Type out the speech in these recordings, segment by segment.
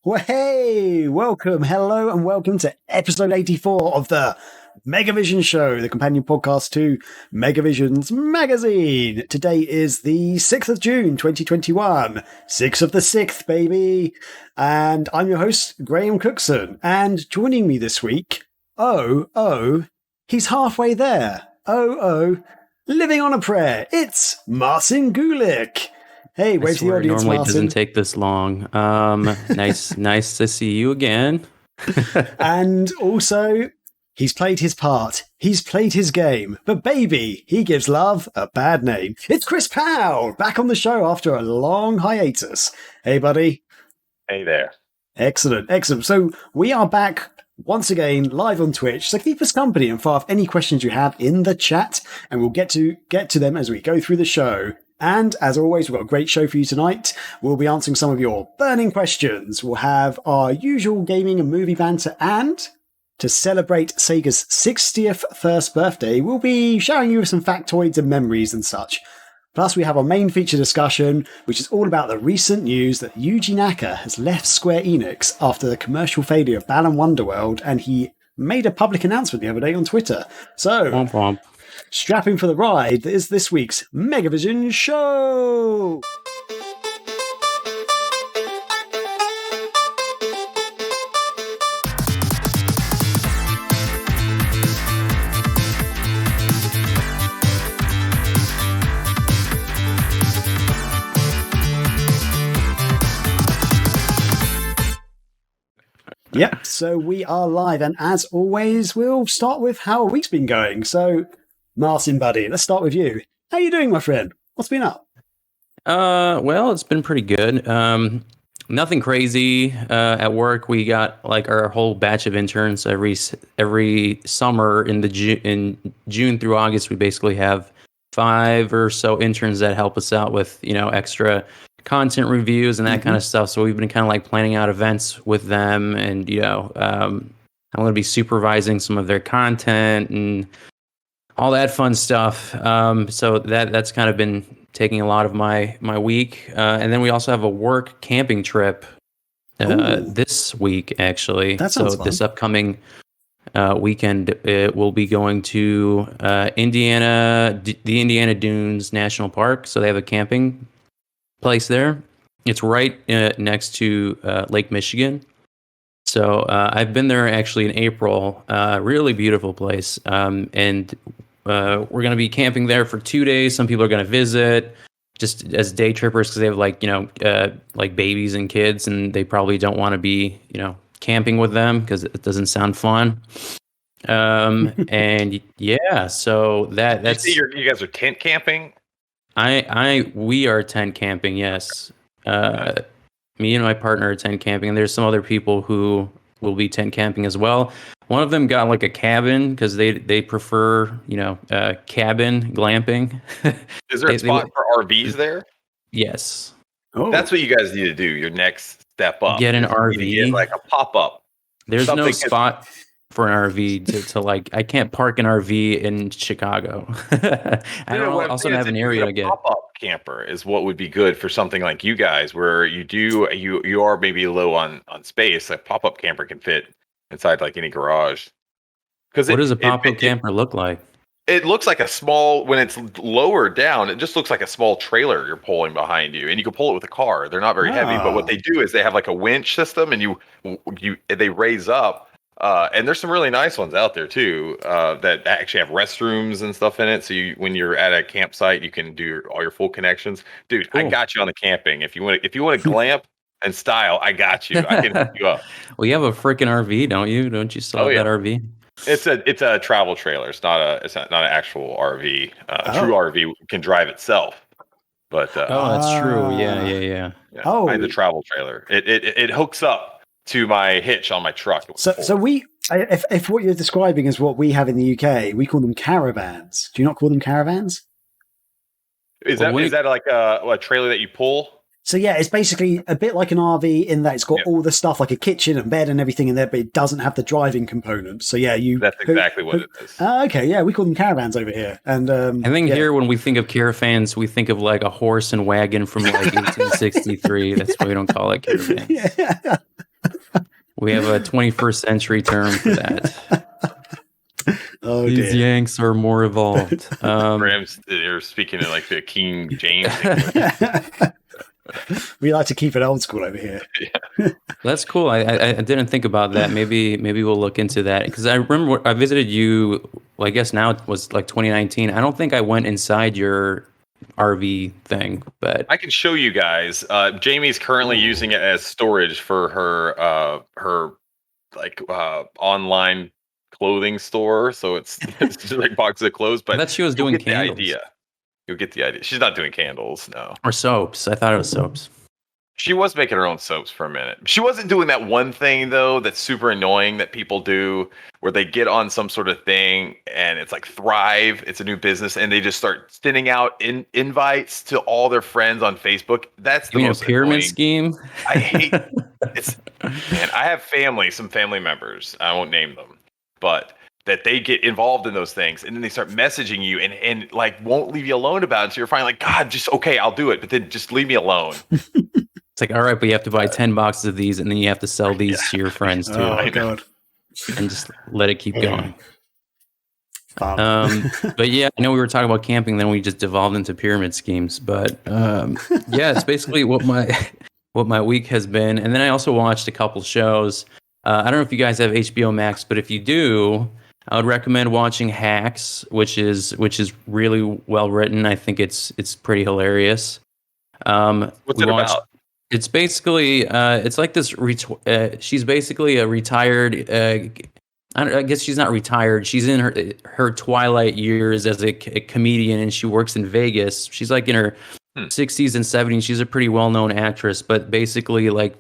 Well, hey, welcome, hello, and welcome to episode 84 of the Megavision Show, the companion podcast to Megavision's magazine. Today is the 6th of June, 2021. 6th of the 6th, baby. And I'm your host, Graham Cookson. And joining me this week, he's halfway there. Living on a prayer, it's Martin Gulick. Hey, wave to the audience, normally Martin. Doesn't take this long. Nice to see you again. And also, he's played his part. He's played his game. But baby, he gives love a bad name. It's Chris Powell, back on the show after a long hiatus. Hey, buddy. Hey there. Excellent. So we are back once again live on Twitch. So keep us company and fire off any questions you have in the chat, and we'll get to them as we go through the show. And as always, we've got a great show for you tonight. We'll be answering some of your burning questions. We'll have our usual gaming and movie banter, and to celebrate Sega's 60th first birthday, we'll be showering you with some factoids and memories and such. Plus, we have our main feature discussion, which is all about the recent news that Yuji Naka has left Square Enix after the commercial failure of Balan Wonderworld, and he made a public announcement the other day on Twitter. So, Womp womp. Strapping for the ride is this week's Megavision Show! Yep, so we are live, and as always, we'll start with how a week's been going. So, Martin, buddy, let's start with you. How you doing, my friend? What's been up? Well, it's been pretty good. Nothing crazy. At work, we got like our whole batch of interns every summer in June through August. We basically have 5 or so interns that help us out with extra content reviews and that kind of stuff. So we've been kind of like planning out events with them, and I'm going to be supervising some of their content and all that fun stuff. So that's kind of been taking a lot of my week. And then we also have a work camping trip this week, actually. That sounds fun. This upcoming weekend, we'll be going to the Indiana Dunes National Park. So they have a camping place there. It's right next to Lake Michigan. So I've been there actually in April. Really beautiful place. And we're going to be camping there for 2 days. Some people are going to visit just as day trippers because they have like babies and kids, and they probably don't want to be, camping with them because it doesn't sound fun. And yeah, so that's... You guys are tent camping? We are tent camping, yes. Me and my partner are tent camping, and there's some other people who will be tent camping as well. One of them got like a cabin because they prefer, cabin glamping. Is there a spot for RVs there? Yes. Oh. That's what you guys need to do. Your next step up. Get an RV. Get like a pop-up. There's no spot for an RV to like. I can't park an RV in Chicago. I don't also have an area to get. Pop-up camper is what would be good for something like you guys, where you are maybe low on space. A pop-up camper can fit inside like any garage. What does a pop-up camper look like? It looks like a small, when it's lower down, it just looks like a small trailer you're pulling behind you, and you can pull it with a car. They're not very heavy, but what they do is they have like a winch system, and they raise up. And there's some really nice ones out there too that actually have restrooms and stuff in it. So when you're at a campsite, you can do all your full connections. Dude, cool. I got you on the camping. If you want to glamp and style, I got you. I can hook you up. Well, you have a freaking RV, don't you? Don't you still have that RV? It's a travel trailer. It's not an actual RV. A true RV can drive itself. But that's true. Yeah. The travel trailer. It hooks up to my hitch on my truck. So if what you're describing is what we have in the UK, we call them caravans. Do you not call them caravans? Is that like a trailer that you pull? So yeah, it's basically a bit like an RV in that it's got all the stuff like a kitchen and bed and everything in there, but it doesn't have the driving component. So yeah, that's exactly what it is. Okay, yeah, we call them caravans over here. And I think here when we think of caravans, we think of like a horse and wagon from like 1863. That's why we don't call it caravans. Yeah. We have a 21st century term for that. Oh, These dear. Yanks are more evolved. You're speaking in like the King James. We like to keep it old school over here. That's cool. I didn't think about that. Maybe we'll look into that, because I remember I visited you. Well, I guess now it was like 2019. I don't think I went inside your RV thing, but I can show you guys. Jamie's currently using it as storage for her online clothing store. So it's just like boxes of clothes. But I thought she was doing candles. You'll get the idea. She's not doing candles, no. Or soaps. I thought it was soaps. She was making her own soaps for a minute. She wasn't doing that one thing, though, that's super annoying that people do, where they get on some sort of thing and it's like Thrive. It's a new business, and they just start sending out invites to all their friends on Facebook. That's the most pyramid annoying scheme. I hate it's. Man, I have some family members. I won't name them, but that they get involved in those things, and then they start messaging you and like won't leave you alone about it. So you're finally like, God, just okay, I'll do it, but then just leave me alone. It's like, all right, but you have to buy 10 boxes of these, and then you have to sell these to your friends too. Oh, God. And just let it keep going. Fun. But yeah, I know we were talking about camping, then we just devolved into pyramid schemes. But yeah, it's basically what my week has been. And then I also watched a couple shows. I don't know if you guys have HBO Max, but if you do, I would recommend watching Hacks, which is really well written. I think it's pretty hilarious. What's it about? It's basically it's like this. She's basically a retired. I guess she's not retired. She's in her twilight years as a comedian, and she works in Vegas. She's like in her 60s and 70s. She's a pretty well-known actress, but basically, like,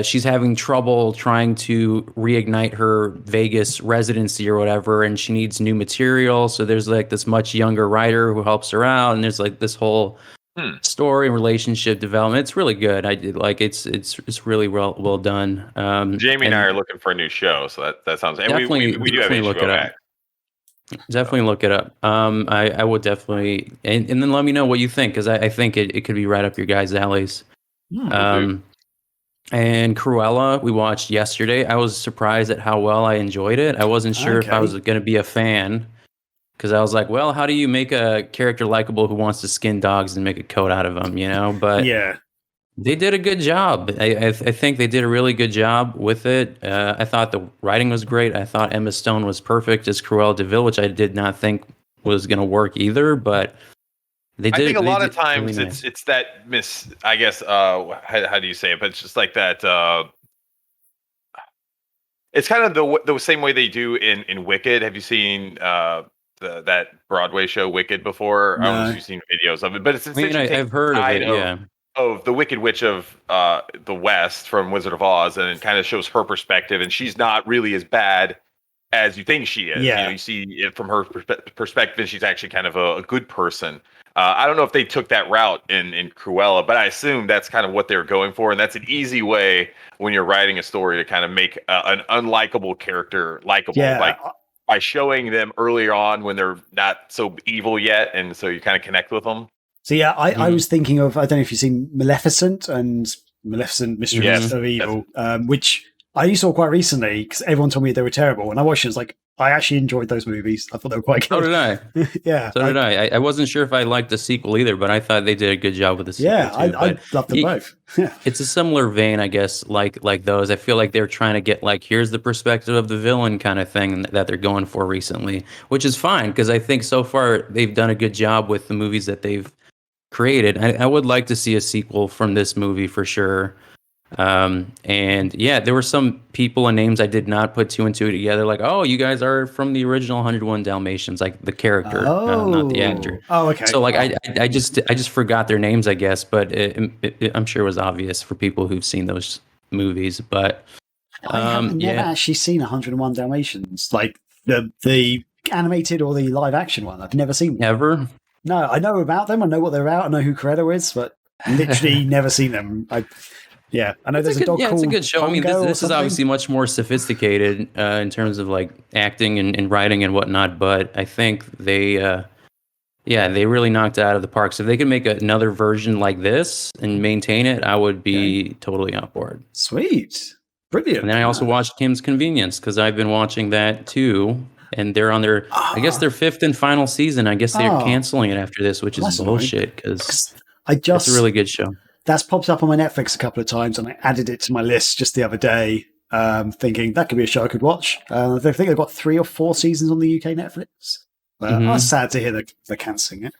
she's having trouble trying to reignite her Vegas residency or whatever, and she needs new material. So there's like this much younger writer who helps her out, and there's like this whole story and relationship development. It's really good. I did like it's really well done. Jamie and I are looking for a new show, so that sounds. And definitely, we do have look HBO it Max. up. Definitely look it up. I would definitely, and then let me know what you think, because I think it could be right up your guys' alleys. And Cruella, we watched yesterday. I was surprised at how well I enjoyed it. I wasn't sure if I was going to be a fan, because I was like, well, how do you make a character likable who wants to skin dogs and make a coat out of them, you know? But yeah, they did a good job. I think they did a really good job with it. I thought the writing was great. I thought Emma Stone was perfect as Cruella de Vil, which I did not think was going to work either, but they did. I think a lot of times really nice. it's that I guess how do you say it? But it's just like that. It's kind of the same way they do in Wicked. Have you seen that Broadway show Wicked before? No. I don't know if you've seen videos of it, but it's I've heard of it. Yeah. Of the Wicked Witch of the West from Wizard of Oz, and it kind of shows her perspective, and she's not really as bad as you think she is. Yeah. You know, you see it from her perspective, and she's actually kind of a good person. I don't know if they took that route in Cruella, but I assume that's kind of what they're going for, and that's an easy way when you're writing a story to kind of make an unlikable character likable, like by showing them earlier on when they're not so evil yet, and so you kind of connect with them. So yeah, I was thinking of, I don't know if you've seen Maleficent and Maleficent Mistress of Evil, which I saw quite recently because everyone told me they were terrible, and I watched it. I was like, I actually enjoyed those movies. I thought they were quite good. So did I. Yeah. So did I. I wasn't sure if I liked the sequel either, but I thought they did a good job with the sequel. Yeah, too. I loved them both. Yeah. It's a similar vein, I guess, like those. I feel like they're trying to get like, here's the perspective of the villain kind of thing that they're going for recently, which is fine because I think so far they've done a good job with the movies that they've created. I would like to see a sequel from this movie for sure. And yeah, there were some people and names I did not put two and two together. Like, oh, you guys are from the original 101 Dalmatians, like the character, not the actor. Oh, okay. So like, I just forgot their names, I guess, but I'm sure it was obvious for people who've seen those movies. But I have never actually seen 101 Dalmatians, like the animated or the live action one. I've never seen them. Ever? No, I know about them. I know what they're about. I know who Cruella is, but literally never seen them. I know there's a dog called it's a good show. I mean, this is obviously much more sophisticated in terms of like acting and writing and whatnot. But I think they really knocked it out of the park. So if they can make another version like this and maintain it, I would be totally on board. Sweet. Brilliant. And then I also watched Kim's Convenience because I've been watching that too. And they're on their, I guess their 5th and final season. I guess they're canceling it after this, which is bullshit because it's a really good show. That's popped up on my Netflix a couple of times, and I added it to my list just the other day, thinking that could be a show I could watch. I think they've got 3 or 4 seasons on the UK Netflix. I was sad to hear they're cancelling it.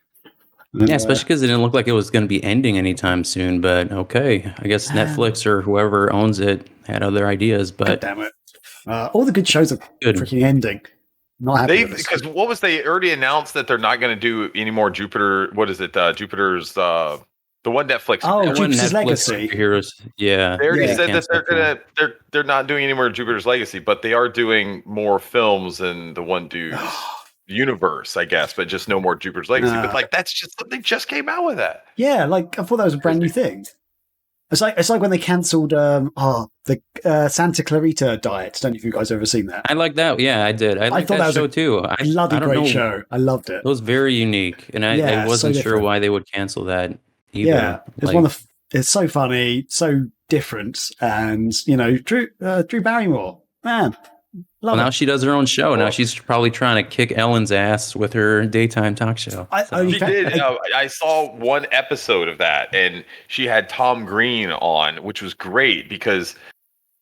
Yeah, especially because it didn't look like it was going to be ending anytime soon. But okay, I guess Netflix or whoever owns it had other ideas. But God damn it, all the good shows are freaking ending. Not happy with this. Because what was they already announced that they're not going to do any more Jupiter? What is it? Jupiter's the one Netflix. Jupiter's Legacy. Heroes. Yeah, they already said that they're not doing any more Jupiter's Legacy, but they are doing more films than the one dude's universe, I guess. But just no more Jupiter's Legacy. But like that's just they just came out with that. Yeah, like I thought that was a brand new thing. It's like when they cancelled the Santa Clarita Diet. Don't know if you guys have ever seen that. I like that. Yeah, I did. I thought that was show too. I great show. I loved it. It was very unique, and I wasn't sure why they would cancel that either. Yeah, it's it's so funny, so different, and Drew Barrymore, man. Well, now she does her own show. Now she's probably trying to kick Ellen's ass with her daytime talk show. She did. I saw one episode of that, and she had Tom Green on, which was great because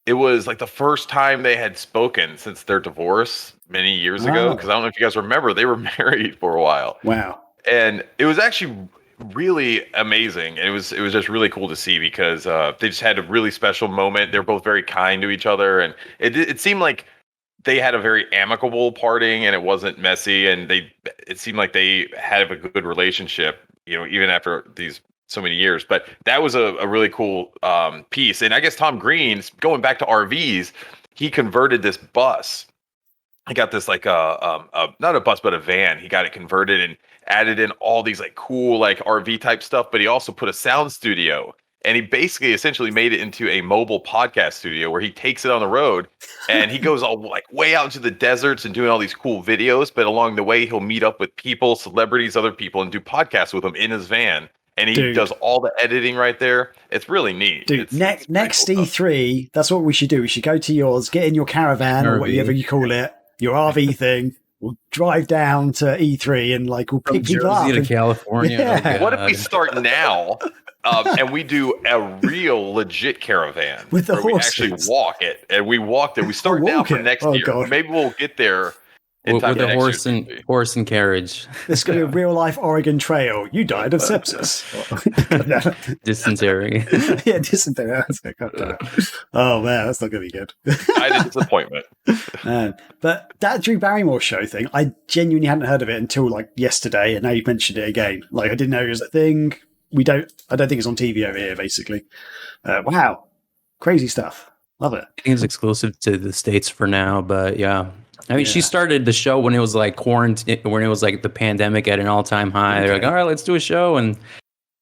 it was like the first time they had spoken since their divorce many years ago. Because I don't know if you guys remember, they were married for a while. Wow. And it was actually really amazing. It was just really cool to see because they just had a really special moment. They're both very kind to each other, and it seemed like they had a very amicable parting, and it wasn't messy, and it seemed like they had a good relationship, even after these so many years. But that was a really cool piece. And I guess Tom Green, going back to RVs, he converted this bus. He got this like not a bus but a van. He got it converted and added in all these like cool like RV type stuff, but he also put a sound studio. And he basically essentially made it into a mobile podcast studio where he takes it on the road and he goes all like way out into the deserts and doing all these cool videos. But along the way, he'll meet up with people, celebrities, other people, and do podcasts with them in his van. And he does all the editing right there. It's really neat. Dude, next cool E3, stuff. That's what we should do. We should go to yours, get in your caravan or whatever you call it, your RV thing. We'll drive down to E3 and we'll pick people up. To California. Yeah. What if we start now? And we do a real legit caravan with the horses. We actually walk it, and we walk there. We start now for next year. God. Maybe we'll get there with a horse and carriage. This is going to be a real life Oregon Trail. You died of sepsis, dysentery. Yeah, dysentery. Oh man, that's not going to be good. I had a disappointment. But that Drew Barrymore show thing, I genuinely hadn't heard of it until yesterday, and now you've mentioned it again. I didn't know it was a thing. I don't think it's on TV over here, basically. Wow. Crazy stuff. Love it. I think it's exclusive to the States for now, but yeah. I mean, she started the show when it was quarantine, when it was the pandemic at an all-time high. They're like, all right, let's do a show. And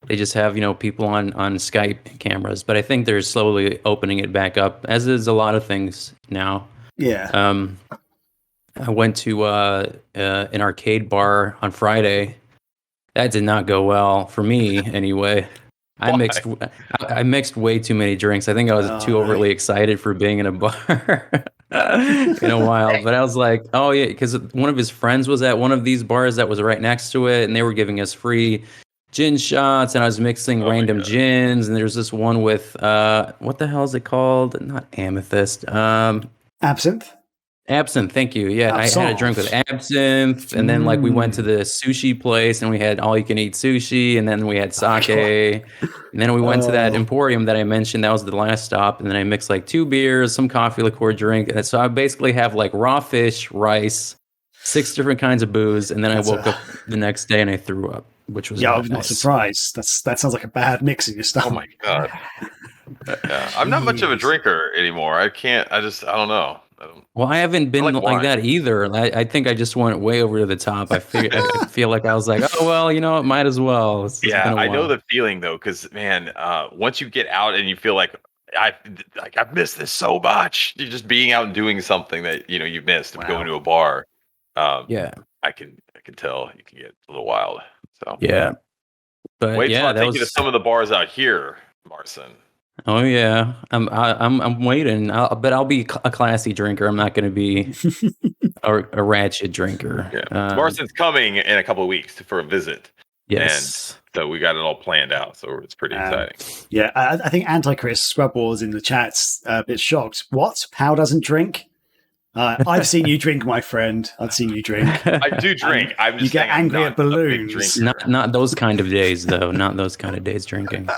they just have, people on Skype cameras. But I think they're slowly opening it back up, as is a lot of things now. Yeah. I went to an arcade bar on Friday. That did not go well for me, anyway. I mixed way too many drinks. I think I was too overly excited for being in a bar in a while. But I was like, oh yeah, because one of his friends was at one of these bars that was right next to it, and they were giving us free gin shots, and I was mixing random gins. And there's this one with what the hell is it called? Not amethyst. Absinthe. Absinthe, thank you. Yeah, I had a drink with absinthe, and then we went to the sushi place, and we had all-you-can-eat sushi, and then we had sake, and then we went to that emporium that I mentioned. That was the last stop, and then I mixed 2 beers, some coffee liqueur drink, and so I basically have raw fish, rice, 6 different kinds of booze, and then I woke up the next day and I threw up, which was I'm not surprised. That sounds like a bad mix in your stomach. Oh my god. Yeah. I'm not much of a drinker anymore. I don't know. Well, I haven't been like that either. I think I just went way over the top. I feel like I was like, oh, well, it might as well. I know the feeling, though, because, man, once you get out and you feel like I've missed this so much, you're just being out and doing something that, you missed, going to a bar. Yeah. I can tell you can get a little wild. So yeah. But wait till I take you you to some of the bars out here, Martian. Oh yeah, I'm waiting. But I'll be a classy drinker. I'm not going to be a ratchet drinker. Yeah, Marston's coming in a couple of weeks for a visit. Yes. And so we got it all planned out. So it's pretty exciting. Yeah, I think Antichrist Scrub Wars in the chat's a bit shocked. What? Pow doesn't drink? I've seen you drink, my friend. I've seen you drink. I do drink. I'm just you get angry at balloons. Not those kind of days, though. Not those kind of days drinking.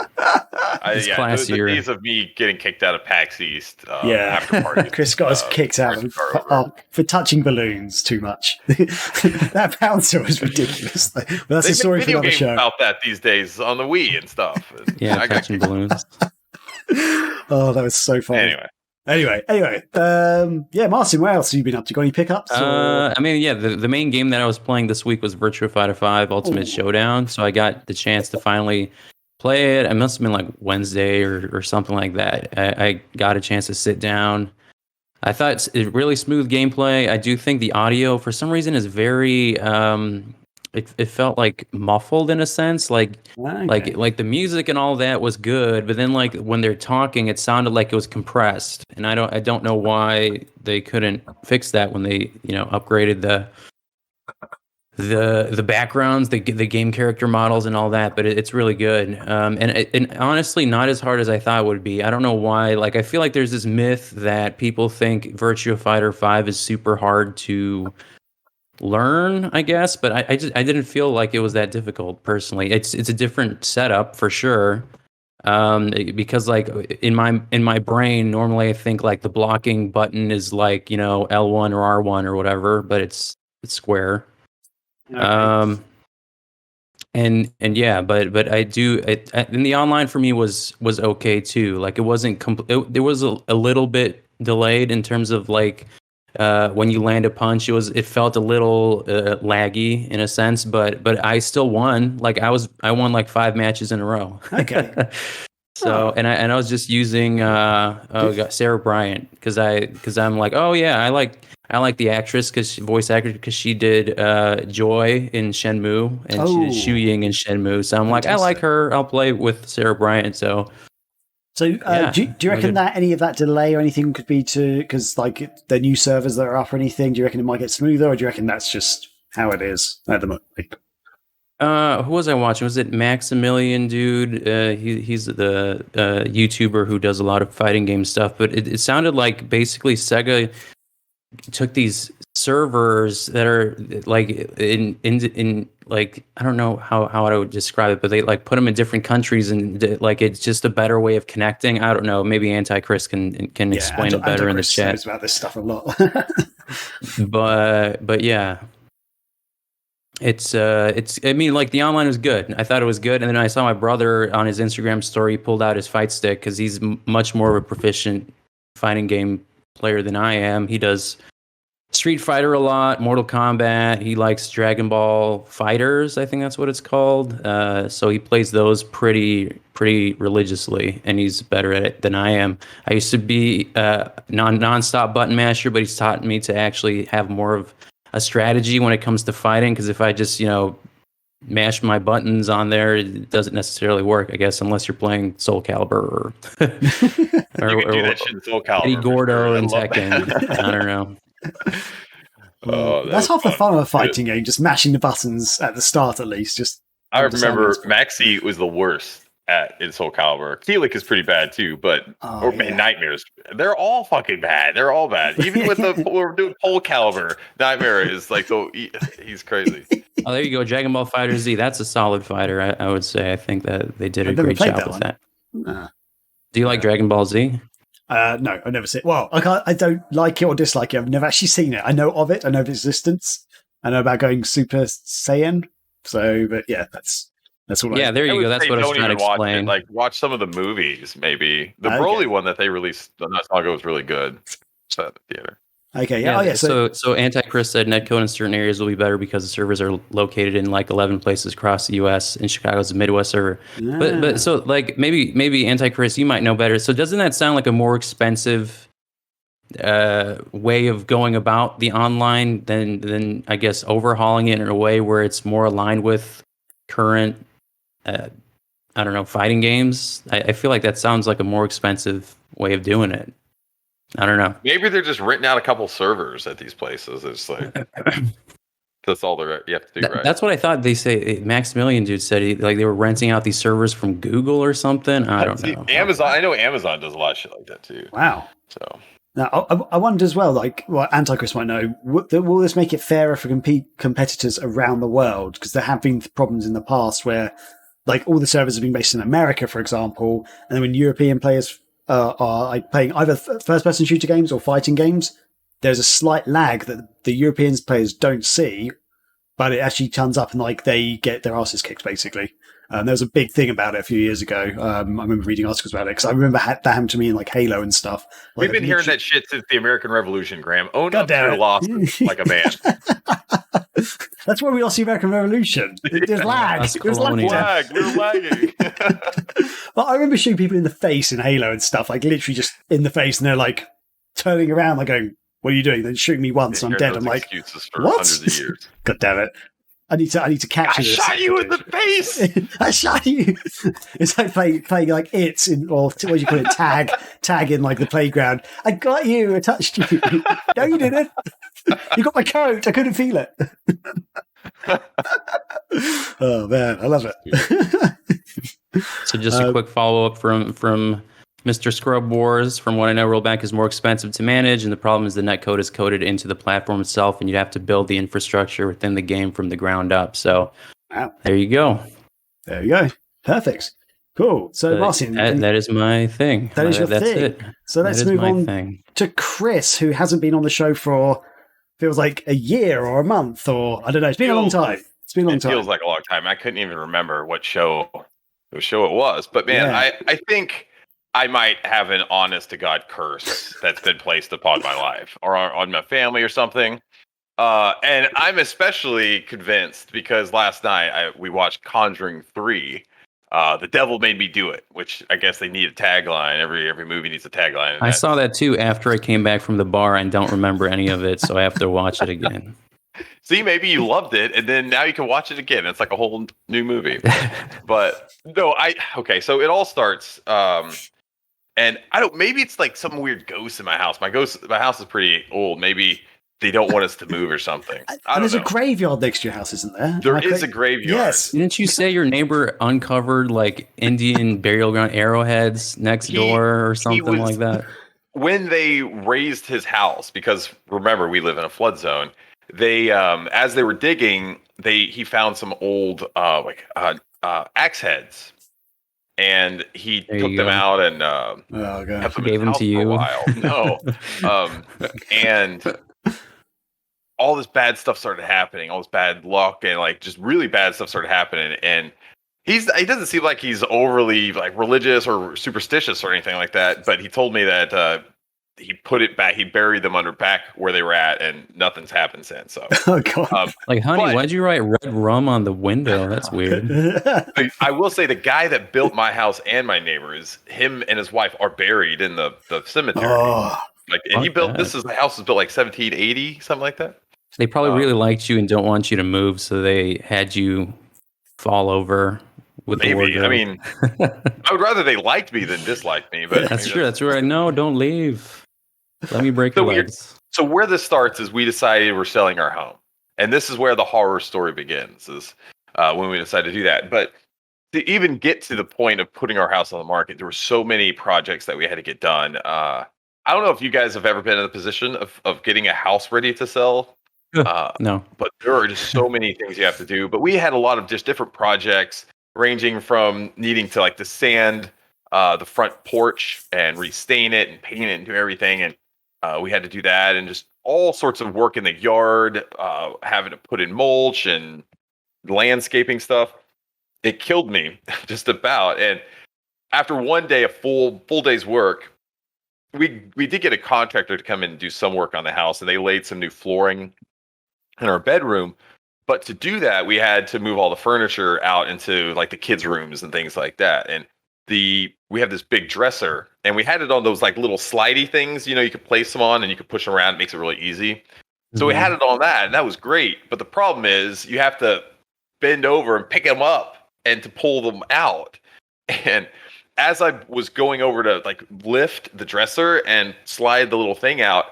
It's classier. The days of me getting kicked out of PAX East. After party. Chris got us kicked out for touching balloons too much. That bouncer was ridiculous. But that's a story for another show. About that these days on the Wii and stuff. Yeah, touching balloons. Oh, that was so funny. Anyway, Martin, where else have you been up to? Got any pickups? The main game that I was playing this week was Virtua Fighter 5 Ultimate Showdown. So I got the chance to finally play it. It must have been like Wednesday or something like that. I got a chance to sit down. I thought it's really smooth gameplay. I do think the audio, for some reason, is very... It felt like muffled in a sense, like the music and all that was good, but then like when they're talking, it sounded like it was compressed, and I don't know why they couldn't fix that when they upgraded the backgrounds, the game character models and all that. But it's really good, and honestly, not as hard as I thought it would be. I don't know why. Like I feel like there's this myth that people think Virtua Fighter 5 is super hard to learn, I guess, but I didn't feel like it was that difficult personally. It's a different setup for sure, because like in my brain normally I think like the blocking button is like L1 or R1 or whatever, but it's square. Okay. But I do it, and the online for me was okay too. Like it wasn't it was a little bit delayed in terms of like when you land a punch, it felt a little laggy in a sense, but I still won. Like I won like 5 matches in a row. Okay. So and I was just using Sarah Bryant because I'm like, oh yeah, I like the actress voice actress because she did Joy in Shenmue and she did Shu Ying in Shenmue. So I'm like, I like her. I'll play with Sarah Bryant. So do you reckon that any of that delay or anything could be because like the new servers that are up or anything? Do you reckon it might get smoother, or do you reckon that's just how it is at the moment? Who was I watching? Was it Maximilian dude? He's the YouTuber who does a lot of fighting game stuff. But it sounded like basically Sega took these servers that are like in like I don't know how I would describe it, but they like put them in different countries and like it's just a better way of connecting. I don't know. Maybe Antichrist can explain it better in the chat. Knows about this stuff a lot. but yeah. It's I mean like the online was good. I thought it was good, and then I saw my brother on his Instagram story pulled out his fight stick because he's much more of a proficient fighting game player than I am. He does Street Fighter a lot, Mortal Kombat. He likes Dragon Ball Fighters, I think that's what it's called. So he plays those pretty religiously, and he's better at it than I am. I used to be non-stop button masher, but he's taught me to actually have more of a strategy when it comes to fighting, because if I just mash my buttons on there, it doesn't necessarily work, I guess, unless you're playing Soul Calibur or you can do that shit in Soul Calibur. Eddie Gordo and Tekken. I don't know. That's half the fun of a fighting game, just mashing the buttons at the start at least. I remember Maxi was the worst in Soul Calibur. Keelik is pretty bad too, but Nightmares. They're all fucking bad. They're all bad. Even with we're doing Soul Calibur, Nightmare is like he's crazy. Oh, there you go, Dragon Ball Fighter Z. That's a solid fighter, I would say. I think that they did a great job with that. Do you like Dragon Ball Z? No, I've never seen it. Well, I don't like it or dislike it. I've never actually seen it. I know of it. I know of its existence. I know about going Super Saiyan. So, but yeah, that's all. Yeah, there you go. That's what I was trying to explain. Like, watch some of the movies, maybe. The Broly one that they released not so long ago was really good. It's at the theater. Okay, yeah. So Antichrist said netcode in certain areas will be better because the servers are located in like 11 places across the U.S. and Chicago's a Midwest server. Yeah. But so like maybe Antichrist, you might know better. So doesn't that sound like a more expensive way of going about the online than I guess overhauling it in a way where it's more aligned with current I don't know, fighting games. I feel like that sounds like a more expensive way of doing it. I don't know. Maybe they're just renting out a couple servers at these places. It's like that's all you have to do, right? That's what I thought. They say Maximilian dude said like they were renting out these servers from Google or something. I don't know. Amazon. I know Amazon does a lot of shit like that too. Wow. So now I wonder as well. Like, well, Antichrist might know. Will this make it fairer for competitors around the world? Because there have been problems in the past where, like, all the servers have been based in America, for example, and then when European players are like playing either first-person shooter games or fighting games, there's a slight lag that the European players don't see, but it actually turns up and like they get their asses kicked, basically. There was a big thing about it a few years ago. I remember reading articles about it because I remember that happened to me in like Halo and stuff. Like, we've been hearing that shit since the American Revolution, Graham. Own God up to your losses like a man. That's why we lost the American Revolution. There's lag. There's lag. We're lagging. Well, I remember shooting people in the face in Halo and stuff, like literally just in the face, and they're like turning around, like going, "What are you doing?" They're shooting me once, and I'm dead. I'm like, excuses for what? Hundreds of years. God damn it! I need to capture this. I shot you in the face. I shot you. It's like playing like it's in, or what do you call it? Tag in like the playground. I got you. I touched you. No, you didn't. You got my coat. I couldn't feel it. Oh man, I love it. So just a quick follow up from Mr. Scrub Wars. From what I know, rollback is more expensive to manage, and the problem is the netcode is coded into the platform itself, and you'd have to build the infrastructure within the game from the ground up. So there you go. There you go. Perfect. Cool. So Martian, that is my thing. That is your that's thing. It. So let's move on to Chris, who hasn't been on the show for feels like a year or a month, or I don't know. It's been a long time. It feels like a long time. I couldn't even remember what show it was. But man, yeah. I think I might have an honest to God curse that's been placed upon my life or on my family or something. And I'm especially convinced because last night we watched Conjuring 3. The devil made me do it, which I guess they need a tagline. Every movie needs a tagline. I saw that too after I came back from the bar and don't remember any of it, so I have to watch it again. See, maybe you loved it, and then now you can watch it again. It's like a whole new movie. But no, okay. So it all starts, and I don't. Maybe it's like some weird ghost in my house. My house is pretty old. Maybe they don't want us to move or something. And there's a graveyard next to your house, isn't there? There is a graveyard. Yes. Didn't you say your neighbor uncovered like Indian burial ground arrowheads next door or something like that? When they raised his house, because remember we live in a flood zone. They, as they were digging, he found some old axe heads, and he took them out and gave them to you. For a while. No, and all this bad stuff started happening, all this bad luck, and like just really bad stuff started happening. And he doesn't seem like he's overly like religious or superstitious or anything like that. But he told me that he put it back, he buried them back where they were at, and nothing's happened since. So, oh god, like honey, why'd you write red rum on the window? That's weird. I will say the guy that built my house and my neighbors, him and his wife are buried in the cemetery. Oh, like, and he built the house was built like 1780, something like that. They probably really liked you and don't want you to move, so they had you fall over with the wardrobe. I mean, I would rather they liked me than disliked me. But that's true. That's right. No, don't leave. Let me break your legs. So where this starts is we decided we're selling our home, and this is where the horror story begins. Is when we decided to do that. But to even get to the point of putting our house on the market, there were so many projects that we had to get done. I don't know if you guys have ever been in the position of getting a house ready to sell. No, but there are just so many things you have to do. But we had a lot of just different projects, ranging from needing to like to sand the front porch and restain it and paint it and do everything. And we had to do that, and just all sorts of work in the yard, having to put in mulch and landscaping stuff. It killed me just about. And after one day, a full day's work, we did get a contractor to come in and do some work on the house, and they laid some new flooring in our bedroom. But to do that, we had to move all the furniture out into like the kids' rooms and things like that. And we have this big dresser, and we had it on those like little slidey things, you could place them on and you could push them around. It makes it really easy. So we had it on that, and that was great. But the problem is you have to bend over and pick them up and to pull them out. And as I was going over to like lift the dresser and slide the little thing out,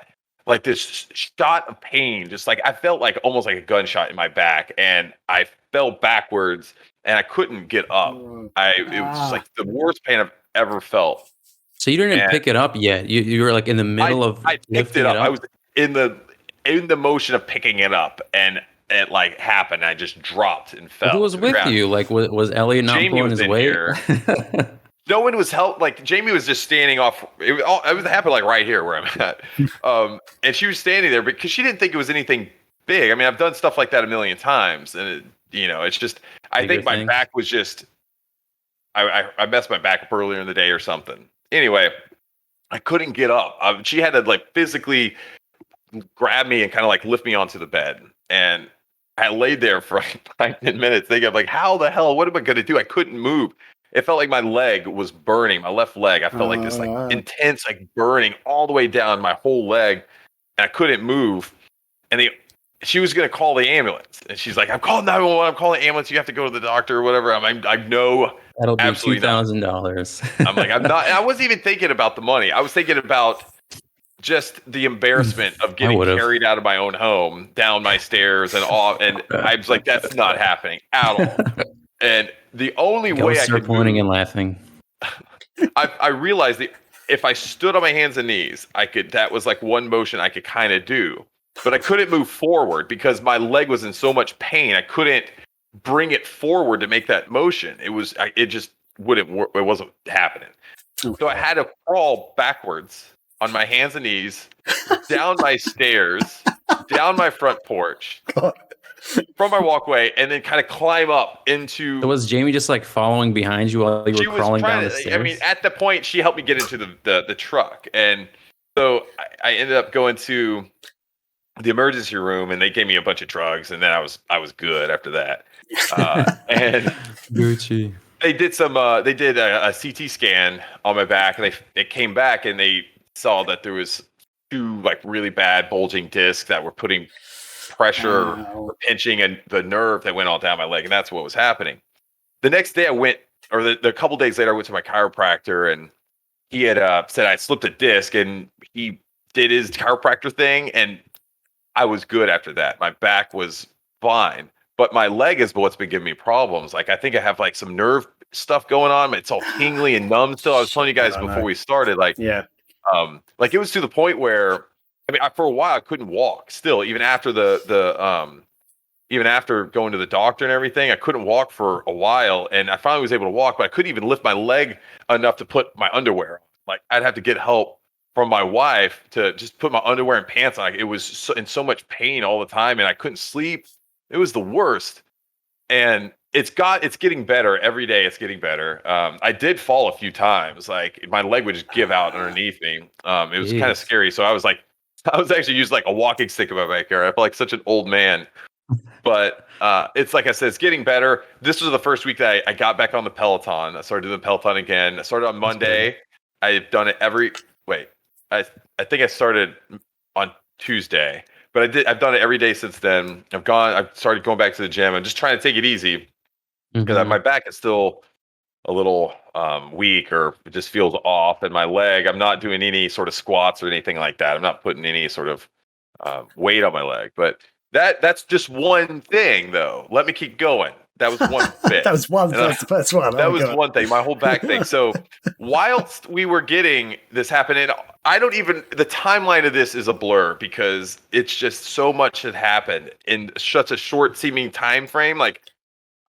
like this shot of pain, just like I felt like almost like a gunshot in my back, and I fell backwards and I couldn't get up. It was just like the worst pain I've ever felt. So you didn't pick it up yet. You were like in the middle of I picked it up. I was in the motion of picking it up, and it like happened. I just dropped and fell. Who was with you? Like was Elliot not pulling his weight? No one was help. Like Jamie was just standing off. It happened like right here where I'm at. And she was standing there because she didn't think it was anything big. I mean, I've done stuff like that a million times, and it's just. I think my back was just. I messed my back up earlier in the day or something. Anyway, I couldn't get up. She had to like physically grab me and kind of like lift me onto the bed, and I laid there for like 10 minutes thinking, like, how the hell? What am I going to do? I couldn't move. It felt like my leg was burning, my left leg. I felt like this like intense, like burning all the way down my whole leg, and I couldn't move. And she was going to call the ambulance, and she's like, "I'm calling 911. I'm calling the ambulance. You have to go to the doctor or whatever." I know that'll be $2,000. I'm like, I'm not. I wasn't even thinking about the money. I was thinking about just the embarrassment of getting carried out of my own home, down my stairs, and off. And I was like, that's not happening at all. And the only way I could pointing and laughing. I realized that if I stood on my hands and knees, I could. That was like one motion I could kind of do, but I couldn't move forward because my leg was in so much pain. I couldn't bring it forward to make that motion. It just wouldn't work. It wasn't happening. So I had to crawl backwards on my hands and knees down my stairs, down my front porch. From my walkway, and then kind of climb up into. So was Jamie just like following behind you while you were crawling down the stairs? I mean, at the point, she helped me get into the truck, and so I ended up going to the emergency room, and they gave me a bunch of drugs, and then I was good after that. And Gucci. They did a CT scan on my back, and it came back, and they saw that there was 2 like really bad bulging discs that were putting pressure or pinching and the nerve that went all down my leg, and that's what was happening. The next day I went, or the couple days later, I went to my chiropractor, and he had said I slipped a disc, and he did his chiropractor thing, and I was good after that. My back was fine, but my leg is what's been giving me problems. Like I think I have like some nerve stuff going on. It's all tingly and numb still. I was telling you guys before we started, like like it was to the point where for a while I couldn't walk. Still, even after even after going to the doctor and everything, I couldn't walk for a while. And I finally was able to walk, but I couldn't even lift my leg enough to put my underwear on. Like I'd have to get help from my wife to just put my underwear and pants on. It was in so much pain all the time, and I couldn't sleep. It was the worst. And it's getting better every day. It's getting better. I did fall a few times. Like my leg would just give out underneath me. It was kind of scary. So I was actually using like a walking stick in my backyard. I felt like such an old man. But it's like I said, it's getting better. This was the first week that I got back on the Peloton. I started doing the Peloton again. I started on Monday. I've done it I think I started on Tuesday, but I've done it every day since then. I've started going back to the gym. I'm just trying to take it easy because my back is still a little weak, or it just feels off, and my leg, I'm not doing any sort of squats or anything like that. I'm not putting any sort of weight on my leg, but that's just one thing though. Let me keep going. That was one bit. That was the first one. That was one thing, my whole back thing. So whilst we were getting this happening, the timeline of this is a blur because it's just so much had happened in such a short seeming time frame. Like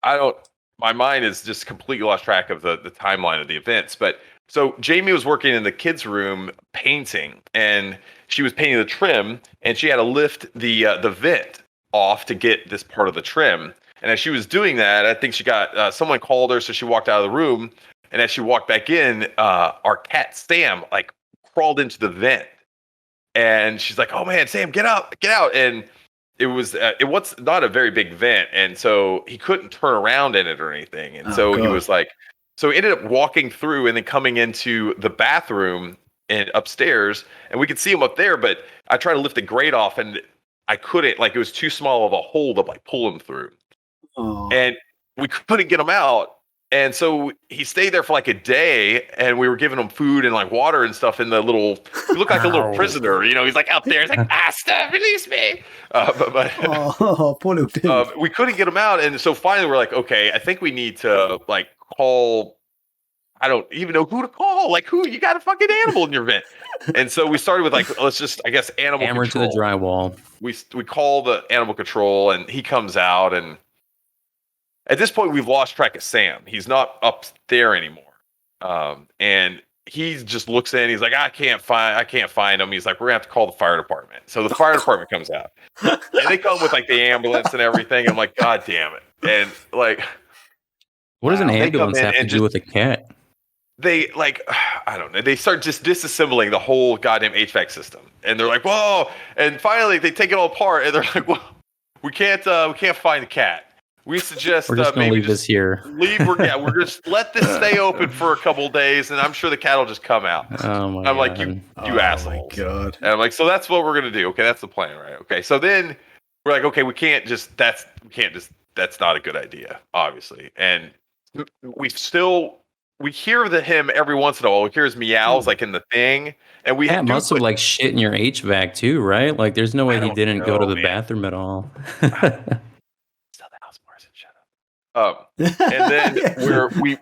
my mind is just completely lost track of the timeline of the events. But so Jamie was working in the kids' room painting, and she was painting the trim, and she had to lift the vent off to get this part of the trim. And as she was doing that, I think she got someone called her, so she walked out of the room. And as she walked back in, our cat Sam like crawled into the vent, and she's like, "Oh man, Sam, get out!" And it was not a very big vent, and so he couldn't turn around in it or anything. And he was like, so he ended up walking through and then coming into the bathroom and upstairs, and we could see him up there. But I tried to lift the grate off, and I couldn't. Like it was too small of a hole to like pull him through. And we couldn't get him out. And so he stayed there for like a day, and we were giving him food and like water and stuff in the little. He looked like a little prisoner, you know. He's like out there. He's like, "Master, release me!" Poor little dude. We couldn't get him out, and so finally we're like, "Okay, I think we need to like call." I don't even know who to call. Like, who? You got a fucking animal in your vent. And so we started with like, let's just, I guess, animal Hammer control. to the drywall. We call the animal control, and he comes out, and at this point we've lost track of Sam. He's not up there anymore. And he just looks in. He's like, I can't find him. He's like, we're gonna have to call the fire department. So the fire department comes out, and they come with like the ambulance and everything. I'm like, God damn it! And like, what does an ambulance have to do with a cat? They like, I don't know. They start just disassembling the whole goddamn HVAC system, and they're like, "Whoa!" And finally, they take it all apart, and they're like, "Well, we can't find the cat. We suggest we're just gonna maybe leave this here. We're just let this stay open for a couple of days, and I'm sure the cat will just come out." Oh my I'm God. like, you assholes. Oh my God. And I'm like, so that's what we're gonna do. Okay, that's the plan, right? Okay, so then we're like, okay, that's not a good idea, obviously, and we hear him every once in a while. We hear his meows like in the thing, and we must have like shit in your HVAC too, right? Like, there's no way he didn't go to the bathroom at all. Sell the house, Martian. Shut up. And then we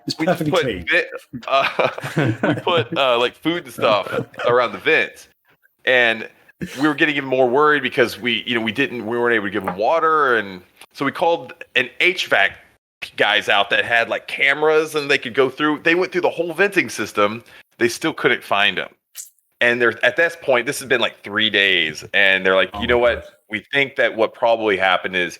put like food and stuff around the vents, and we were getting even more worried because we weren't able to give him water, and so we called an HVAC guys out that had like cameras and they could go through. They went through the whole venting system. They still couldn't find him. And they're at this point, this has been like 3 days, and they're like, you know what? We think that what probably happened is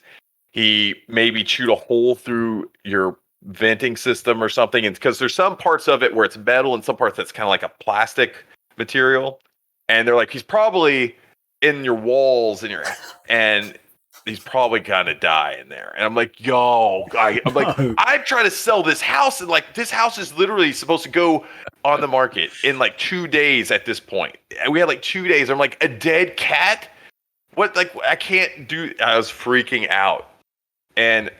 he maybe chewed a hole through your venting system or something. And because there's some parts of it where it's metal and some parts that's kind of like a plastic material. And they're like, he's probably in your walls and he's probably gonna die in there. And I'm like, I'm trying to sell this house, and like this house is literally supposed to go on the market in like 2 days at this point. And we had like 2 days. I'm like, a dead cat? What? Like, I can't do. I was freaking out. And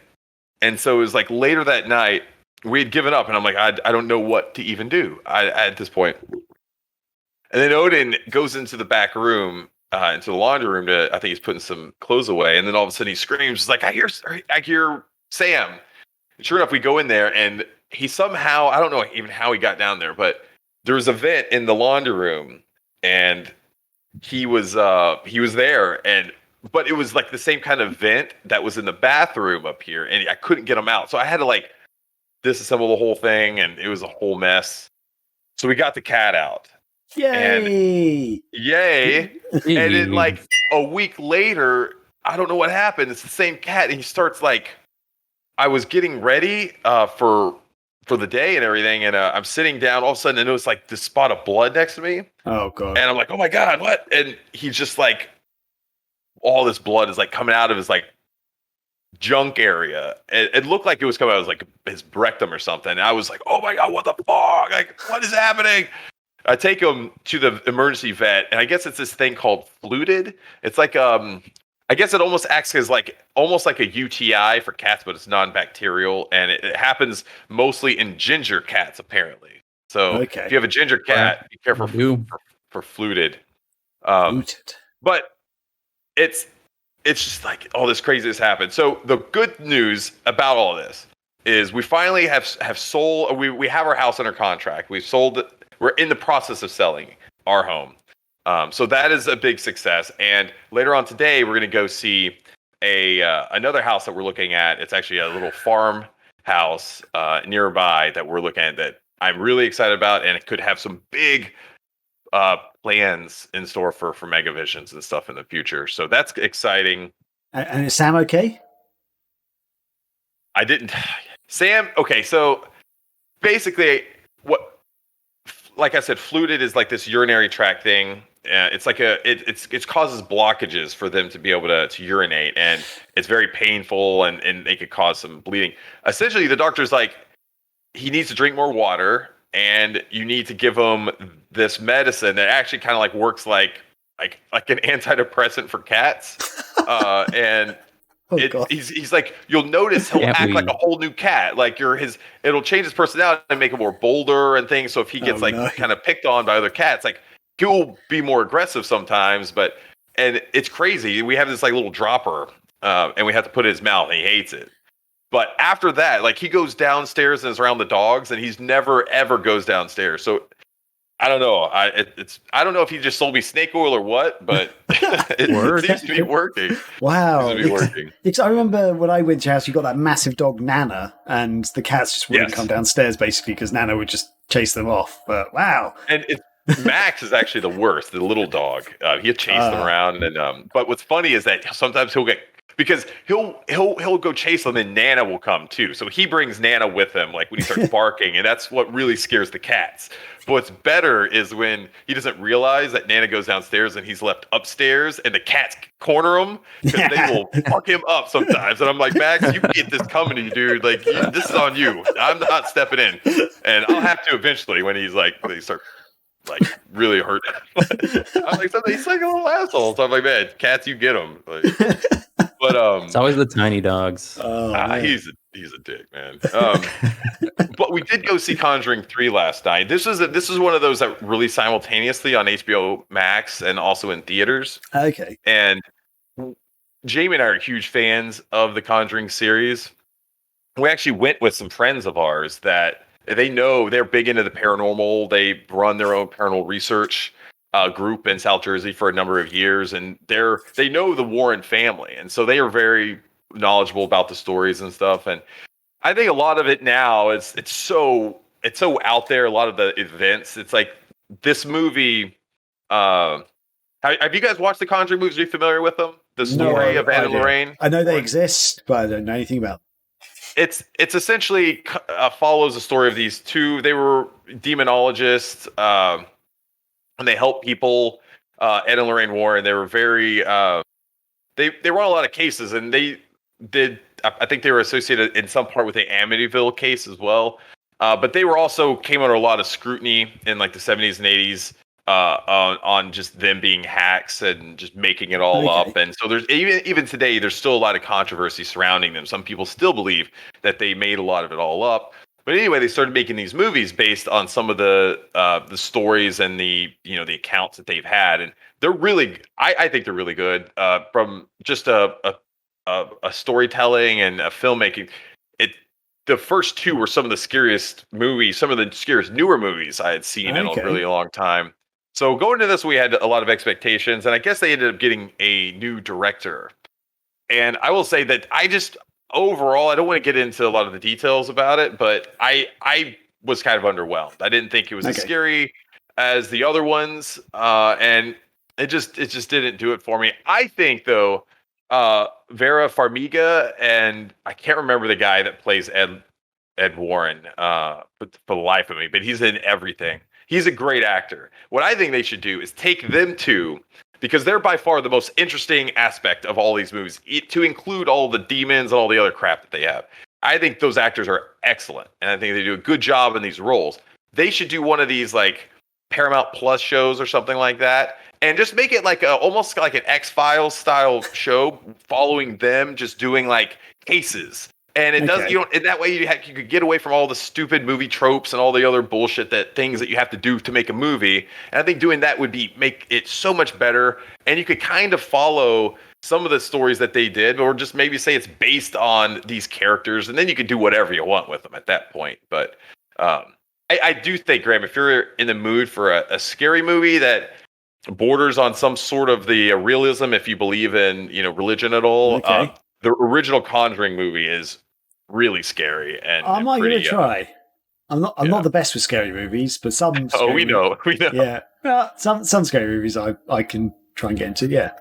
so it was like later that night, we had given up, and I'm like, I don't know what to even do at this point. And then Odin goes into the back room, into the laundry room I think he's putting some clothes away, and then all of a sudden he screams, he's like, I hear Sam. And sure enough, we go in there, and he somehow, I don't know even how he got down there, but there was a vent in the laundry room, and he was there, but it was like the same kind of vent that was in the bathroom up here, and I couldn't get him out, so I had to like disassemble the whole thing, and it was a whole mess. So we got the cat out. Yay! And then like a week later, I don't know what happened. It's the same cat, and he starts like, I was getting ready for the day and everything, and I'm sitting down. All of a sudden, I notice like this spot of blood next to me. Oh God! And I'm like, oh my God, what? And he's just like, all this blood is like coming out of his like junk area. It looked like it was coming out of like his rectum or something. And I was like, oh my God, what the fuck? Like, what is happening? I take him to the emergency vet, and I guess it's this thing called fluted. It's like I guess it almost acts as like almost like a UTI for cats, but it's non-bacterial, and it happens mostly in ginger cats apparently. So if you have a ginger cat, be careful for fluted. But it's just like all this craziness happened. So the good news about all this is we finally have sold. We have our house under contract. We've sold it. We're in the process of selling our home. So that is a big success. And later on today, we're going to go see another house that we're looking at. It's actually a little farm house nearby that we're looking at that I'm really excited about, and it could have some big plans in store for Megavisions and stuff in the future. So that's exciting. And is Sam okay? Sam, okay, so basically like I said, fluted is like this urinary tract thing. It's like it causes blockages for them to be able to urinate, and it's very painful, and they could cause some bleeding. Essentially, the doctor's like, he needs to drink more water, and you need to give him this medicine that actually kind of like works like an antidepressant for cats. And God. He's like, you'll notice he'll act like a whole new cat. Like it'll change his personality and make him more bolder and things. So if he gets kind of picked on by other cats, like he'll be more aggressive sometimes. And it's crazy. We have this like little dropper, and we have to put it in his mouth, and he hates it. But after that, like he goes downstairs and is around the dogs, and he's never ever goes downstairs. So I don't know. I don't know if he just sold me snake oil or what, but it seems to be working. Wow. It seems to be working. Because I remember when I went to your house, you got that massive dog Nana, and the cats just wouldn't come downstairs basically because Nana would just chase them off. But wow. And Max is actually the worst, the little dog. He'll chase them around, and but what's funny is that sometimes he'll get, because he'll go chase them, and Nana will come too. So he brings Nana with him, like when he starts barking, and that's what really scares the cats. But what's better is when he doesn't realize that Nana goes downstairs and he's left upstairs, and the cats corner him because they will fuck him up sometimes. And I'm like, Max, you get this coming to you, dude. Like this is on you. I'm not stepping in, and I'll have to eventually when they start like really hurt. I'm like, he's like a little asshole. So I'm like, man, cats, you get them. Like, but it's always the tiny dogs. He's a dick, man. But we did go see Conjuring 3 last night. This is one of those that released simultaneously on HBO Max and also in theaters. Okay. And Jamie and I are huge fans of the Conjuring series. We actually went with some friends of ours that they're big into the paranormal. They run their own paranormal research group in South Jersey for a number of years, and they know the Warren family, and so they are very knowledgeable about the stories and stuff. And I think a lot of it now it's so out there. A lot of the events, it's like this movie. Have you guys watched the Conjuring movies? Are you familiar with them? The story of Ed and Lorraine. I know they exist, but I don't know anything about them. It's essentially follows the story of these two. They were demonologists, and they helped people. Ed and Lorraine Warren. They were very. They run a lot of cases, and they did. I think they were associated in some part with the Amityville case as well. But they were also came under a lot of scrutiny in like the 70s and 80s on just them being hacks and just making it all up. And so there's even today, there's still a lot of controversy surrounding them. Some people still believe that they made a lot of it all up. But anyway, they started making these movies based on some of the stories and the accounts that they've had, and they're really, I think they're really good from just a storytelling and a filmmaking. The first two were some of the scariest movies, some of the scariest newer movies I had seen in a really long time. So going into this, we had a lot of expectations, and I guess they ended up getting a new director. And I will say that overall, I don't want to get into a lot of the details about it, but I was kind of underwhelmed. I didn't think it was as scary as the other ones, and it just didn't do it for me. I think though, Vera Farmiga, and I can't remember the guy that plays Ed Warren, but for the life of me, but he's in everything. He's a great actor. What I think they should do is take them two, because they're by far the most interesting aspect of all these movies, to include all the demons and all the other crap that they have. I think those actors are excellent, and I think they do a good job in these roles. They should do one of these like Paramount Plus shows or something like that, and just make it like almost like an X-Files style show, following them just doing like cases. And it does, in that way you could get away from all the stupid movie tropes and all the other bullshit things that you have to do to make a movie. And I think doing that would make it so much better. And you could kind of follow some of the stories that they did, or just maybe say it's based on these characters, and then you could do whatever you want with them at that point. But I do think, Graham, if you're in the mood for a scary movie that borders on some sort of the realism, if you believe in religion at all, the original Conjuring movie is really scary, and I might give it a try. I'm not the best with scary movies, but some. We know. Yeah, some scary movies I can try and get into. Yeah.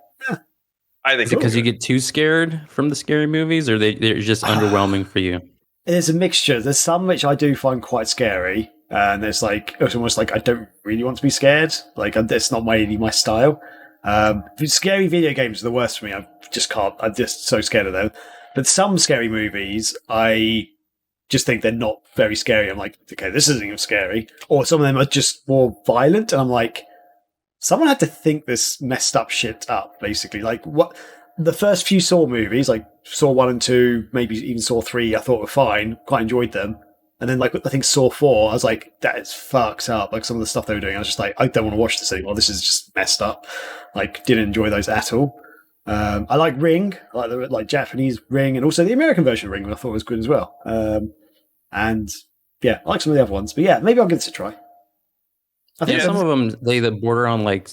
I think because you get too scared from the scary movies, or they're just underwhelming for you. There's a mixture. There's some which I do find quite scary, and there's it's almost like I don't really want to be scared. Like it's not really my style. Scary video games are the worst for me. I just can't. I'm just so scared of them. But some scary movies, I just think they're not very scary. I'm like, okay, this isn't even scary. Or some of them are just more violent, and I'm like, someone had to think this messed up shit up, basically. Like, what? the first few Saw movies, like Saw 1 and 2, maybe even Saw 3, I thought were fine. Quite enjoyed them. And then, like, I think Saw 4, I was like, that is fucked up. Like, some of the stuff they were doing, I was just like, I don't want to watch this anymore. This is just messed up. Like, didn't enjoy those at all. I like Ring, I like the like Japanese Ring, and also the American version of Ring, I thought was good as well. And yeah, I like some of the other ones. But yeah, maybe I'll give this a try. I think some of them, they border on like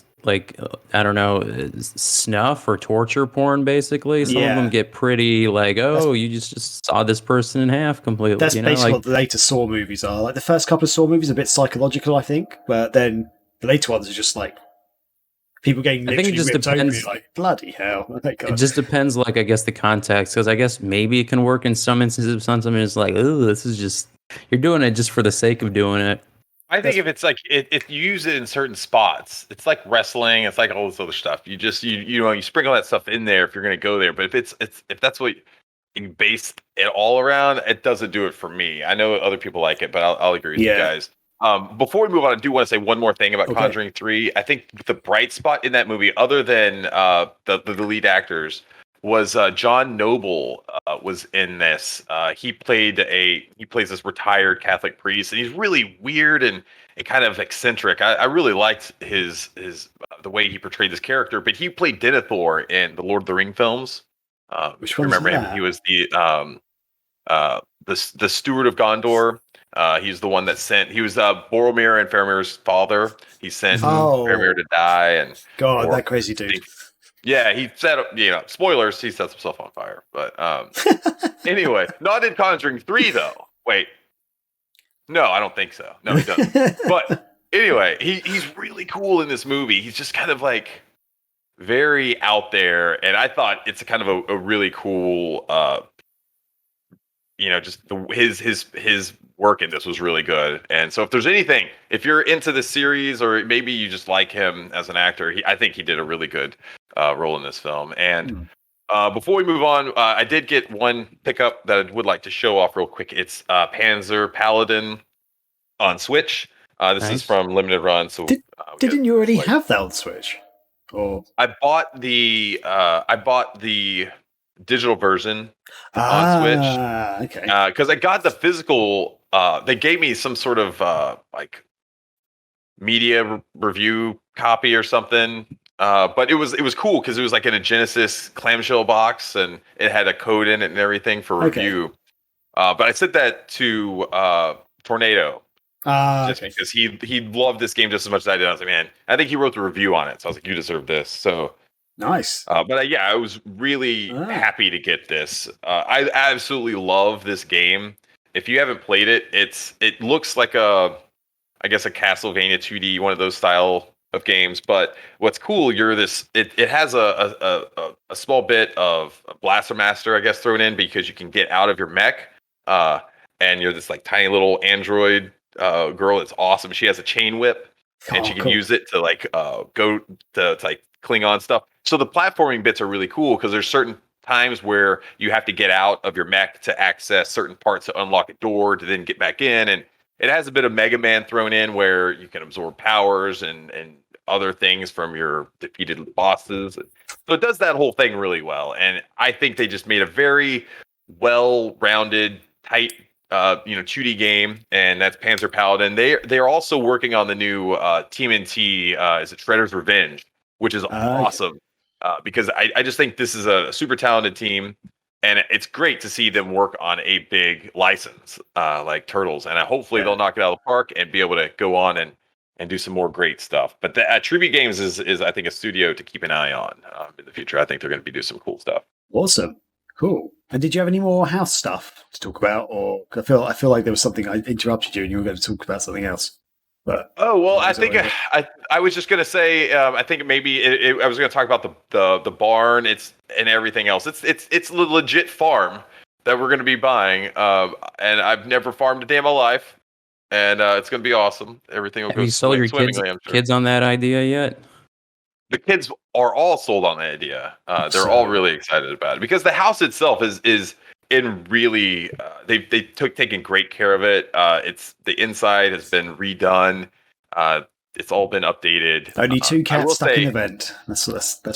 I don't know, snuff or torture porn, basically. Some of them get pretty like, you just saw this person in half completely. That's basically like, what the later Saw movies are. Like the first couple of Saw movies are a bit psychological, I think, but then the later ones are just like people getting literally ripped open. Like, bloody hell. It just depends, like, I guess, the context, because I guess maybe it can work in some instances. Sometimes it's like, oh, this is just, you're doing it just for the sake of doing it. I think if it's like if you use it in certain spots, it's like wrestling, it's like all this other stuff. You just you sprinkle that stuff in there if you're going to go there. But if that's what you base it all around, it doesn't do it for me. I know other people like it, but I'll agree with you guys. Before we move on, I do want to say one more thing about Conjuring 3. I think the bright spot in that movie, other than the lead actors, was John Noble was in this. He plays this retired Catholic priest, and he's really weird and kind of eccentric. I really liked his the way he portrayed this character. But he played Denethor in the Lord of the Ring films. Which one? Remember him? He was the steward of Gondor. He's the one that sent. He was Boromir and Faramir's father. He sent Faramir to die, and God, that crazy dude. Yeah, he set up. Spoilers. He sets himself on fire. But anyway, not in Conjuring 3 though. Wait, no, I don't think so. No, he doesn't. But anyway, he's really cool in this movie. He's just kind of like very out there, and I thought it's a kind of a really cool. Just his work in this was really good. And so if there's anything, if you're into the series or maybe you just like him as an actor, I think he did a really good role in this film. And before we move on, I did get one pickup that I would like to show off real quick. It's Panzer Paladin on Switch. This is from Limited Run. So didn't you already have that on Switch? Or I bought the digital version on Switch. Okay. Because I got the physical. They gave me some sort of like media review copy or something. But it was cool because it was like in a Genesis clamshell box and it had a code in it and everything for review. But I sent that to Tornado. Just because he loved this game just as much as I did. I was like, man, I think he wrote the review on it. So I was like, you deserve this. So nice. But I was really happy to get this. I absolutely love this game. If you haven't played it, it looks like a Castlevania 2D, one of those style of games. But what's cool, it has a small bit of Blaster Master, I guess, thrown in because you can get out of your mech. And you're this like tiny little android girl. It's awesome. She has a chain whip and she can use it to like go to like Klingon stuff. So the platforming bits are really cool because there's certain times where you have to get out of your mech to access certain parts to unlock a door to then get back in. And it has a bit of Mega Man thrown in where you can absorb powers and other things from your defeated bosses. So it does that whole thing really well. And I think they just made a very well-rounded, tight 2D game, and that's Panzer Paladin. They're also working on the new TMNT, is it Shredder's Revenge, which is awesome. Because I just think this is a super talented team, and it's great to see them work on a big license like Turtles, and hopefully they'll knock it out of the park and be able to go on and do some more great stuff. But the Tribute Games is I think a studio to keep an eye on in the future. I think they're going to be doing some cool stuff. Awesome, cool. And did you have any more house stuff to talk about, or I feel like there was something I interrupted you and you were going to talk about something else? But I think I was just going to say I think maybe I was going to talk about the barn. It's and everything else. It's a legit farm that we're going to be buying. And I've never farmed a day in my life, and it's going to be awesome. Everything will go. Have you sold your kids on that idea yet? The kids are all sold on the idea. They're all really excited about it because the house itself is in really they've taken great care of it. It's the inside has been redone. It's all been updated. Only two cats stuck in the vent. That's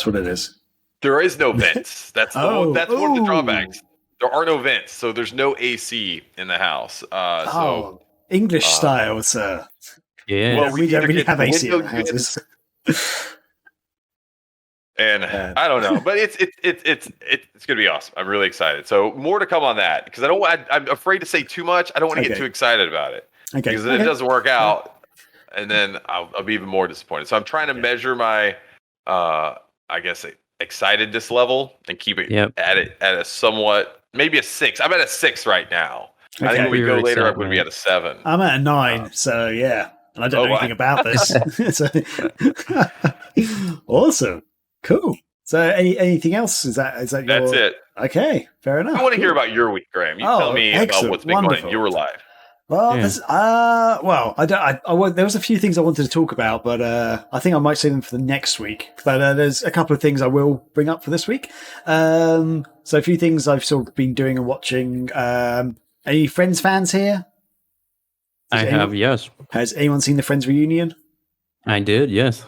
what it is. There is no vents. That's one of the drawbacks. There are no vents, so there's no AC in the house. So English style, sir. Yeah. Well, we don't really have AC in the houses. And I don't know, but it's gonna be awesome. I'm really excited. So more to come on that because I'm afraid to say too much. I don't want to get too excited about it because if it doesn't work out, and then I'll be even more disappointed. So I'm trying to measure my, I guess, excitedness level and keep it at a somewhat maybe a 6. I'm at a 6 right now. I think when we go later, I'm going to be at a 7. I'm at a 9. So yeah, and I don't know anything about this. Awesome. Cool. So, anything else? Is that That's it. Okay, fair enough. I want to hear about your week, Graham. You tell me about what's been going on in your life. Well, there was a few things I wanted to talk about, but I think I might save them for the next week. But there's a couple of things I will bring up for this week. So a few things I've sort of been doing and watching. Any Friends fans here? Yes. Has anyone seen the Friends reunion? I did, yes.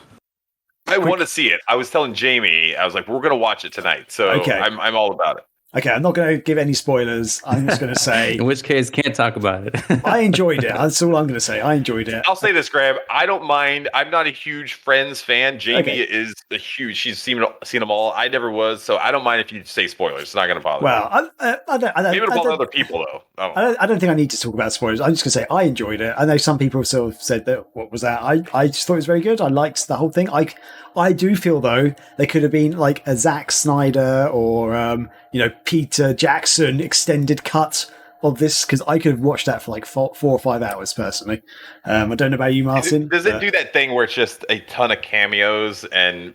I want to see it. I was telling Jamie, I was like, we're going to watch it tonight. So I'm all about it. Okay, I'm not going to give any spoilers. I'm just going to say... In which case, can't talk about it. I enjoyed it. That's all I'm going to say. I enjoyed it. I'll say this, Graham. I don't mind. I'm not a huge Friends fan. Jamie is a huge... She's seen them all. I never was, so I don't mind if you say spoilers. It's not going to bother me. Well, maybe it'll bother other people, though. I don't think I need to talk about spoilers. I'm just going to say I enjoyed it. I know some people have sort of said that, what was that? I just thought it was very good. I liked the whole thing. I do feel, though, there could have been like a Zack Snyder or, Peter Jackson extended cut of this, because I could have watched that for like 4 or 5 hours, personally. I don't know about you, Martin. Does it do that thing where it's just a ton of cameos and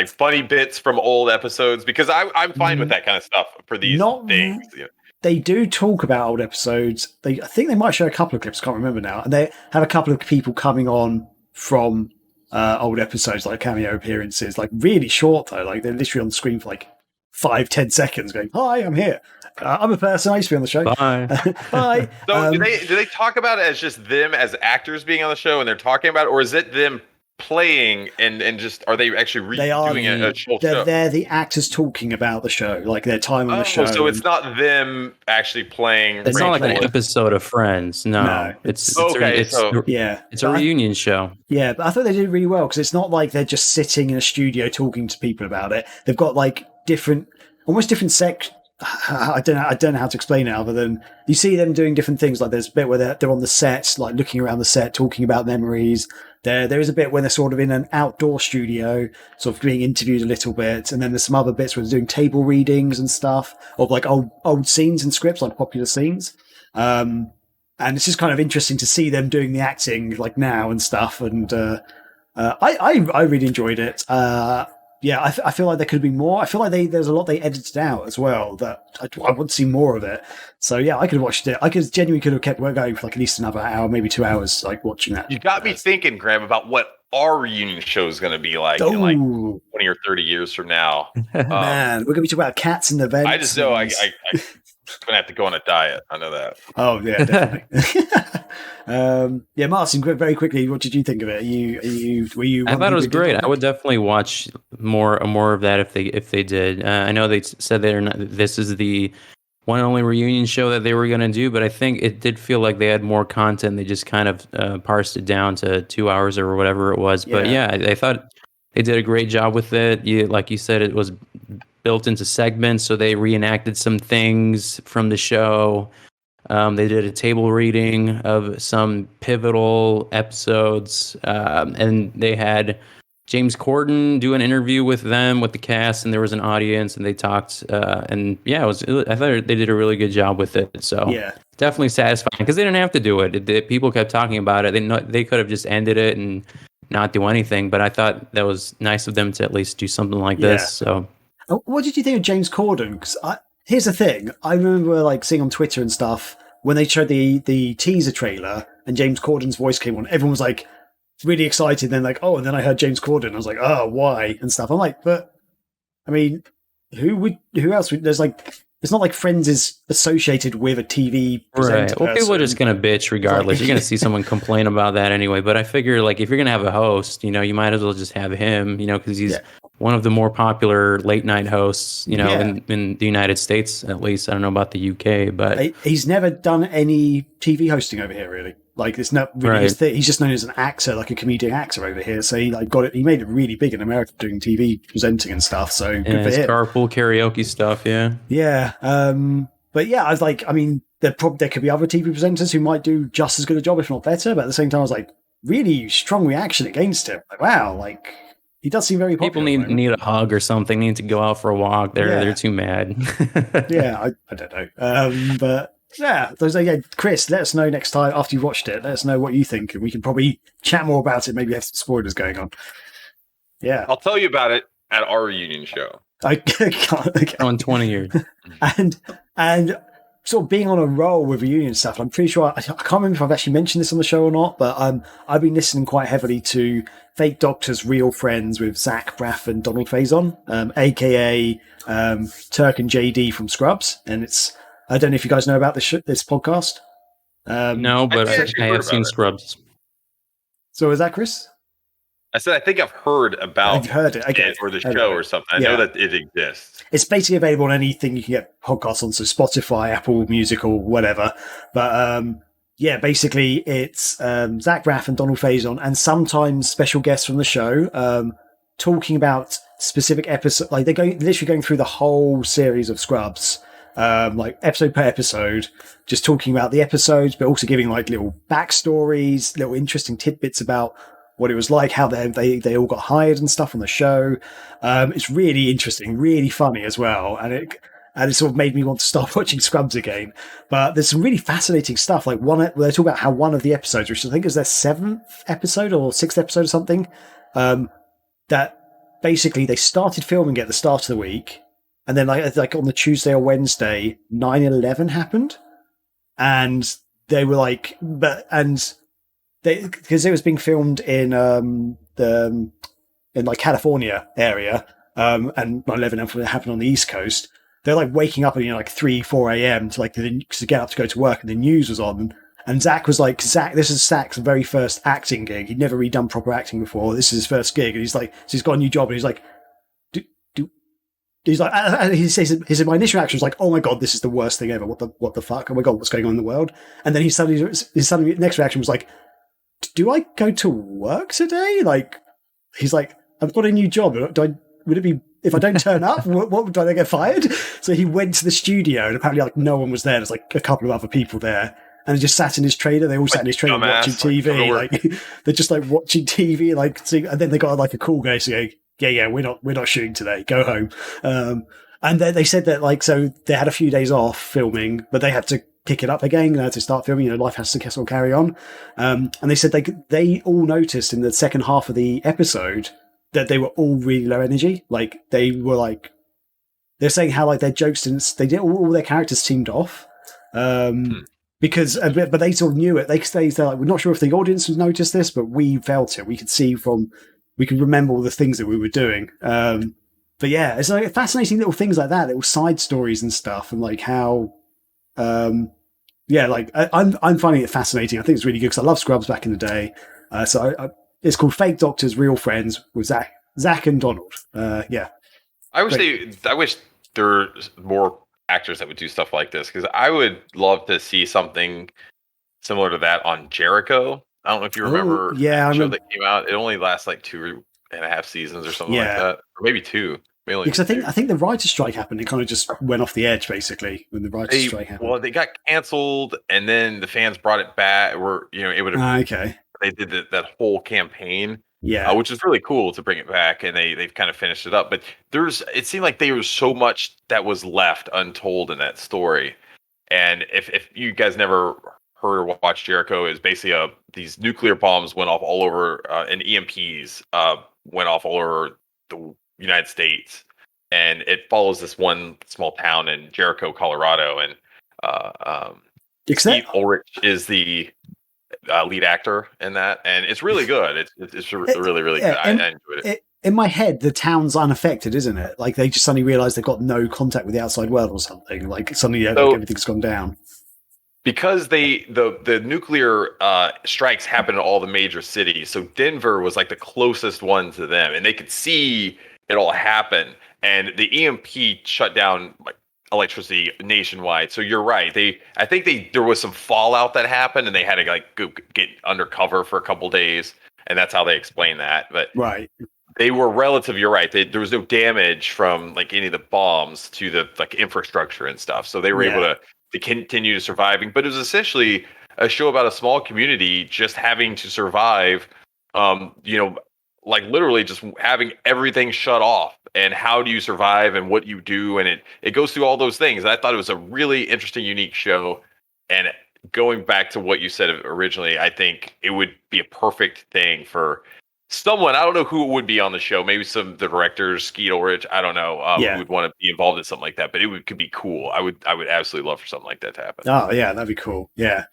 funny bits from old episodes? Because I'm fine with that kind of stuff for these things. Yeah. They do talk about old episodes. I think they might show a couple of clips. Can't remember now. And they have a couple of people coming on from old episodes, like cameo appearances, like really short though. Like they're literally on the screen for like 5-10 seconds, going, "Hi, I'm here. I'm a person. I used to be on the show. Bye, bye." So do they talk about it as just them as actors being on the show and they're talking about it, or is it them playing and just are they actually doing a show? They're the actors talking about the show, like their time on the show. So it's not them actually playing. It's not like an episode of Friends. No. It's a reunion show. Yeah, but I thought they did really well because it's not like they're just sitting in a studio talking to people about it. They've got like almost different I don't know how to explain it other than you see them doing different things. Like there's a bit where they're on the set, like looking around the set, talking about memories. There is a bit where they're sort of in an outdoor studio, sort of being interviewed a little bit. And then there's some other bits where they're doing table readings and stuff of like old scenes and scripts, like popular scenes. And it's just kind of interesting to see them doing the acting like now and stuff. And I really enjoyed it. I feel like there could be more. I feel like there's a lot they edited out as well that I want to see more of it. So yeah, I could have watched it. I genuinely could have kept going for like at least another hour, maybe 2 hours, like watching that. You got me thinking, Graham, about what our reunion show is going to be like in like 20 or 30 years from now. Man, we're going to be talking about cats and events. I just know I'm going to have to go on a diet. I know that. Oh yeah, definitely. Martin, very quickly, what did you think of it? Were you? I thought it was great. I would definitely watch more of that if they did. I know they said this is the one and only reunion show that they were going to do, but I think it did feel like they had more content. They just kind of parsed it down to 2 hours or whatever it was. But I thought they did a great job with it. Like you said, it was built into segments, so they reenacted some things from the show. They did a table reading of some pivotal episodes, and they had James Corden do an interview with the cast, and there was an audience, and they talked. I thought they did a really good job with it. So definitely satisfying because they didn't have to do it. People kept talking about it. They could have just ended it and not do anything, but I thought that was nice of them to at least do something like this. So. What did you think of James Corden? Because here's the thing. I remember like seeing on Twitter and stuff when they showed the teaser trailer and James Corden's voice came on, everyone was like really excited. Then like, and then I heard James Corden. I was like, why? And stuff. I'm like, but I mean, who else would, there's like, it's not like Friends is associated with a TV presenter. Right. Well, people are just going to bitch regardless. You're going to see someone complain about that anyway. But I figure like if you're going to have a host, you might as well just have him, because he's one of the more popular late night hosts, you know, Yeah. in the United States, at least. I don't know about the UK, but He's never done any TV hosting over here, really. Like, it's not really his Right. thing. He's just known as an actor, like a comedic actor over here. So he like got it. He made it really big in America doing TV presenting and stuff. So good and for his him. carpool karaoke stuff, yeah. Yeah. But yeah, I was like, I mean, there could be other TV presenters who might do just as good a job, if not better. But at the same time, I was like, really strong reaction against him. Like, wow, like he does seem very popular. People need a hug or something, need to go out for a walk. They're too mad. Yeah, I don't know. But yeah, so yeah, Chris, let us know next time after you've watched it. Let us know what you think, and we can probably chat more about it. Maybe have some spoilers going on. Yeah, I'll tell you about it at our reunion show. I can't. Okay. Oh, in 20 years. and sort of being on a roll with reunion stuff. I'm pretty sure I can't remember if I've actually mentioned this on the show or not, but I've been listening quite heavily to Fake Doctor's Real Friends with Zack Braff and Donald Faison, aka Turk and JD from Scrubs, and it's. I don't know if you guys know about this podcast. No, but I have seen it. Scrubs. So is that Chris? I said, I think I've heard about I've heard it. Okay. or the show or something. I know that it exists. It's basically available on anything you can get podcasts on, so Spotify, Apple Music, or whatever. But yeah, basically it's Zach Braff and Donald Faison, and sometimes special guests from the show talking about specific episodes. Like they're literally going through the whole series of Scrubs, like episode per episode, just talking about the episodes, but also giving like little backstories, little interesting tidbits about what it was like, how they all got hired and stuff on the show. It's really interesting, really funny as well, and it sort of made me want to start watching Scrubs again. But there's some really fascinating stuff. Like they talk about how one of the episodes, which I think is their 7th episode or 6th episode or something, that basically they started filming at the start of the week, and then like on the Tuesday or Wednesday, 9/11 happened, and they were like, because it was being filmed in like California area, and 9/11 happened on the East Coast. They're like waking up at like 3-4 a.m. to get up to go to work, and the news was on. And Zach was like, this is Zach's very first acting gig. He'd never really done proper acting before. This is his first gig, and he's like, so he's got a new job, and he's like, he's like, and he says, my initial reaction was like, oh my god, this is the worst thing ever. What the fuck? Oh my god, what's going on in the world? And then his suddenly next reaction was like, do I go to work today? Like, he's like, I've got a new job. Would it be, if I don't turn up, what do I get fired? So he went to the studio, and apparently like no one was there. There's like a couple of other people there, and he just sat in his trailer. They all sat in his trailer watching TV. Like they're just like watching TV, like, and then they got like a call guy saying, yeah, we're not shooting today. Go home. And they said that like, so they had a few days off filming, but they had to pick it up again. They had to start filming. You know, life has to sort of carry on. And they said they all noticed in the second half of the episode that they were all really low energy. Like they were like, they're saying how like their jokes all their characters seemed off. Because, but they sort of knew it. They're like, we're not sure if the audience would notice this, but we felt it. We could remember all the things that we were doing. But yeah, it's like fascinating little things like that, little side stories and stuff, and like how, like I'm finding it fascinating. I think it's really good because I love Scrubs back in the day. It's called Fake Doctors, Real Friends with Zach and Donald. Yeah. I wish there's more actors that would do stuff like this, because I would love to see something similar to that on Jericho. I don't know if you remember the show that came out. It only lasts like 2.5 seasons or something like that, or maybe 2. Because I think the writer's strike happened. It kind of just went off the edge, basically, when the writer's strike happened. Well, they got canceled, and then the fans brought it back. It would have. Okay. They did that whole campaign, which is really cool to bring it back, and they've kind of finished it up. But it seemed like there was so much that was left untold in that story. And if you guys never heard or watched Jericho, is basically these nuclear bombs went off all over, and EMPs went off all over the United States, and it follows this one small town in Jericho, Colorado, and Steve Ulrich is the lead actor in that, and it's really good. It's really good. I enjoyed it. In my head, the town's unaffected, isn't it? Like they just suddenly realize they've got no contact with the outside world or something. Like suddenly everything's gone down. Because the nuclear strikes happen in all the major cities, so Denver was like the closest one to them, and they could see it all happened, and the EMP shut down like electricity nationwide. So you're right. I think there was some fallout that happened, and they had to like get undercover for a couple days, and that's how they explain that. But right. They were relative. You're right. There was no damage from like any of the bombs to the like infrastructure and stuff. So they were able to continue surviving. But it was essentially a show about a small community just having to survive. Like literally just having everything shut off, and how do you survive and what you do, and it goes through all those things. And I thought it was a really interesting, unique show. And going back to what you said originally, I think it would be a perfect thing for someone. I don't know who would be on the show. Maybe some of the directors, Skeet Ulrich. I don't know who would want to be involved in something like that. But could be cool. I would absolutely love for something like that to happen. Oh yeah, that'd be cool. Yeah.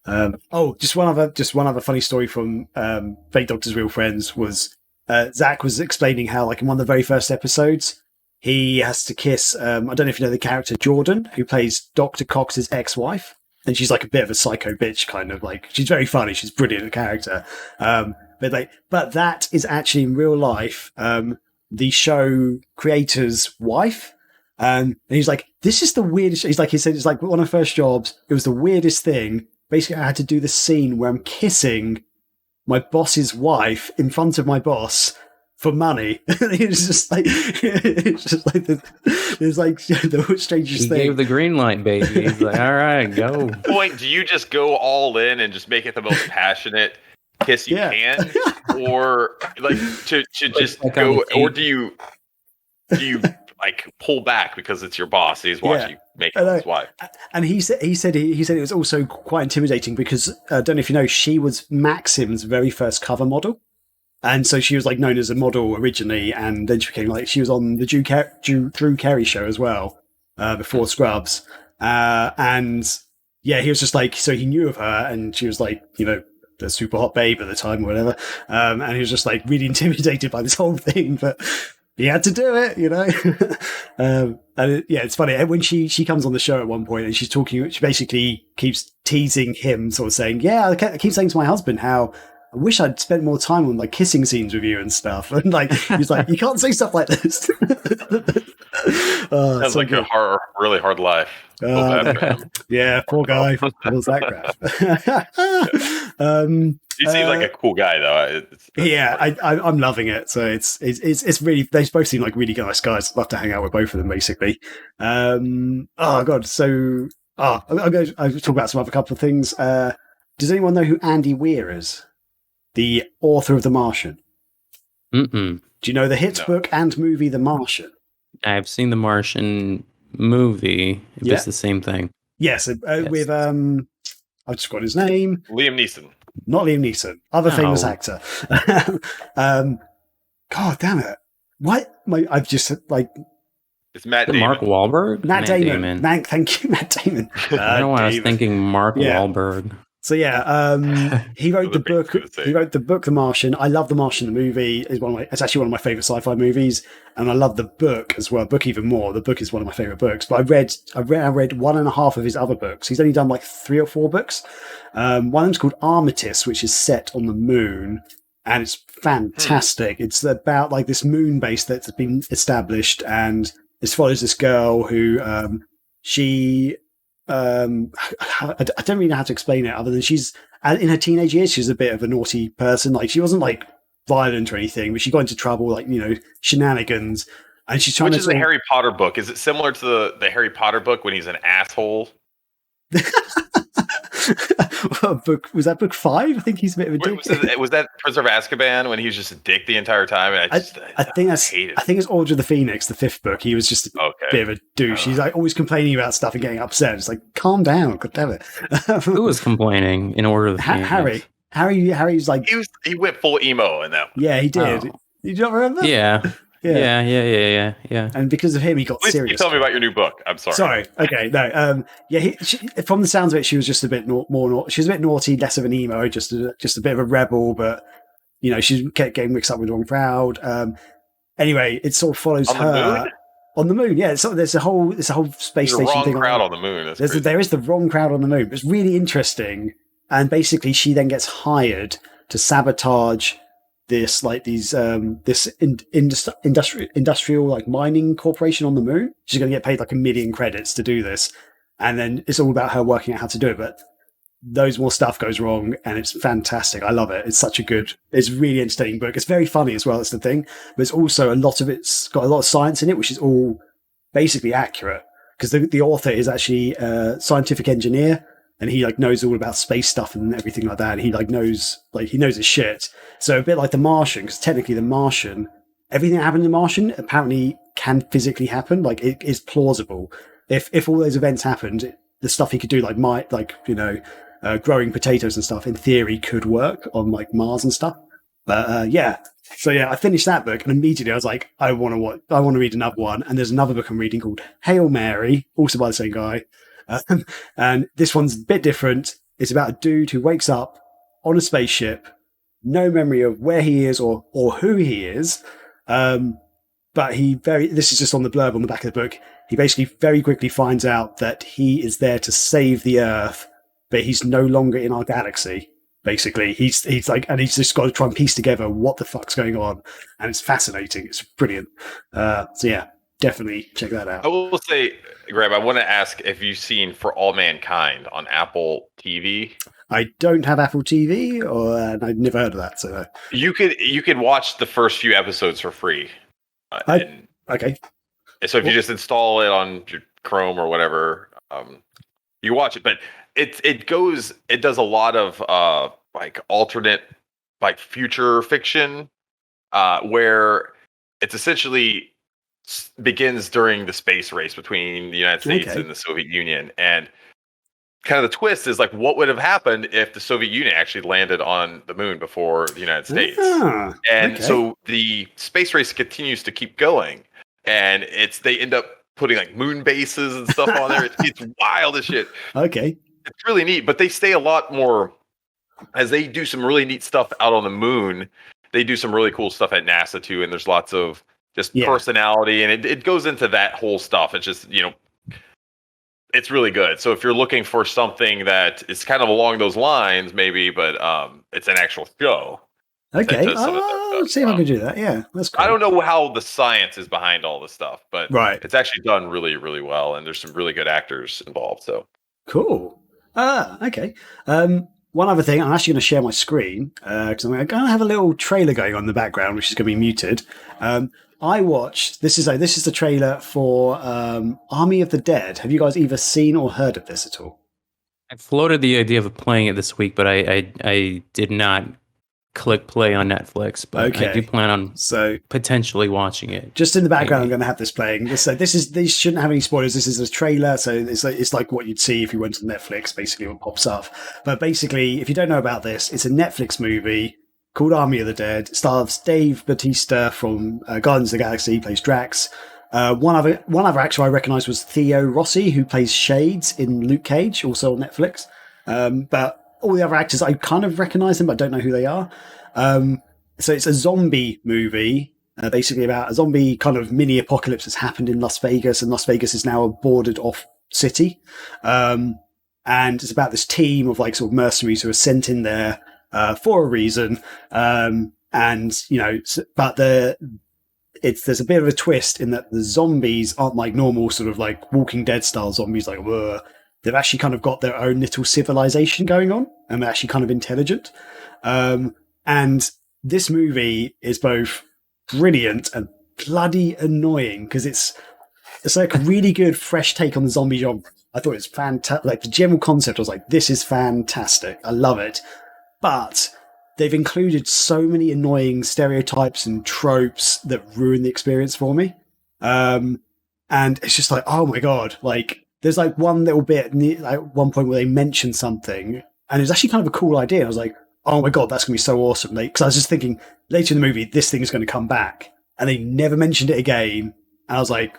Just one other funny story from Fate Doctor's Real Friends was Zack was explaining how, like, in one of the very first episodes, he has to kiss. I don't know if you know the character Jordan, who plays Dr. Cox's ex-wife, and she's like a bit of a psycho bitch, kind of like. She's very funny. She's brilliant character. But that is actually in real life the show creator's wife. And he's like, this is the weirdest. He said it's like one of the first jobs. It was the weirdest thing. Basically, I had to do the scene where I'm kissing my boss's wife in front of my boss for money. It's just like the strangest thing. He gave the green light, baby. He's like, all right, go. Point, do you just go all in and just make it the most passionate kiss you can, or like to just go, or do you like pull back because it's your boss? He's watching you make it his wife. And he said it was also quite intimidating because I don't know if you know, she was Maxim's very first cover model, and so she was like known as a model originally, and then she became like she was on the Drew Carey show as well before Scrubs, and yeah, he was just like, so he knew of her, and she was like, you know, the super hot babe at the time or whatever, and he was just like really intimidated by this whole thing, but he had to do it, you know. It's funny when she comes on the show at one point and she's talking. She basically keeps teasing him, sort of saying, "Yeah, I keep saying to my husband how I wish I'd spent more time on like kissing scenes with you and stuff." And like he's like, "You can't say stuff like this." Sounds like a really hard life. Yeah, poor guy. What's that crap? He seems like a cool guy, though. I'm loving it. So it's really, they both seem like really nice guys. I'd love to hang out with both of them, basically. I'm going to talk about some other couple of things. Does anyone know who Andy Weir is? The author of The Martian. Mm-mm. Do you know the hit book and movie The Martian? I've seen The Martian movie. It's the same thing. Yes, with I've just got his name. Liam Neeson. Not Liam Neeson. Other famous actor. God damn it! What? I've just like. It's Matt Damon. Mark Wahlberg. Matt Damon. Thank you, Matt Damon. I don't know why I was thinking Mark Wahlberg. So he wrote the book. He wrote the book, The Martian. I love The Martian. The movie is it's actually one of my favorite sci-fi movies, and I love the book as well. Book even more. The book is one of my favorite books. But I read 1.5 of his other books. He's only done like 3 or 4 books. One of them's called Armetis, which is set on the moon, and it's fantastic. It's about like this moon base that's been established, and this follows this girl who she. I don't really know how to explain it other than she's in her teenage years. She's a bit of a naughty person. Like she wasn't like violent or anything, but she got into trouble, like, you know, shenanigans. And she's trying Which is the Harry Potter book. Is it similar to the Harry Potter book when he's an asshole? Book was that book 5? I think he's a bit of a dick. Was that Prisoner of Azkaban when he was just a dick the entire time? And I think it's Order of the Phoenix, the 5th book. He was just a bit of a douche. He's like always complaining about stuff and getting upset. It's like, calm down, god damn it. Who was complaining in Order of the Phoenix? Harry's like he went full emo in that one. Yeah, he did. You don't remember? Yeah. And because of him, he got serious. You tell me about your new book. I'm sorry. Sorry. Okay. No. From the sounds of it, she was just a bit more. She was a bit naughty, less of an emo, just a bit of a rebel. But you know, she kept getting mixed up with the wrong crowd. Anyway, it sort of follows her on the moon. Yeah. There's a whole space station wrong thing. Crowd on the moon. There is the wrong crowd on the moon. It's really interesting. And basically, she then gets hired to sabotage this industrial like mining corporation on the moon. She's going to get paid like 1 million credits to do this, and then it's all about her working out how to do it. But those more stuff goes wrong, and it's fantastic. I love it. It's it's a really entertaining book. It's very funny as well. That's the thing, but it's also it's got a lot of science in it, which is all basically accurate because the author is actually a scientific engineer, and he like knows all about space stuff and everything like that. And he knows his shit. So a bit like The Martian, because technically The Martian, everything that happened in The Martian apparently can physically happen. Like it is plausible. If all those events happened, the stuff he could do, growing potatoes and stuff, in theory could work on like Mars and stuff. But so I finished that book, and immediately I was like, I want to read another one. And there's another book I'm reading called Hail Mary, also by the same guy. And this one's a bit different. It's about a dude who wakes up on a spaceship, no memory of where he is or who he is. But this is just on the blurb on the back of the book. He basically very quickly finds out that he is there to save the Earth, but he's no longer in our galaxy. Basically, he's just got to try and piece together what the fuck's going on, and it's fascinating. It's brilliant. Definitely check that out. I will say, Graham, I want to ask if you've seen For All Mankind on Apple TV. I don't have Apple TV, and I've never heard of that. So you could watch the first few episodes for free. Okay. So if you just install it on your Chrome or whatever, you watch it. But it does a lot of like alternate, like future fiction, where it's essentially begins during the space race between the United States and the Soviet Union. And kind of the twist is like, what would have happened if the Soviet Union actually landed on the moon before the United States? So the space race continues to keep going, and they end up putting like moon bases and stuff on there. It's wild as shit. Okay. It's really neat, but they stay a lot more as they do some really neat stuff out on the moon. They do some really cool stuff at NASA too. And there's lots of just personality, and it goes into that whole stuff. It's just, it's really good. So if you're looking for something that is kind of along those lines, maybe, but it's an actual show. Okay. Let's see if I can do that. Yeah, that's cool. I don't know how the science is behind all this stuff, but it's actually done really, really well, and there's some really good actors involved. So cool. Okay. One other thing, I'm actually going to share my screen because I'm going to have a little trailer going on in the background, which is going to be muted. I watched. This is the trailer for Army of the Dead. Have you guys either seen or heard of this at all? I floated the idea of playing it this week, but I did not click play on Netflix. But I do plan on potentially watching it. Just in the background, I'm going to have this playing. So these shouldn't have any spoilers. This is a trailer, so it's like what you'd see if you went to Netflix. Basically, what pops up. But basically, if you don't know about this, it's a Netflix movie called Army of the Dead. It stars Dave Bautista from Guardians of the Galaxy. He plays Drax. One other actor I recognised was Theo Rossi, who plays Shades in Luke Cage, also on Netflix. But all the other actors, I kind of recognise them, but I don't know who they are. So it's a zombie movie, basically about a zombie kind of mini apocalypse that's happened in Las Vegas, and Las Vegas is now a boarded off city. And it's about this team of like sort of mercenaries who are sent in there for a reason. But there's a bit of a twist in that the zombies aren't like normal sort of like Walking Dead style zombies, like whoa. They've actually kind of got their own little civilization going on, and they're actually kind of intelligent. And this movie is both brilliant and bloody annoying because it's like a really good fresh take on the zombie genre. I thought it was fantastic. Like the general concept, I was like, this is fantastic. I love it. But they've included so many annoying stereotypes and tropes that ruin the experience for me. And it's just like, oh my God, like, there's like one little bit at one point where they mention something, and it's actually kind of a cool idea. I was like, oh my God, that's going to be so awesome. Because I was just thinking later in the movie, this thing is going to come back, and they never mentioned it again. And I was like,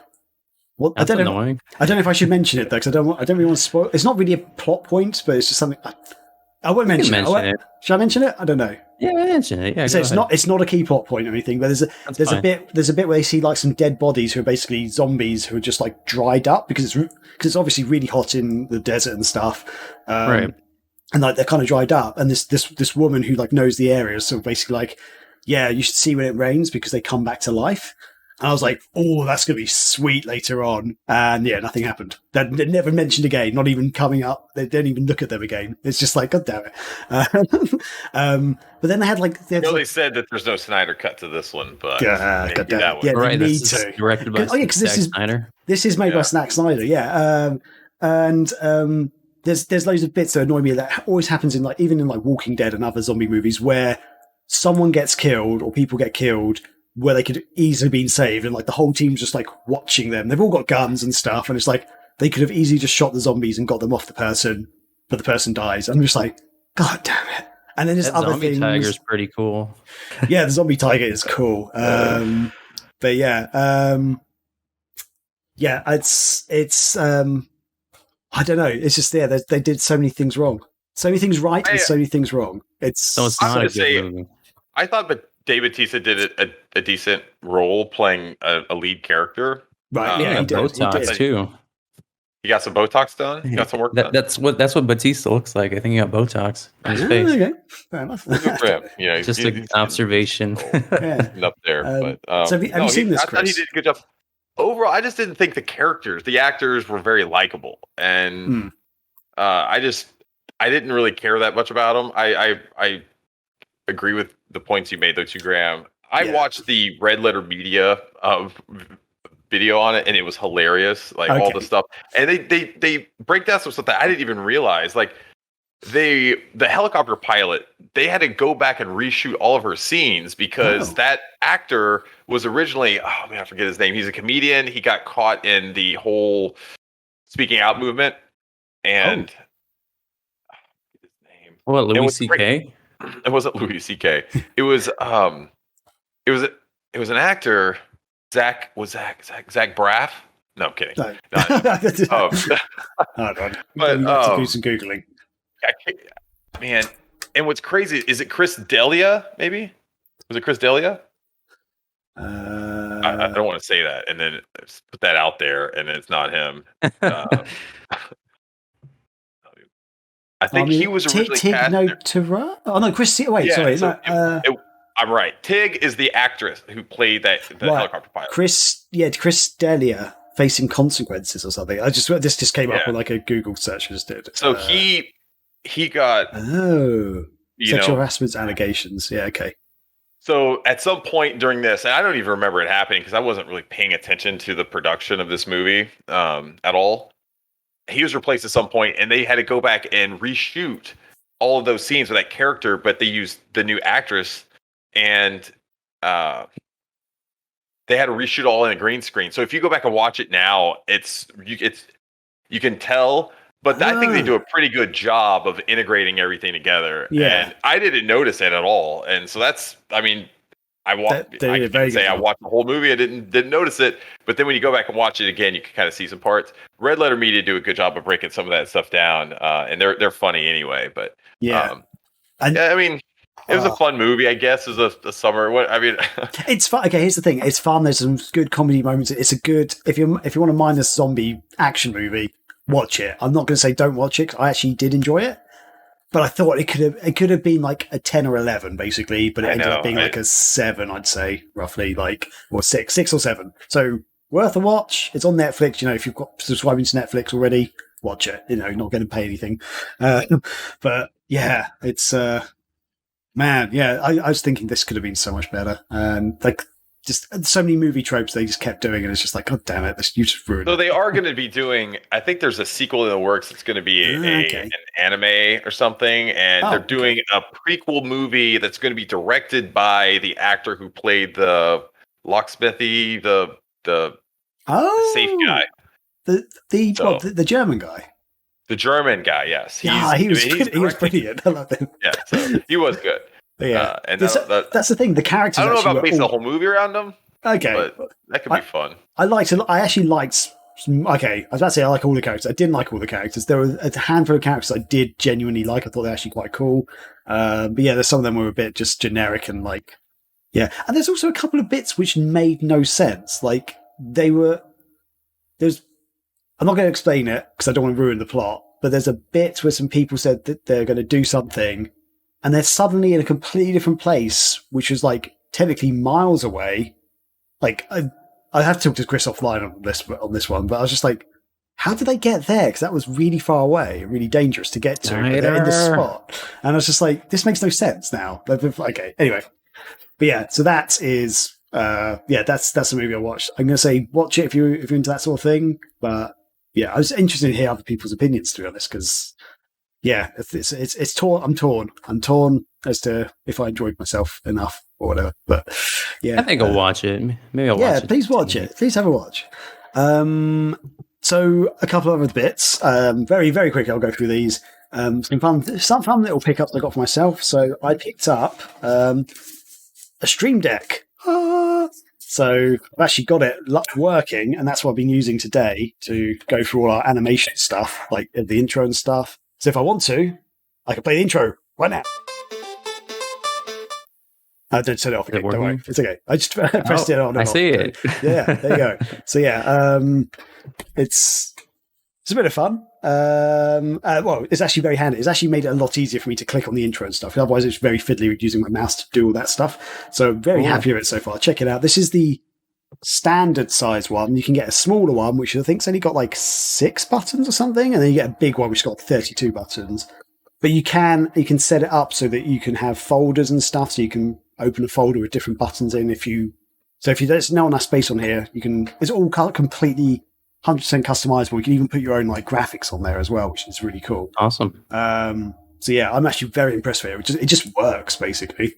what? That's annoying. I don't know if I should mention it though, because I don't really want to spoil. It's not really a plot point, but it's just something I won't mention it. Should I mention it? I don't know. Yeah, mention it. Yeah, so it's not a key plot point or anything, but there's a bit where they see like some dead bodies who are basically zombies who are just like dried up because it's obviously really hot in the desert and stuff, right? And like they're kind of dried up, and this woman who like knows the area is sort of basically like yeah, you should see when it rains because they come back to life. And I was like, oh, that's going to be sweet later on. And yeah, nothing happened. They're never mentioned again, not even coming up. They don't even look at them again. It's just like, God damn it. But then they had like... They said that there's no Snyder cut to this one, but God damn it. Yeah, right, they need this to. Is directed by Zack Snyder. This is made by Zack Snyder, yeah. There's loads of bits that annoy me that always happens in like, even in like Walking Dead and other zombie movies where someone gets killed or people get killed where they could easily been saved, and like the whole team's just like watching them. They've all got guns and stuff, and it's like they could have easily just shot the zombies and got them off the person, but the person dies. I'm just like, God damn it. And then there's other zombie things. Tiger's pretty cool. Yeah, the zombie tiger is cool. But yeah, it's I don't know. It's just they did so many things wrong, so many things right, and so many things wrong. It's not a good movie. I thought, but David Bautista did a decent role playing a lead character. Right, yeah, he did. Botox too. He got some Botox done. He got some work done. That's what Bautista looks like. I think he got Botox on his face. Okay, fair enough. Yeah, just an observation. Up there, but so have you seen this, I thought he did a good job. Overall, I just didn't think the actors were very likable, and I didn't really care that much about them. I agree with the points you made, though, too, Graham. I watched the Red Letter Media video on it, and it was hilarious. Like all the stuff, and they break down some stuff that I didn't even realize. Like the helicopter pilot, they had to go back and reshoot all of her scenes because that actor was originally, I forget his name. He's a comedian. He got caught in the whole speaking out movement, and his name. What, Louis C.K.? It wasn't Louis C.K. It was it was an actor. Zack Braff? No, I'm kidding. No. But do some Googling. Man, and what's crazy is it Chris D'Elia? Maybe was it Chris D'Elia? I don't want to say that and then put that out there, and it's not him. I think he was originally cast. Oh no, Chris. Wait, sorry. I'm right. Tig is the actress who played the helicopter pilot. Chris D'Elia, Facing Consequences or something. This just came up on like a Google search I just did. So he got sexual harassment allegations. Yeah, okay. So at some point during this, and I don't even remember it happening because I wasn't really paying attention to the production of this movie at all. He was replaced at some point, and they had to go back and reshoot all of those scenes with that character, but they used the new actress, and they had to reshoot all in a green screen. So if you go back and watch it now, you can tell, but I think they do a pretty good job of integrating everything together. Yeah. And I didn't notice it at all, and so I watched the whole movie. I didn't notice it, but then when you go back and watch it again, you can kind of see some parts. Red Letter Media do a good job of breaking some of that stuff down, and they're funny anyway. But it was a fun movie, I guess. It was a summer. It's fun. Okay, here's the thing. It's fun. There's some good comedy moments. It's a good if you want to mind this zombie action movie, watch it. I'm not going to say don't watch it, 'cause I actually did enjoy it. But I thought it could have been like a 10 or 11 basically, but it ended up being like a 7, I'd say, roughly, or 6 or 7. So worth a watch. It's on Netflix. If you've got subscribing to Netflix already, watch it. You're not going to pay anything. But yeah, it's man. Yeah, I was thinking this could have been so much better, and just so many movie tropes they just kept doing, and it's just like, God damn it, you just ruined it. So they are going to be doing, I think there's a sequel in the works. It's going to be an anime or something, and they're doing a prequel movie that's going to be directed by the actor who played the locksmithy, the safe guy. The German guy. The German guy, yes. He was brilliant. I love him. Yeah, so he was good. Yeah, and that's the thing. The characters. I don't know about basing the whole movie around them. Okay, but that could be fun. I actually liked. Okay, I was about to say I like all the characters. I didn't like all the characters. There were a handful of characters I did genuinely like. I thought they were actually quite cool. But yeah, there's some of them were a bit just generic and and there's also a couple of bits which made no sense. Like I'm not going to explain it because I don't want to ruin the plot. But there's a bit where some people said that they're going to do something, and they're suddenly in a completely different place, which was like technically miles away. Like, I have to talk to Chris offline on this one, but I was just like, how did they get there? Because that was really far away, really dangerous to get to. But they're in this spot. And I was just like, this makes no sense now. Okay, anyway. But yeah, so that is, that's the movie I watched. I'm going to say watch it if you're into that sort of thing. But yeah, I was interested to hear other people's opinions, to be honest, because yeah, it's torn. I'm torn as to if I enjoyed myself enough or whatever. But yeah, I think I'll watch it. Maybe I'll watch it. Yeah, please watch it. Please have a watch. So a couple of other bits. Very, very quickly, I'll go through these. Some fun little pickups I got for myself. So I picked up a Stream Deck. So I've actually got it working, and that's what I've been using today to go through all our animation stuff, like the intro and stuff. So if I want to, I can play the intro right now. I don't turn it off again. Don't worry. It's okay. I just pressed it on. I see it. Yeah, there you go. So yeah, it's a bit of fun. Well, it's actually very handy. It's actually made it a lot easier for me to click on the intro and stuff. Otherwise, it's very fiddly with using my mouse to do all that stuff. So I'm very happy with it so far. Check it out. This is the standard size one. You can get a smaller one, which I think's only got like 6 buttons or something, and then you get a big one which has got 32 buttons. But you can set it up so that you can have folders and stuff. So you can open a folder with different buttons in. If there's not enough space on here, it's all completely 100% customizable. You can even put your own like graphics on there as well, which is really cool. Awesome. So yeah, I'm actually very impressed with it. It just works basically.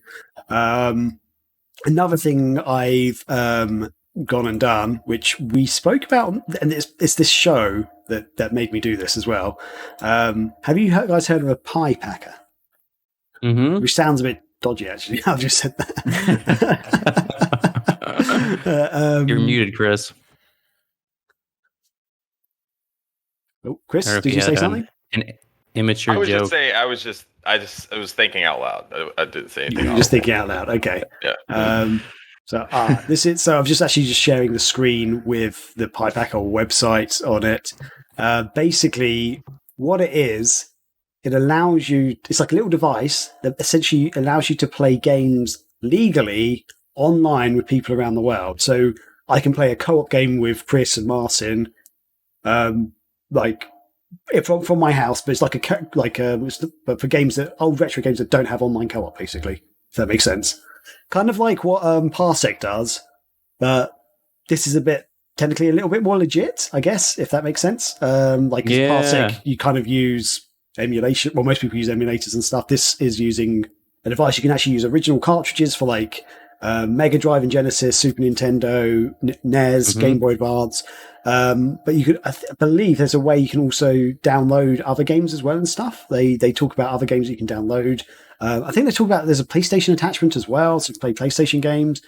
Another thing I've gone and done, which we spoke about, and it's this show that made me do this as well. Have you guys heard of a Piepacker? Mm-hmm. Which sounds a bit dodgy, actually. I've just said that. You're muted, Chris. Oh, Chris, did you say something? An immature joke. I was thinking out loud. I didn't say anything. You're just thinking out loud. Okay. Yeah. So I'm just sharing the screen with the Piepacker website on it. Basically, what it is, it allows you. It's like a little device that essentially allows you to play games legally online with people around the world. So I can play a co-op game with Chris and Martin, like from my house, but it's but for games old retro games that don't have online co-op, basically. If that makes sense. Kind of like what Parsec does, but this is technically a little bit more legit, I guess, if that makes sense. Parsec, you kind of use emulation. Well, most people use emulators and stuff. This is using a device. You can actually use original cartridges for like Mega Drive and Genesis, Super Nintendo, NES, Game Boy Advance. But you could, I believe there's a way you can also download other games as well and stuff. They talk about other games that you can download. I think they talk about there's a PlayStation attachment as well, so you can play PlayStation games.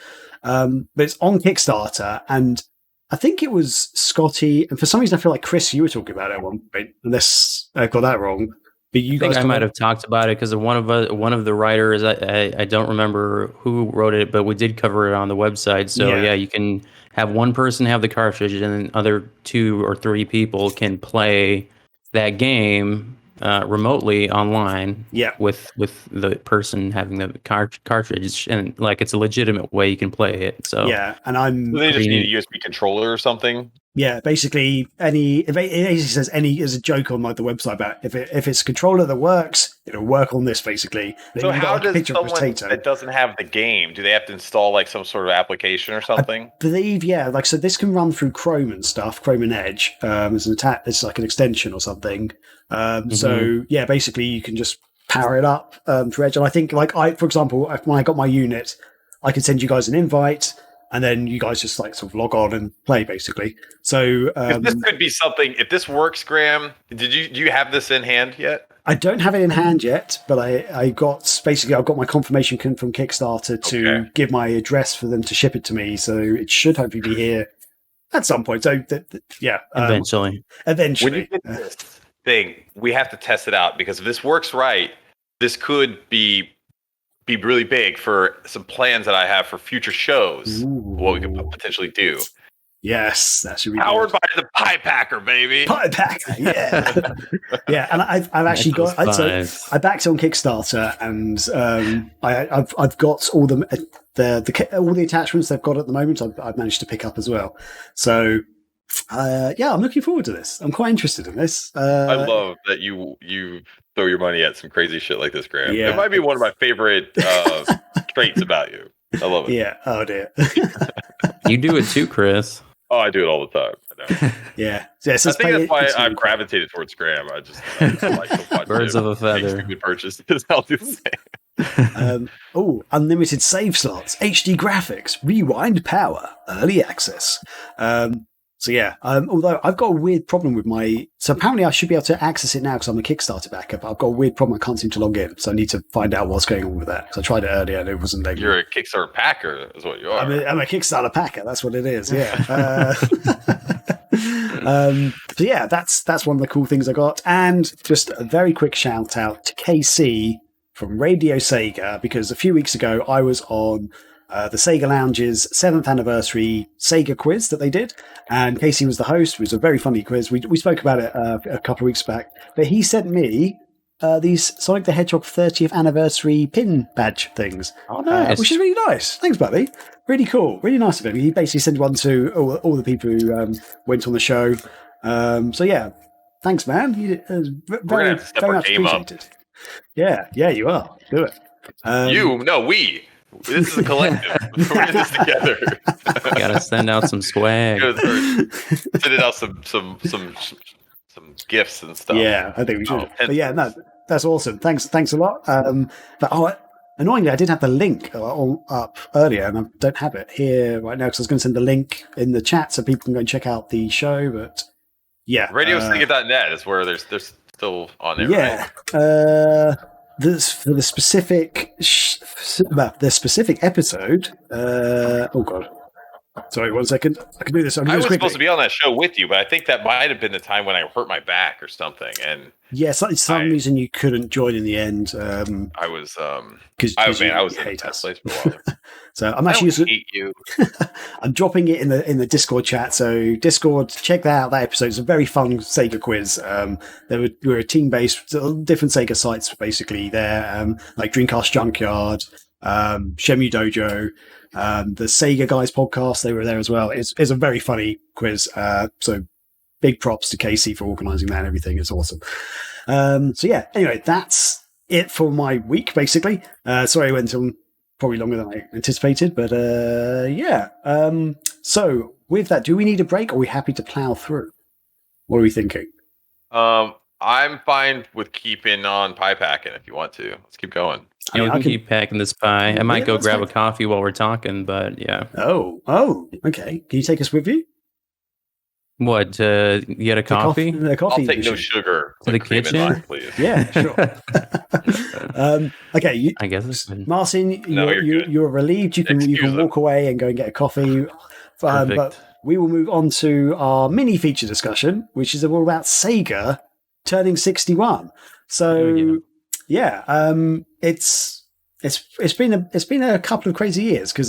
But it's on Kickstarter, and I think it was Scotty, and for some reason I feel like Chris, you were talking about it at one point, unless I got that wrong. But you guys, I might have talked about it because one of the writers, I don't remember who wrote it, but we did cover it on the website. So yeah, you can have one person have the cartridge, and then other 2 or 3 people can play that game remotely online. Yeah. with the person having the cartridge, and like it's a legitimate way you can play it. So yeah, and they just need a USB controller or something. Yeah, basically it says as a joke on like the website about if it's a controller that works, it'll work on this basically. So how does someone that doesn't have the game, do they have to install like some sort of application or something? I believe, yeah. Like, so this can run through Chrome and stuff, Chrome and Edge. It's like an extension or something. So yeah, basically you can just power it up through Edge. And I think for example, when I got my unit, I could send you guys an invite. And then you guys just like sort of log on and play, basically. So this could be something. If this works, Graham, do you have this in hand yet? I don't have it in hand yet, but I've got my confirmation from Kickstarter to give my address for them to ship it to me. So it should hopefully be here at some point. So yeah, eventually. When you get this thing, we have to test it out, because if this works right, this could be really big for some plans that I have for future shows. Ooh. What we could potentially do. Yes, that should be Powered good. by the Piepacker, baby. Piepacker, yeah. Yeah, and I've actually got... I backed on Kickstarter, and I've got all all the attachments they've got at the moment. I've managed to pick up as well. So, yeah, I'm looking forward to this. I'm quite interested in this. I love that you throw your money at some crazy shit like this, Graham. Yeah. It might be one of my favorite traits about you. I love it. Yeah. Oh dear. You do it too, Chris. Oh, I do it all the time. I know. Yeah. So I think that's why I've gravitated towards Graham. I just like to watch Birds of a feather. Stupid purchases. I'll do the same. Unlimited save slots, HD graphics, rewind power, early access. So yeah, although I've got a weird problem with so apparently I should be able to access it now because I'm a Kickstarter backer, but I've got a weird problem. I can't seem to log in, so I need to find out what's going on with that. So I tried it earlier and it wasn't letting me. You're a Kickstarter packer, is what you are. I'm a Kickstarter packer. That's what it is. Yeah. So yeah, that's one of the cool things I got. And just a very quick shout out to KC from Radio SEGA, because a few weeks ago I was on the Sega Lounge's 7th anniversary Sega quiz that they did, and Casey was the host. It was a very funny quiz. We spoke about it a couple of weeks back, but he sent me these Sonic the Hedgehog 30th anniversary pin badge things, which is really nice. Thanks, buddy. Really cool. Really nice of him. He basically sent one to all the people who went on the show. So yeah, thanks, man. Very much appreciated. Yeah, you are. Do it. We. This is a collective. We're in this together. Gotta send out some swag. Sending out some gifts and stuff. Yeah, I think we should. But yeah, no, that's awesome. Thanks a lot. But annoyingly, I did have the link up earlier, and I don't have it here right now because I was going to send the link in the chat so people can go and check out the show. But yeah, RadioSega.net is where they're still on there. Yeah. Right? For the specific episode. Oh god, sorry, 1 second. I can do this. I was supposed to be on that show with you, but I think that might have been the time when I hurt my back or something. And yeah, for some reason you couldn't join in the end. I was because I was in that place for a while. So I'm actually hate you. I'm dropping it in the Discord chat. So Discord, check that out. That episode is a very fun Sega quiz. We were a team based, different Sega sites basically there, like Dreamcast Junkyard, Shemu Dojo, the Sega Guys podcast. They were there as well. It's a very funny quiz. So big props to Casey for organising that and everything. It's awesome. So yeah. Anyway, that's it for my week basically. Sorry, I went on probably longer than I anticipated, but yeah. So with that, do we need a break or are we happy to plow through? What are we thinking? I'm fine with keeping on pie packing if you want to. Let's keep going. Yeah, we can keep packing this pie. I might go grab a coffee while we're talking, but yeah. Oh, okay. Can you take us with you? What, get a coffee? The coffee I'll take no sugar. To the kitchen? Line, please. Yeah, sure. Okay, I guess it's been... Martin, you're relieved. You can walk away and go and get a coffee. But we will move on to our mini feature discussion, which is all about Sega turning 61. So it's been a couple of crazy years because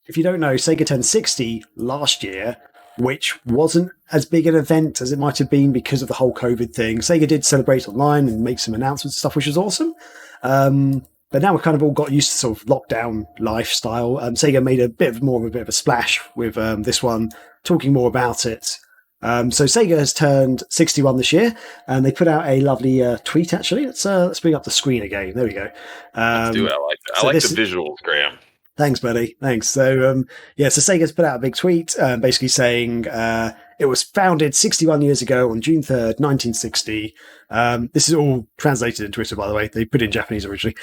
if you don't know, Sega turned 60 last year, which wasn't as big an event as it might have been because of the whole COVID thing. Sega did celebrate online and make some announcements and stuff, which was awesome. But now we've kind of all got used to sort of lockdown lifestyle. Sega made a bit of a splash with this one, talking more about it. So Sega has turned 61 this year, and they put out a lovely tweet, actually. Let's bring up the screen again. There we go. Let's do it. I like the visuals, Graham. Thanks, buddy. Thanks. So, so Sega's put out a big tweet basically saying it was founded 61 years ago on June 3rd, 1960. This is all translated in Twitter, by the way. They put it in Japanese originally.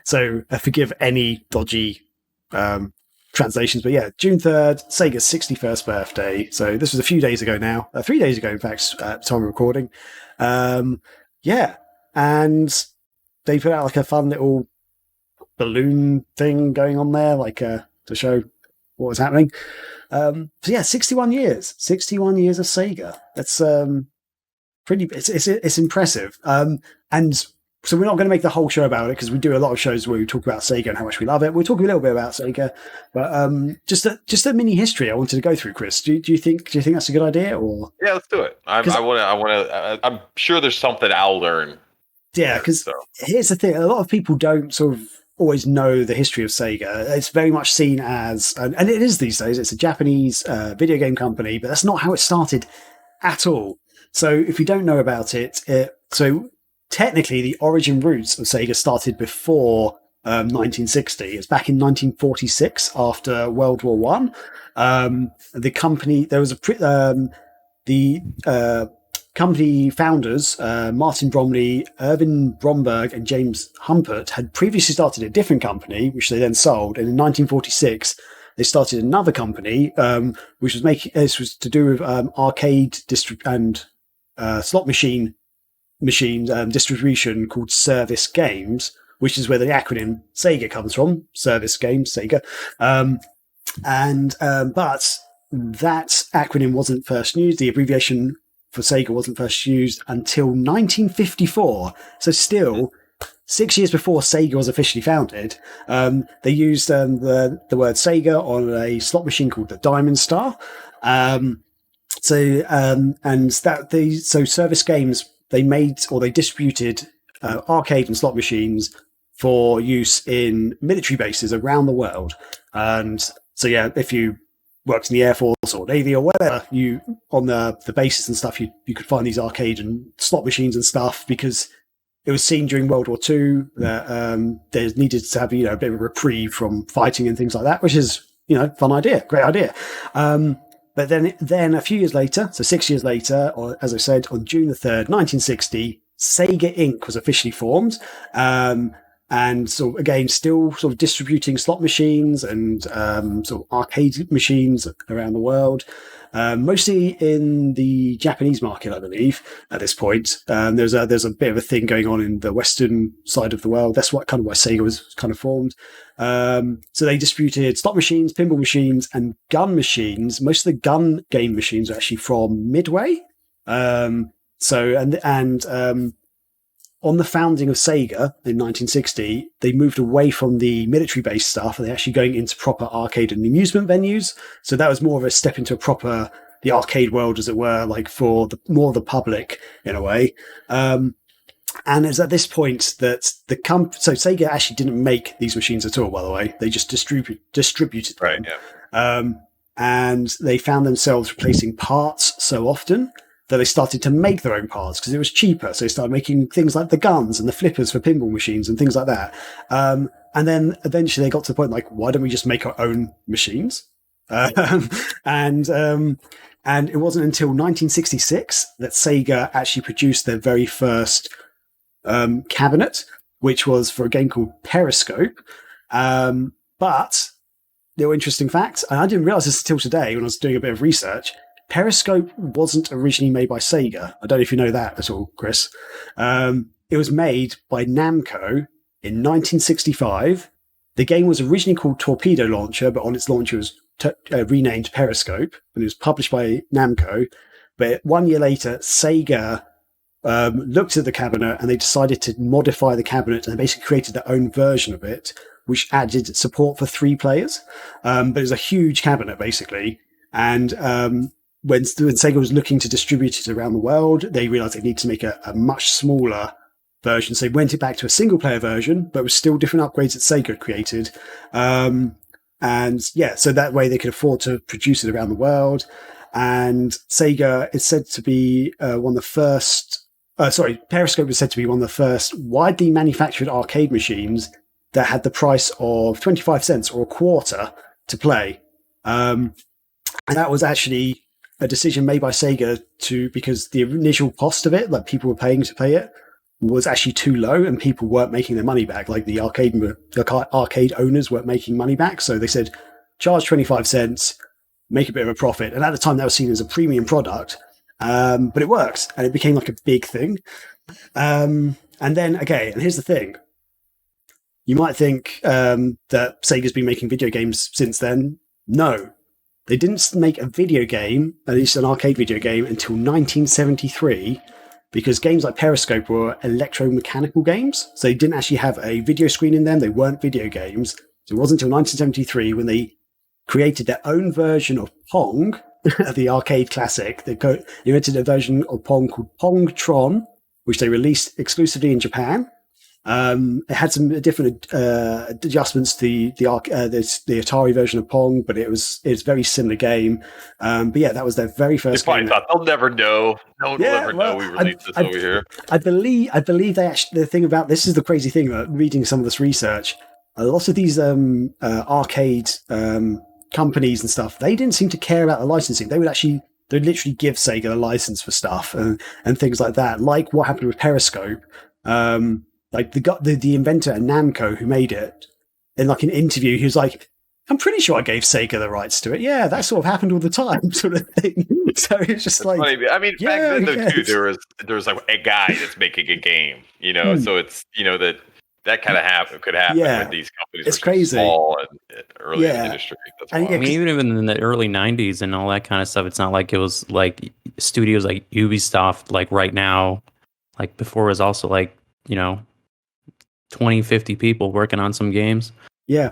So forgive any dodgy translations. But yeah, June 3rd, Sega's 61st birthday. So this was a few days ago now. 3 days ago, in fact, at the time of recording. Yeah. And they put out like a fun little balloon thing going on there, like to show what was happening. So yeah, 61 years of Sega. That's pretty. It's impressive. And so we're not going to make the whole show about it because we do a lot of shows where we talk about Sega and how much we love it. We'll talk a little bit about Sega, but just a mini history I wanted to go through. Chris, do you think that's a good idea? Or yeah, let's do it. I want to. I'm sure there's something I'll learn. Yeah, because here's the thing: a lot of people don't sort of always know the history of Sega. It's very much seen as, and it is these days. It's a Japanese video game company, but that's not how it started at all. So if you don't know about it, so technically the origin roots of Sega started before 1960. It's back in 1946 after World War One. The company, there was company founders, Martin Bromley, Irvin Bromberg, and James Humpert had previously started a different company, which they then sold. And in 1946, they started another company, which was this was to do with arcade and slot machines distribution called Service Games, which is where the acronym SEGA comes from. Service Games, SEGA. But that acronym wasn't first used. The abbreviation for Sega wasn't first used until 1954. So still 6 years before Sega was officially founded. They used the word Sega on a slot machine called the Diamond Star. So Service Games, they made or they distributed arcade and slot machines for use in military bases around the world. And so yeah, if you worked in the Air Force or Navy or whatever, you on the bases and stuff, you could find these arcade and slot machines and stuff, because it was seen during World War II that they needed to have a bit of a reprieve from fighting and things like that, which is fun idea, great idea. But then a few years later, so 6 years later, or as I said, on June the 3rd, 1960, Sega Inc. was officially formed. And so again, still sort of distributing slot machines and sort of arcade machines around the world, mostly in the Japanese market, I believe. At this point, there's a bit of a thing going on in the Western side of the world. That's why Sega was kind of formed. So they distributed slot machines, pinball machines, and gun machines. Most of the gun game machines are actually from Midway. On the founding of Sega in 1960, they moved away from the military-based stuff, and they're actually going into proper arcade and amusement venues. So that was more of a step into the arcade world, as it were, like for more of the public in a way. And it's at this point that so Sega actually didn't make these machines at all, by the way. They just distributed them. Right, yeah. And they found themselves replacing parts so often that they started to make their own parts because it was cheaper. So they started making things like the guns and the flippers for pinball machines and things like that. And then eventually they got to the point like, why don't we just make our own machines? And it wasn't until 1966 that Sega actually produced their very first cabinet, which was for a game called Periscope. But there were interesting facts, and I didn't realize this until today when I was doing a bit of research. Periscope wasn't originally made by Sega. I don't know if you know that at all, Chris. It was made by Namco in 1965. The game was originally called Torpedo Launcher, but on its launch it was renamed Periscope, and it was published by Namco. But 1 year later, Sega looked at the cabinet and they decided to modify the cabinet, and they basically created their own version of it, which added support for 3 players. But it was a huge cabinet, basically. And when Sega was looking to distribute it around the world, they realized they needed to make a much smaller version. So they went it back to a single-player version, but it was still different upgrades that Sega had created. So that way they could afford to produce it around the world. And Sega is said to be one of the first... Periscope was said to be one of the first widely manufactured arcade machines that had the price of 25 cents or a quarter to play. And that was actually a decision made by Sega because the initial cost of it, like people were paying to play it, was actually too low, and people weren't making their money back. Like the arcade owners weren't making money back. So they said, charge 25 cents, make a bit of a profit. And at the time that was seen as a premium product. But it worked, and it became like a big thing. And then, okay, and here's the thing. You might think that Sega's been making video games since then. No. They didn't make a video game, at least an arcade video game, until 1973, because games like Periscope were electromechanical games. So they didn't actually have a video screen in them. They weren't video games. So it wasn't until 1973 when they created their own version of Pong, the arcade classic. They invented a version of Pong called Pongtron, which they released exclusively in Japan. It had some different adjustments to the Atari version of Pong, but it was a very similar game. But yeah, that was their very first they game. Thought they'll never know. No one will ever know we released this over here. I believe they actually, the thing about this is the crazy thing about reading some of this research. A lot of these arcade companies and stuff, they didn't seem to care about the licensing. They'd literally give Sega a license for stuff and things like that. Like what happened with Periscope. Like the inventor at Namco who made it, in like an interview, he was like, "I'm pretty sure I gave Sega the rights to it. Yeah, that sort of happened all the time," sort of thing. So it's just like, funny. I mean, back then though too, there was like a guy that's making a game, So it's that kind of could happen with these companies. It's crazy. Small and early in the industry. That's I mean, even in the early '90s and all that kind of stuff, it's not like it was like studios like Ubisoft, like right now, like before it was also like 20, 50 people working on some games. Yeah.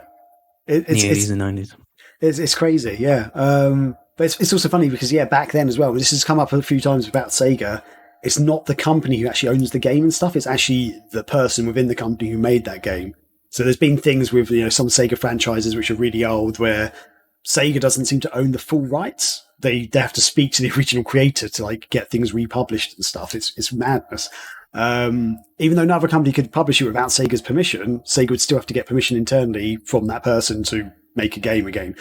In the 80s and 90s. It's crazy, yeah. But it's also funny because, back then as well, this has come up a few times about Sega, it's not the company who actually owns the game and stuff, it's actually the person within the company who made that game. So there's been things with some Sega franchises which are really old where Sega doesn't seem to own the full rights. They have to speak to the original creator to like get things republished and stuff. It's madness. Even though another company could publish it without Sega's permission, Sega would still have to get permission internally from that person to make a game again.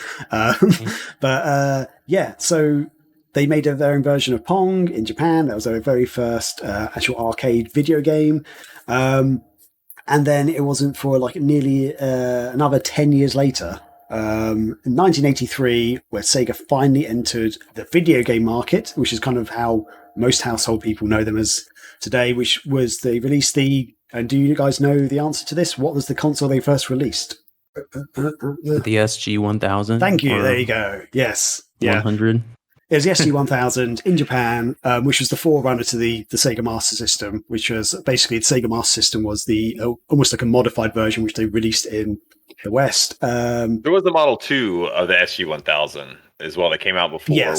But so they made their own version of Pong in Japan. That was their very first actual arcade video game. And then it wasn't for like nearly another 10 years later, in 1983, where Sega finally entered the video game market, which is kind of how most household people know them as today, which was they released and do you guys know the answer to this? What was the console they first released? The SG-1000. Thank you. There you go. Yes. 100. It was the SG-1000 in Japan, which was the forerunner to the Sega Master System, which was basically the Sega Master System was the almost like a modified version, which they released in the West. There was the Model 2 of the SG-1000 as well that came out before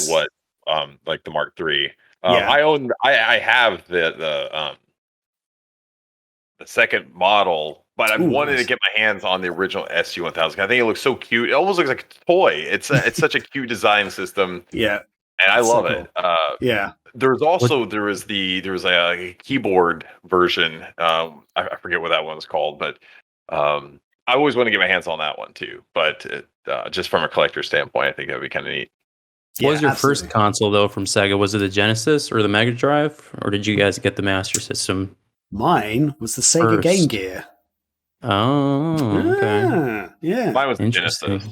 like the Mark III. I have the second model, but I've wanted to get my hands on the original SG-1000. I think it looks so cute. It almost looks like a toy. It's such a cute design system. Yeah, and I love it. There was a keyboard version. I forget what that one was called, but I always want to get my hands on that one too. But just from a collector standpoint, I think that would be kind of neat. What was your first console, though, from Sega? Was it the Genesis or the Mega Drive? Or did you guys get the Master System? Mine was the Sega Game Gear. Oh, okay. Yeah. Mine was the Genesis.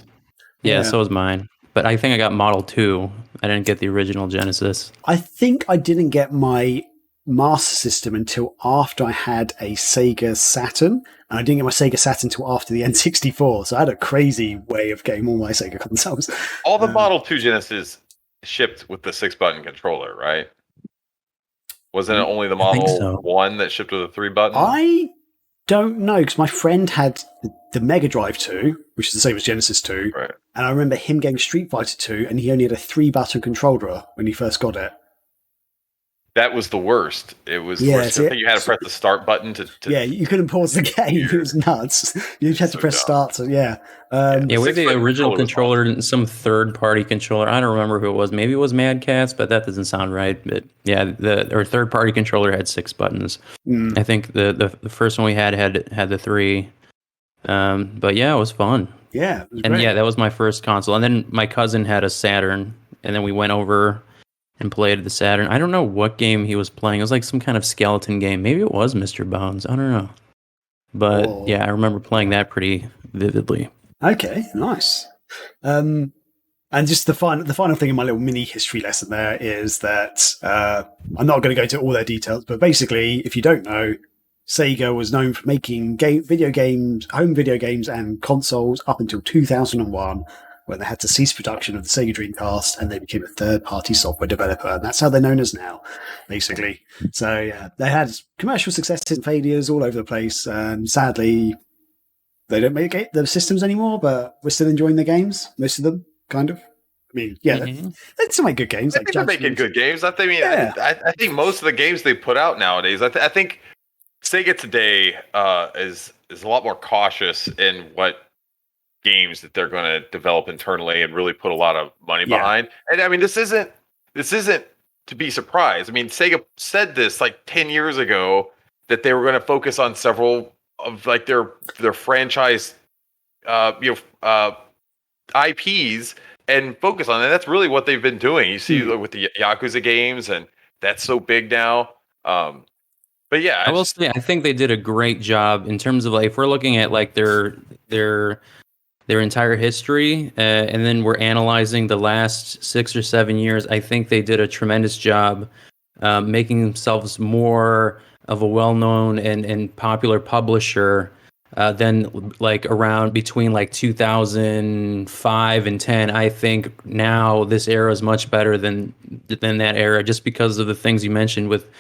Yeah, so was mine. But I think I got Model 2. I didn't get the original Genesis. I think I didn't get my Master System until after I had a Sega Saturn. And I didn't get my Sega Saturn until after the N64. So I had a crazy way of getting all my Sega consoles. All the Model 2 Genesis shipped with the 6-button controller, right? Wasn't it only the Model 1 that shipped with a 3-button? I don't know, because my friend had the Mega Drive 2, which is the same as Genesis 2. Right. And I remember him getting Street Fighter 2, and he only had a 3-button controller when he first got it. That was the worst. It was the worst. I think you had to press the start button to yeah, you couldn't pause the game. It was nuts. You just had to press start. So yeah. With the original controller and some third-party controller. I don't remember who it was. Maybe it was Mad Catz, but that doesn't sound right. But yeah, our third-party controller had 6 buttons. I think the first one we had the 3. But yeah, it was fun. Yeah, it was and great. Yeah, that was my first console. And then my cousin had a Saturn, and then we went over and played the Saturn. I don't know what game he was playing. It was like some kind of skeleton game. Maybe it was Mr. Bones. I don't know. But yeah, I remember playing that pretty vividly. Okay, nice. And just the final thing in my little mini history lesson there is that I'm not going to go into all their details, but basically, if you don't know, Sega was known for making home video games and consoles up until 2001. when they had to cease production of the Sega Dreamcast and they became a third-party software developer. And that's how they're known as now, basically. So, yeah, they had commercial successes and failures all over the place. And sadly, they don't make the systems anymore, but we're still enjoying the games, most of them, kind of. I mean, yeah, they still make good games. I think they're making good games. I think most of the games they put out nowadays, I think Sega today is a lot more cautious in what games that they're going to develop internally and really put a lot of money behind. And I mean, this isn't to be surprised. I mean, Sega said this like 10 years ago that they were going to focus on several of like their franchise, IPs and focus on it. That's really what they've been doing. You see with the Yakuza games, and that's so big now. But yeah, I will say I think they did a great job in terms of like if we're looking at like their entire history, and then we're analyzing the last 6 or 7 years. I think they did a tremendous job making themselves more of a well-known and popular publisher than like around between like 2005 and 10. I think now this era is much better than that era, just because of the things you mentioned with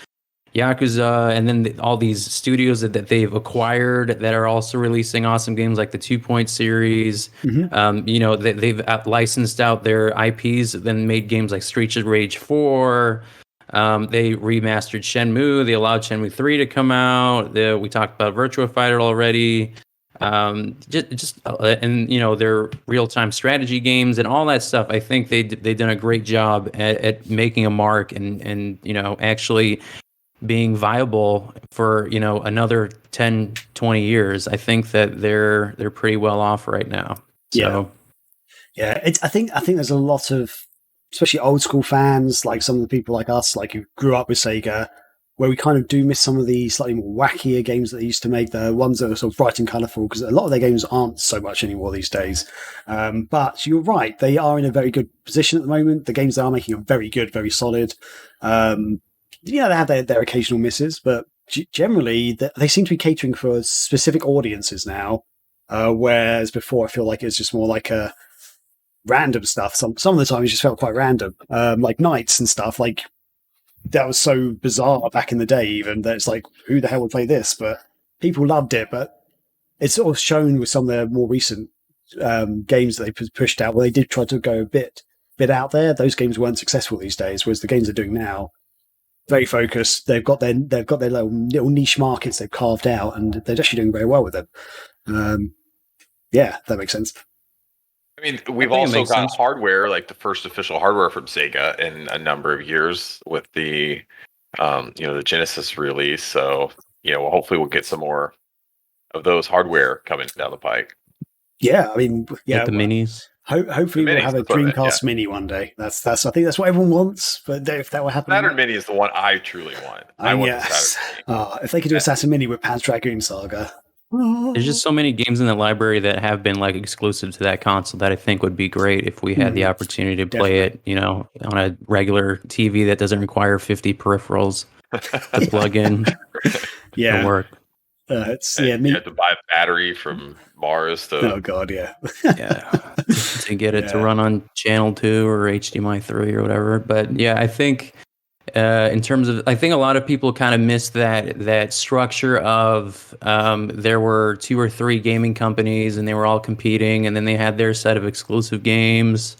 Yakuza, and then all these studios that they've acquired that are also releasing awesome games like the 2 Point series. They've licensed out their IPs, then made games like Streets of Rage 4. They remastered Shenmue. They allowed Shenmue 3 to come out. We talked about Virtua Fighter already. And their real-time strategy games and all that stuff. I think they've done a great job at making a mark and actually being viable for another 10, 20 years. I think that they're pretty well off right now. So. Yeah. I think there's a lot of, especially old school fans, like some of the people like us, like who grew up with Sega, where we kind of do miss some of the slightly more wackier games that they used to make, the ones that are sort of bright and colourful, because a lot of their games aren't so much anymore these days. But you're right, they are in a very good position at the moment. The games they are making are very good, very solid. They have their occasional misses, but generally they seem to be catering for specific audiences now, whereas before I feel like it's just more like a random stuff. Some of the time it just felt quite random, like Knights and stuff. Like that was so bizarre back in the day, even that it's like, who the hell would play this? But people loved it. But it's sort of shown with some of their more recent games that they pushed out, where they did try to go a bit out there. Those games weren't successful these days, whereas the games they're doing now, very focused. They've got their little niche markets they've carved out, and they're actually doing very well with them. That makes sense. I mean, we've also got hardware, like the first official hardware from Sega in a number of years with the, the Genesis release. So, hopefully we'll get some more of those hardware coming down the pike. Yeah, I mean, yeah, the minis. Hopefully we'll have a Dreamcast Mini one day. That's I think that's what everyone wants. But if that will happen, Saturn Mini is the one I truly want. I want the Saturn Mini. If they could do a Saturn Mini with Panzer Dragoon Saga. There's just so many games in the library that have been like exclusive to that console that I think would be great if we had the opportunity to play it, on a regular TV that doesn't require 50 peripherals to plug in and work. You have to buy a battery from Mars to. Oh God, yeah. To get it to run on channel 2 or HDMI 3 or whatever. But yeah, I think in terms of, I think a lot of people kind of miss that structure of there were 2 or 3 gaming companies and they were all competing, and then they had their set of exclusive games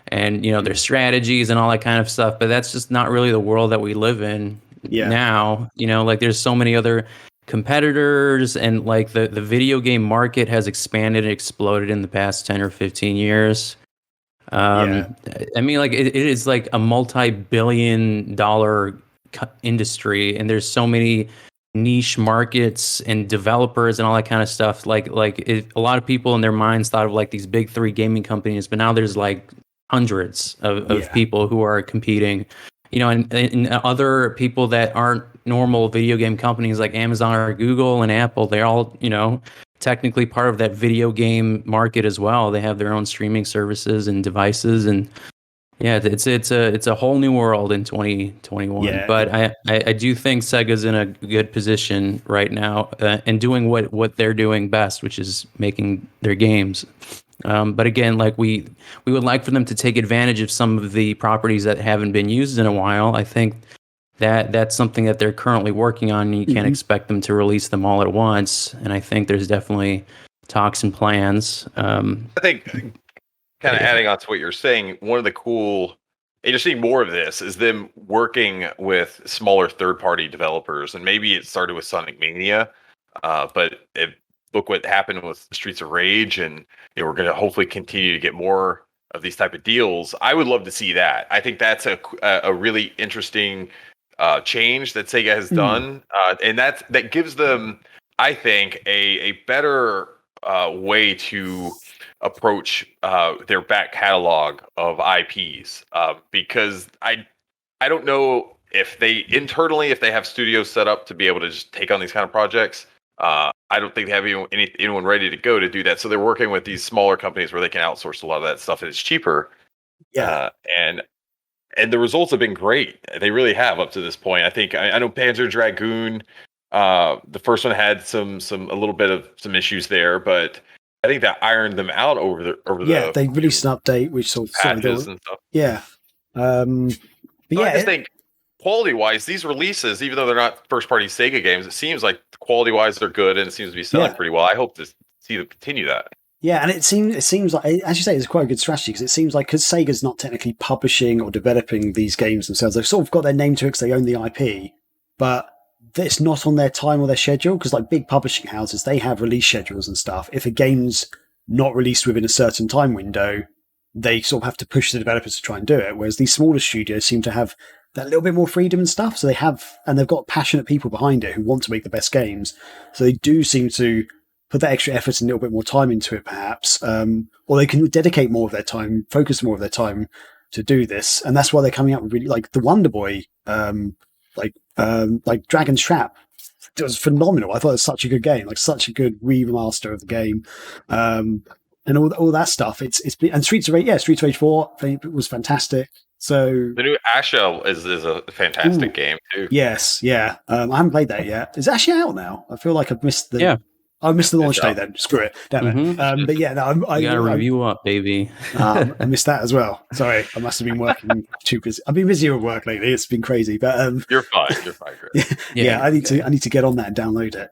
and their strategies and all that kind of stuff. But that's just not really the world that we live in now. Like there's so many other competitors, and like the video game market has expanded and exploded in the past 10 or 15 years. I mean, like it is like a multi-billion-dollar industry, and there's so many niche markets and developers and all that kind of stuff. Like a lot of people in their minds thought of like these big 3 gaming companies, but now there's like hundreds of people who are competing. And other people that aren't normal video game companies like Amazon or Google and Apple, they're all, technically part of that video game market as well. They have their own streaming services and devices, and it's a whole new world in 2021. Yeah. But I do think Sega's in a good position right now and doing what they're doing best, which is making their games. But again, like we would like for them to take advantage of some of the properties that haven't been used in a while. I think that's something that they're currently working on, and you can't expect them to release them all at once. And I think there's definitely talks and plans. I think kind of adding on to what you're saying, one of the cool, and you're seeing more of this, is them working with smaller third-party developers. And maybe it started with Sonic Mania, but look what happened with Streets of Rage, and we're going to hopefully continue to get more of these type of deals. I would love to see that. I think that's a really interesting change that Sega has done, and that gives them, I think, a better way to approach their back catalog of IPs, because I don't know if they internally, if they have studios set up to be able to just take on these kind of projects. I don't think they have anyone ready to go to do that. So they're working with these smaller companies where they can outsource a lot of that stuff, and it's cheaper. Yeah. And the results have been great. They really have up to this point. I think I know Panzer Dragoon, the first one had a little bit of some issues there, but I think that ironed them out over the they released an update which sort of patches and stuff. Yeah. But so I just think quality-wise, these releases, even though they're not first-party Sega games, it seems like quality-wise they're good, and it seems to be selling pretty well. I hope to see them continue that. Yeah, and it seems like, as you say, it's quite a good strategy, because it seems like, because Sega's not technically publishing or developing these games themselves, they've sort of got their name to it because they own the IP, but it's not on their time or their schedule, because like big publishing houses, they have release schedules and stuff. If a game's not released within a certain time window, they sort of have to push the developers to try and do it, whereas these smaller studios seem to have that little bit more freedom and stuff. So they've got passionate people behind it who want to make the best games. So they do seem to put that extra effort and a little bit more time into it, perhaps. Or they can dedicate more of their time, focus more of their time to do this. And that's why they're coming up with really, like the Wonder Boy, like Dragon's Trap. It was phenomenal. I thought it was such a good game, like such a good remaster of the game. And all that stuff. It's been, and Streets of Rage 4 was fantastic. So the new Asha is a fantastic game too. Yes, yeah. I haven't played that yet. Is it actually out now? I feel like I've missed the I missed the launch day then. Screw it. Damn it. But yeah, no, I got to review up, baby. I missed that as well. Sorry, I must have been working too busy. I've been busy with work lately. It's been crazy. But you're fine. You're fine, Chris. Yeah, I need to get on that and download it,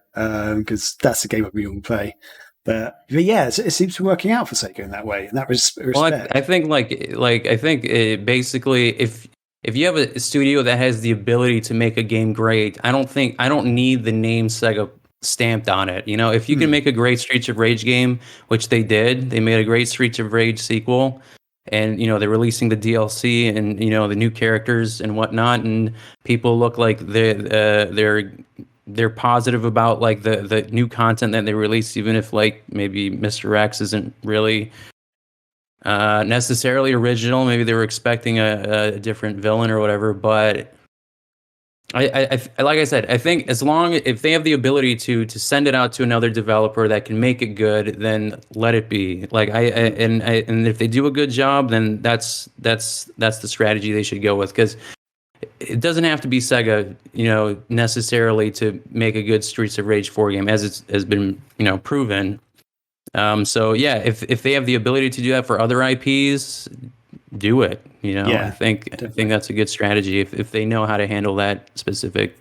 because that's the game I've been on to play. But yeah, it seems to be working out for Sega in that way, and that was respect. Well, I think basically if you have a studio that has the ability to make a game great, I don't need the name Sega stamped on it. If you can make a great Streets of Rage game, which they did, they made a great Streets of Rage sequel, and they're releasing the DLC and the new characters and whatnot, and people look like they're positive about like the new content that they release, even if like maybe Mr. X isn't really necessarily original. Maybe they were expecting a different villain or whatever. But I like I said, I think if they have the ability to send it out to another developer that can make it good, then let it be. Like and if they do a good job, then that's the strategy they should go with, because it doesn't have to be Sega, necessarily to make a good Streets of Rage 4 game, as it has been, proven. So yeah, if they have the ability to do that for other IPs, do it. I think that's a good strategy if they know how to handle that specific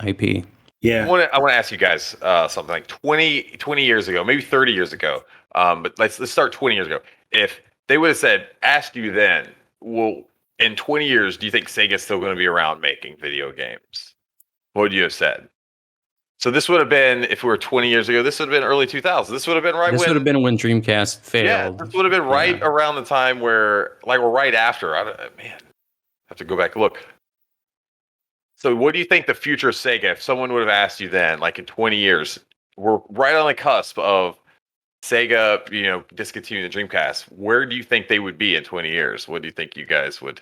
IP. Yeah, I want to ask you guys something. Like 20 years ago, maybe 30 years ago, but let's start 20 years ago. If they would have asked you then, well, in 20 years, do you think Sega's still going to be around making video games? What would you have said? So this would have been, if we were 20 years ago, this would have been early 2000s. This would have been when Dreamcast failed. Yeah, this would have been right around the time where, like, we're right after. I have to go back and look. So what do you think the future of Sega, if someone would have asked you then, like in 20 years, we're right on the cusp of Sega, discontinuing the Dreamcast. Where do you think they would be in 20 years? What do you think you guys would?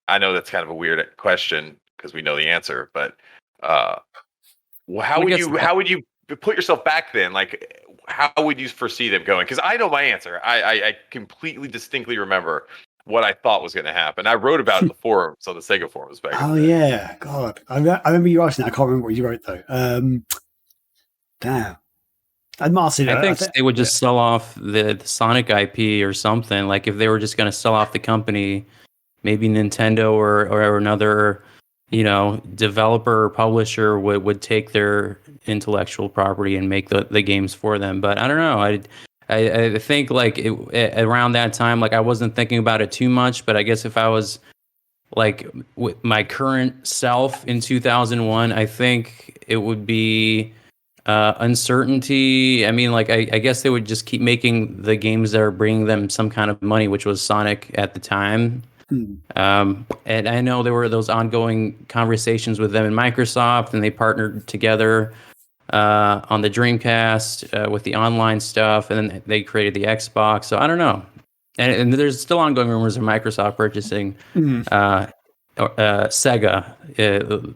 I know that's kind of a weird question because we know the answer, but how would you put yourself back then? Like, how would you foresee them going? Because I know my answer. I completely distinctly remember what I thought was going to happen. I wrote about it in the forums, on the Sega forums back. Oh yeah, God, I remember you asking that. I can't remember what you wrote though. Damn. And Martin, I think they would just sell off the Sonic IP or something. Like if they were just going to sell off the company, maybe Nintendo or another, developer or publisher would take their intellectual property and make the games for them. But I don't know. I think like around that time, like I wasn't thinking about it too much. But I guess if I was like with my current self in 2001, I think it would be uncertainty. I mean, like I guess they would just keep making the games that are bringing them some kind of money, which was Sonic at the time. And I know there were those ongoing conversations with them and Microsoft, and they partnered together on the Dreamcast with the online stuff, and then they created the Xbox. So I don't know. And there's still ongoing rumors of Microsoft purchasing SEGA.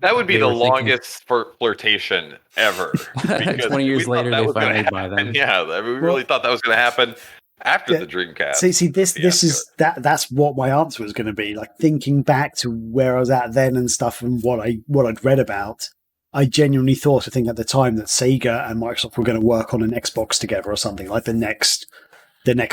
That would be the longest flirtation ever. 20 years later, they finally buy them. Yeah, we really thought that was going to happen after the Dreamcast. See, this is that's what my answer was going to be. Like thinking back to where I was at then and stuff, and what I'd read about. I genuinely thought, I think at the time, that Sega and Microsoft were going to work on an Xbox together or something. Like the next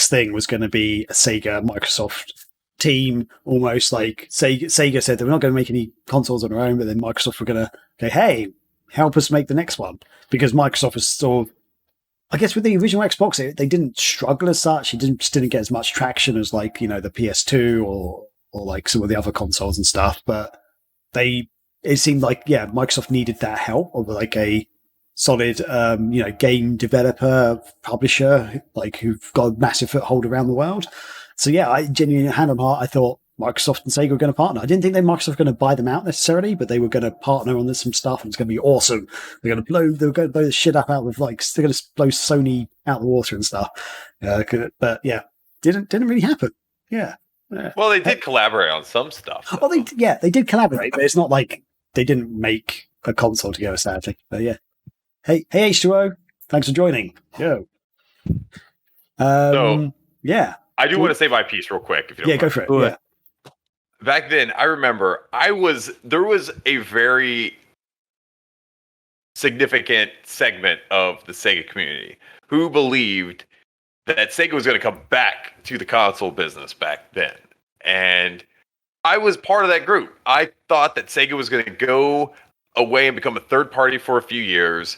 thing was going to be a Sega Microsoft team, almost like Sega said that we're not going to make any consoles on our own, but then Microsoft were going to go, hey, help us make the next one, because Microsoft was sort of, I guess with the original Xbox, they didn't struggle as such. It just didn't get as much traction as like, the PS2 or like some of the other consoles and stuff. But it seemed like, Microsoft needed that help of like a solid, game developer, publisher, like who've got a massive foothold around the world. So I genuinely, hand on heart, I thought Microsoft and Sega were going to partner. I didn't think Microsoft were going to buy them out necessarily, but they were going to partner on some stuff, and it's going to be awesome. They were going to blow the shit up out of they're going to blow Sony out the water and stuff. But didn't really happen. Yeah. Well, they did collaborate on some stuff. Oh, they did collaborate, but it's not like they didn't make a console together, sadly. But yeah. Hey H2O, thanks for joining. Yo. Yeah. I do want to say my piece real quick, if you don't mind. Go for it. Yeah. Back then, I remember there was a very significant segment of the Sega community who believed that Sega was going to come back to the console business back then. And I was part of that group. I thought that Sega was going to go away and become a third party for a few years,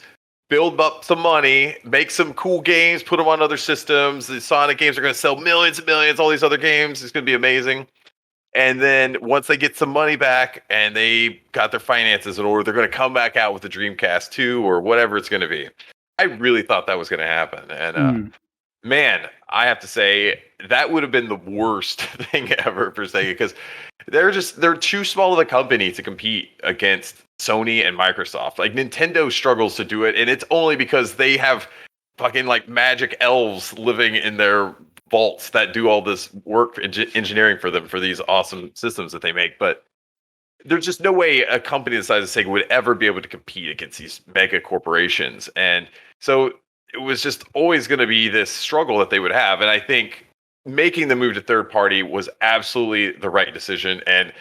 build up some money, make some cool games, put them on other systems. The Sonic games are going to sell millions and millions, all these other games. It's going to be amazing. And then once they get some money back and they got their finances in order, they're going to come back out with the Dreamcast 2 or whatever it's going to be. I really thought that was going to happen. And man, I have to say that would have been the worst thing ever for Sega, because they're too small of a company to compete against Sony and Microsoft. Like Nintendo struggles to do it, and it's only because they have fucking like magic elves living in their vaults that do all this work engineering for them for these awesome systems that they make. But there's just no way a company the size of Sega would ever be able to compete against these mega corporations. And so it was just always going to be this struggle that they would have. And I think making the move to third party was absolutely the right decision. And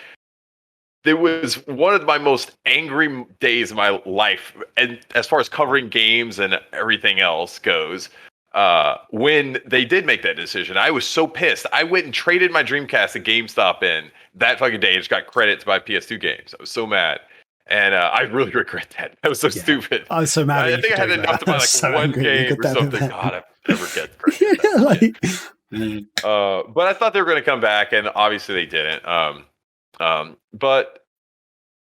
it was one of my most angry days of my life, and as far as covering games and everything else goes, when they did make that decision. I was so pissed. I went and traded my Dreamcast at GameStop in that fucking day and just got credit to buy PS2 games. I was so mad. And I really regret that. That was so stupid. I was so mad. I think I had enough to buy like one game or something. God, I never get credit. But I thought they were going to come back, and obviously they didn't. But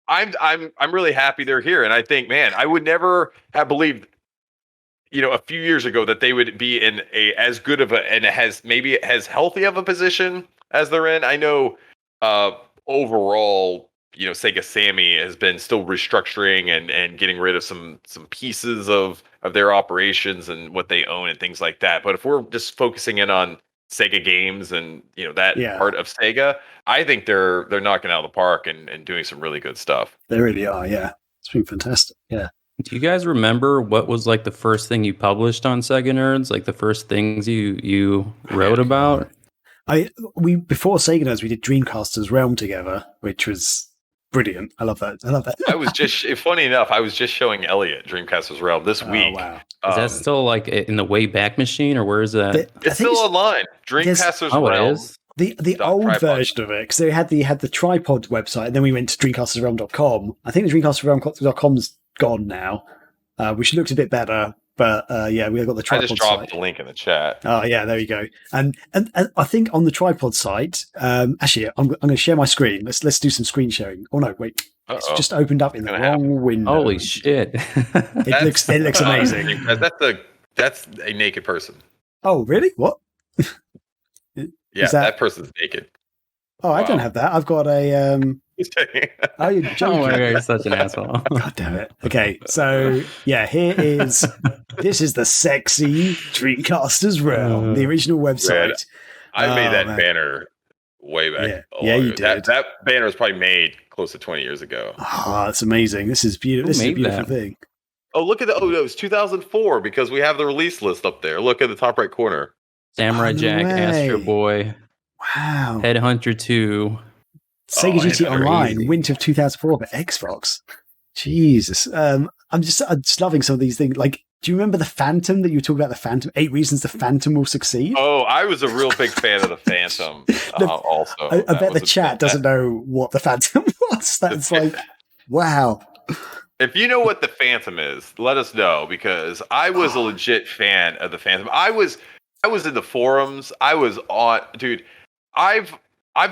I'm really happy they're here, and I think, man, I would never have believed, a few years ago that they would be in as good of and as healthy of a position as they're in. I know overall, Sega Sammy has been still restructuring and getting rid of some pieces of their operations and what they own and things like that. But if we're just focusing in on Sega games and that part of Sega, I think they're knocking out of the park and doing some really good stuff. They really are. Yeah, it's been fantastic. Yeah. Do you guys remember what was like the first thing you published on Sega Nerds? Like the first things you wrote about? Before Sega Nerds, we did Dreamcasters Realm together, which was brilliant. I love that. I love that. Funny enough, I was just showing Elliot Dreamcasters Realm this week. Wow. Is that still like in the Wayback Machine, or where is that? It's still online. Dreamcasters Realm. It is? The old version of it, because they had the tripod website, and then we went to dreamcastersrealm.com. I think the dreamcastersrealm.com's gone now, which looks a bit better. But yeah, we've got the tripod. I just dropped site. the link in the chat. Oh yeah, there you go. And I think on the tripod site, actually, I'm going to share my screen. Let's do some screen sharing. Oh no, wait, it's just opened up in the wrong window. Holy shit! It looks amazing. That's a naked person. Oh really? What? Yeah, that person's naked. Oh, I don't have that. I've got a. Oh, you're joking. You're such an asshole. God damn it. Okay, so yeah, this is the sexy Dreamcasters Realm, the original website. I made that banner way back. Yeah, you did. That banner was probably made close to 20 years ago. Oh, that's amazing. This is beautiful. This is a beautiful thing. Oh, look at it was 2004 because we have the release list up there. Look at the top right corner. Samurai Jack, Astro Boy. Wow. Headhunter 2. Sega GT Online, winter of 2004 for Xbox. Jesus. I'm just loving some of these things. Like, do you remember the Phantom that you were talking about? The Phantom? 8 Reasons the Phantom Will Succeed? Oh, I was a real big fan of the Phantom also. I bet the chat doesn't know what the Phantom was. That's like, wow. If you know what the Phantom is, let us know, because I was a legit fan of the Phantom. I was in the forums. I was on, dude. I've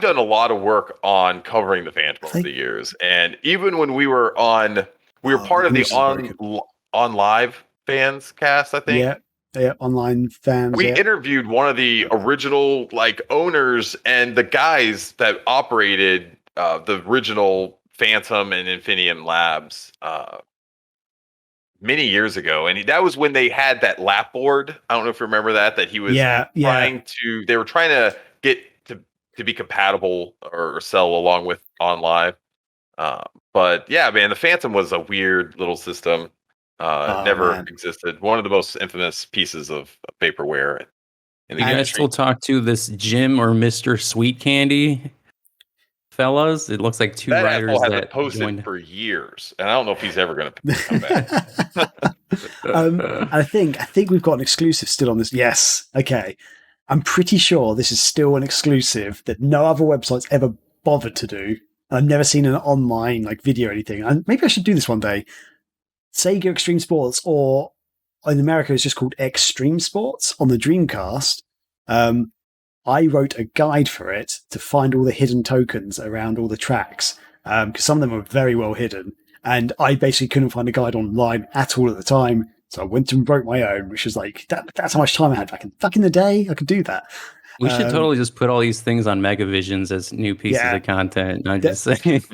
done a lot of work on covering the Phantom over the years, and even when we were part of the on live fans cast, I think. Yeah, online fans. We interviewed one of the original owners and the guys that operated the original Phantom and Infinium Labs many years ago, and that was when they had that lap board. I don't know if you remember that he was they were trying to get to be compatible or sell along with on live. But yeah, man, the Phantom was a weird little system. Never existed. One of the most infamous pieces of vaporware in the industry. I still talk to this Jim or Mr. Sweet Candy fellas. It looks like two writers that posted for years, and I don't know if he's ever going to come back. I think we've got an exclusive still on this. Yes, okay. I'm pretty sure this is still an exclusive that no other website's ever bothered to do. I've never seen an online video or anything. And maybe I should do this one day. Sega Extreme Sports, or in America it's just called Extreme Sports on the Dreamcast. I wrote a guide for it to find all the hidden tokens around all the tracks, because some of them are very well hidden. And I basically couldn't find a guide online at all at the time. So I went and wrote my own, which was that's how much time I had back in the day. I could do that. We should totally just put all these things on Megavisions as new pieces of content. I'm just saying.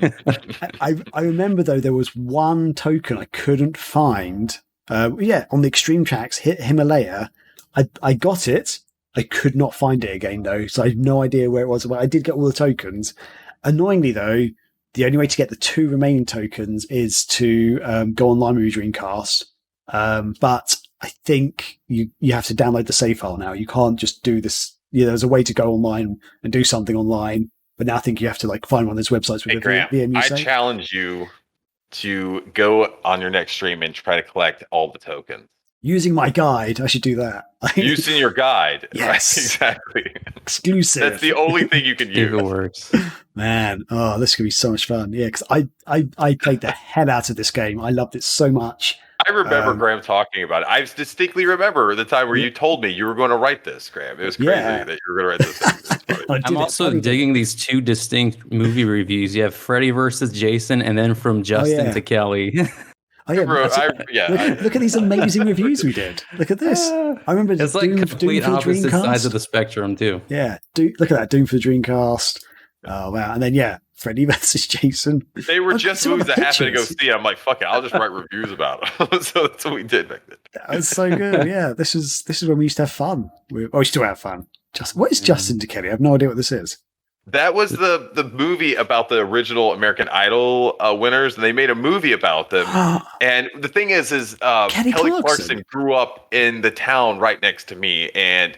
I remember, though, there was one token I couldn't find. On the Extreme tracks, Himalaya. I got it. I could not find it again, though. So I have no idea where it was. But I did get all the tokens. Annoyingly, though, the only way to get the 2 remaining tokens is to go online with your Dreamcast. But I think you have to download the save file now. You can't just do this. There's a way to go online and do something online, but now I think you have to find one of those websites with Graham, I challenge you to go on your next stream and try to collect all the tokens. Using my guide, I should do that. Using your guide. Yes. Right? Exactly. Exclusive. That's the only thing you can use. It works. Man, this could be so much fun. Yeah, because I played the hell out of this game. I loved it so much. I remember Graham talking about it. I distinctly remember the time where you told me you were going to write this, Graham. It was crazy that you were going to write this. I'm also digging these 2 distinct movie reviews. You have Freddy versus Jason, and then from Justin to Kelly. Look at these amazing reviews we did. Look at this. I remember it's complete opposite sides of the spectrum too. Yeah, look at that. Doom for the Dreamcast. Oh wow! And then Freddy versus Jason. They were just movies that happened to go see. I'm like, fuck it, I'll just write reviews about them. So that's what we did back then. That was so good. Yeah, this is when we used to have fun. We still have fun. What is Justin to Kelly? I have no idea what this is. That was the movie about the original American Idol winners, and they made a movie about them. And the thing is Kelly Clarkson grew up in the town right next to me, and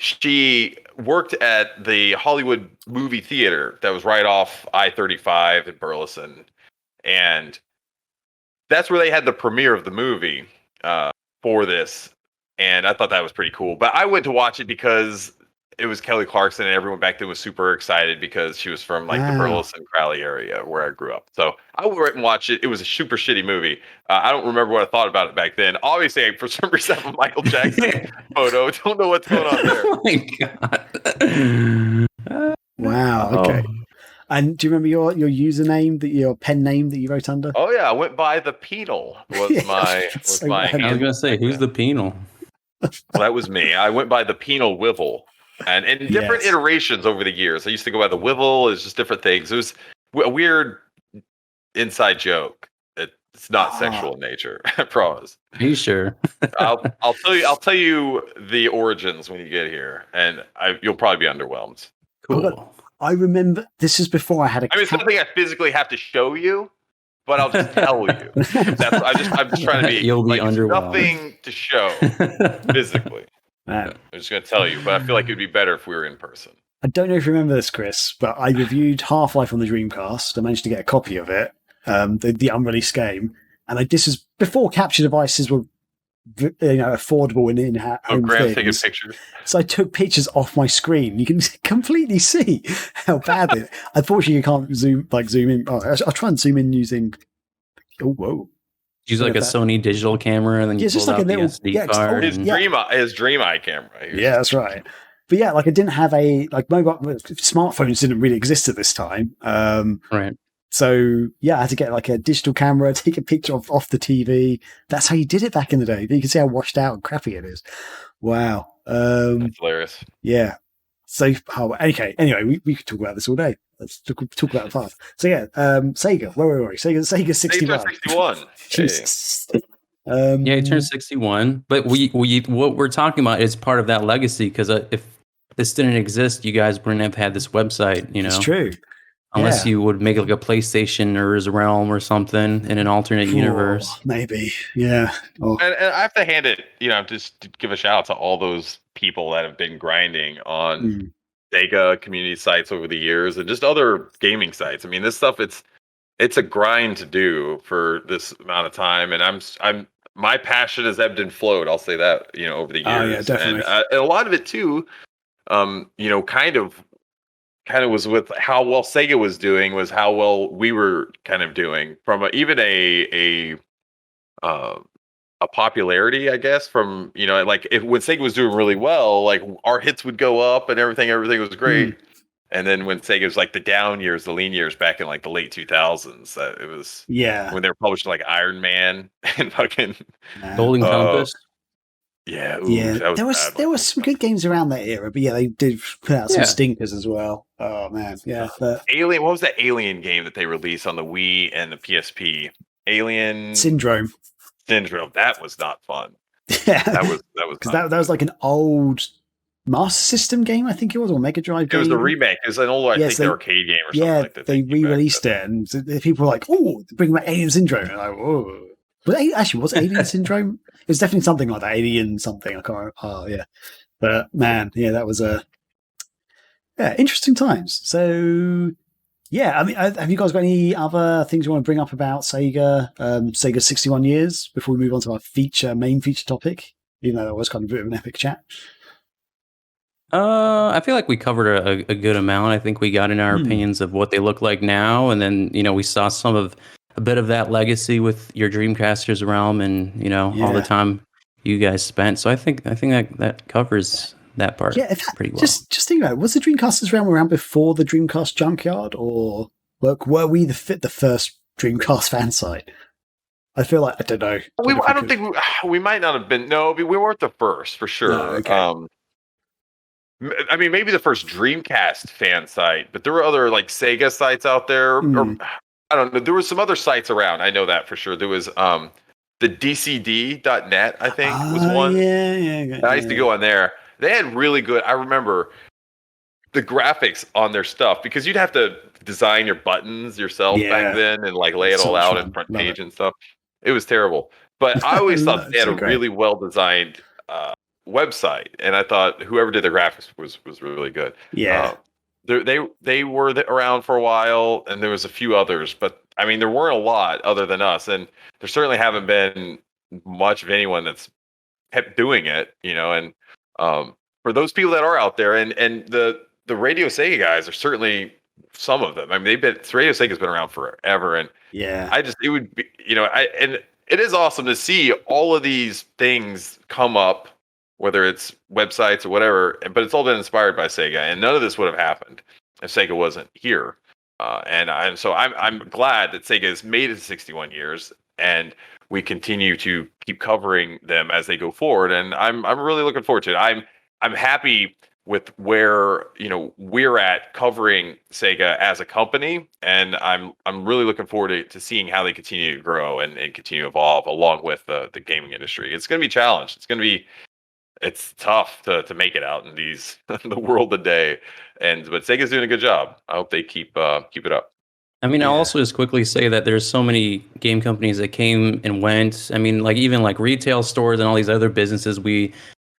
she worked at the Hollywood movie theater that was right off I-35 in Burleson. And that's where they had the premiere of the movie for this. And I thought that was pretty cool. But I went to watch it because it was Kelly Clarkson, and everyone back then was super excited because she was from like the Burleson, Crowley area where I grew up. So I went and watched it. It was a super shitty movie. I don't remember what I thought about it back then. Obviously, for some reason, I have a Michael Jackson photo. Don't know what's going on there. Oh my god! Wow. Okay. And do you remember your username, your pen name that you wrote under? Oh yeah, I went by the Penal. I was gonna say, who's the Penal? Well, that was me. I went by the Penal Wivel. And in different iterations over the years. I used to go by the Wivel. It's just different things. It was a weird inside joke. It's not sexual in nature. I promise. Are you sure? I'll tell you the origins when you get here, and you'll probably be underwhelmed. Cool. I remember this is before I had a. I mean, it's something I physically have to show you, but I'll just tell you. I'm just trying to be. You'll be underwhelmed. Nothing to show physically. Man. I'm just going to tell you, but I feel like it would be better if we were in person. I don't know if you remember this, Chris, but I reviewed Half-Life on the Dreamcast. I managed to get a copy of it, the unreleased game, and this was before capture devices were, affordable in home things. Taking pictures. So I took pictures off my screen. You can completely see how bad it. Unfortunately, you can't zoom in. Oh, I'll try and zoom in using. Oh, whoa. Use like a Sony digital camera, and then you pull out the SD card. His Dream Eye camera. Yeah, that's right. But yeah, like I didn't have mobile smartphones didn't really exist at this time. Right. So yeah, I had to get like a digital camera, take a picture off the TV. That's how you did it back in the day. You can see how washed out and crappy it is. Wow. That's hilarious. Yeah. So anyway, we could talk about this all day. Let's talk about the past. So yeah, Sega. Where were we? Sega 61. Sega 61. Jesus. Yeah, he turned 61. But what we're talking about is part of that legacy, because if this didn't exist, you guys wouldn't have had this website. It's true. Unless you would make like a PlayStation or a Realm or something in an alternate universe. Maybe, yeah. And I have to hand it, just to give a shout out to all those people that have been grinding on Sega community sites over the years and just other gaming sites. I mean, this stuff, it's a grind to do for this amount of time. And my passion has ebbed and flowed. I'll say that, over the years. Oh, yeah, definitely. And a lot of it too, kind of was with how well Sega was doing, was how well we were kind of doing from even a popularity, I guess, from, like when Sega was doing really well, like our hits would go up and everything was great. And then when Sega was like the down years, the lean years back in like the late 2000s, it was when they were publishing like Iron Man and fucking Golden Compass. Yeah, there was some good games around that era, but yeah, they did put out some stinkers as well. Oh man, yeah. Alien. What was that Alien game that they released on the Wii and the PSP? Alien Syndrome. That was not fun. Yeah, that was because that was like an old Master System game, I think it was, or Mega Drive game. It was a remake. It was an old, arcade game or something like that. They re-released it, and people were like, "Oh, bring back Alien Syndrome." And I'm like, whoa. Was Alien Syndrome? It was definitely something like that. Alien something. I can't remember. Oh, yeah. But man, that was interesting times. So, yeah, I mean, have you guys got any other things you want to bring up about Sega, Sega 61 years before we move on to our main feature topic? Even though that was kind of a bit of an epic chat. I feel like we covered a good amount. I think we got in our opinions of what they look like now, and then we saw a bit of that legacy with your Dreamcaster's realm, and all the time you guys spent. So I think that covers that part pretty well. Just think about it. Was the Dreamcaster's realm around before the Dreamcast Junkyard, or were we the first Dreamcast fan site? I feel like I don't know. I don't think we might not have been. No, we weren't the first for sure. No, okay. I mean, maybe the first Dreamcast fan site, but there were other like Sega sites out there. Or, I don't know. There were some other sites around. I know that for sure. There was the DCD.net, I think, was one. Yeah. I used to go on there. They had really good. I remember the graphics on their stuff, because you'd have to design your buttons yourself back then and like lay it all out in front page and stuff. It was terrible. But I always thought they had a really well designed website, and I thought whoever did the graphics was really good. Yeah. They were around for a while, and there was a few others, but I mean there weren't a lot other than us, and there certainly haven't been much of anyone that's kept doing it, and for those people that are out there, and the Radio Sega guys are certainly some of them. I mean, Radio Sega's been around forever, and Yeah. it would be, and it is awesome to see all of these things come up, whether it's websites or whatever, but it's all been inspired by Sega, and none of this would have happened if Sega wasn't here. So I'm glad that Sega has made it to 61 years, and we continue to keep covering them as they go forward. And I'm really looking forward to it. I'm happy with where we're at covering Sega as a company, and I'm really looking forward to seeing how they continue to grow and continue to evolve along with the gaming industry. It's going to be challenged. It's tough to make it out in the world today, but Sega's doing a good job. I hope they keep it up. I mean, I'll also just quickly say that there's so many game companies that came and went. I mean, even retail stores and all these other businesses we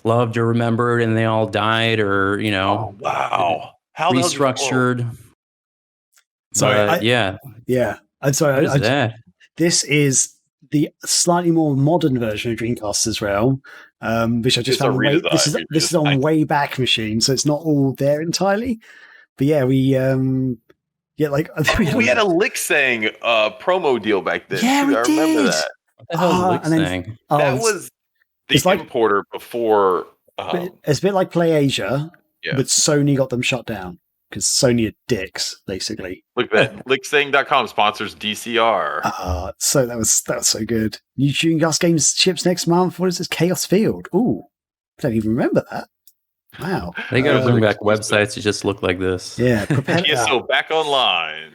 loved or remembered, and they all died or Oh, wow! How restructured. Sorry, yeah. I'm sorry. What is that? This is the slightly more modern version of Dreamcast as well, which I just found. This is on Wayback Machine, so it's not all there entirely. But yeah, we had a Lick-Sang promo deal back then. Yeah, we I remember did. that. What the hell is Lick-Sang? That was the importer before. It's a bit like PlayAsia, yeah. but Sony got them shut down because Sony are dicks, basically. Look at that. Licksang.com sponsors DCR. So that was so good. New Dreamcast games ships next month. What is this? Chaos Field. Ooh, I don't even remember that. Wow. They got to bring back websites that just look like this. Yeah. PSO back online.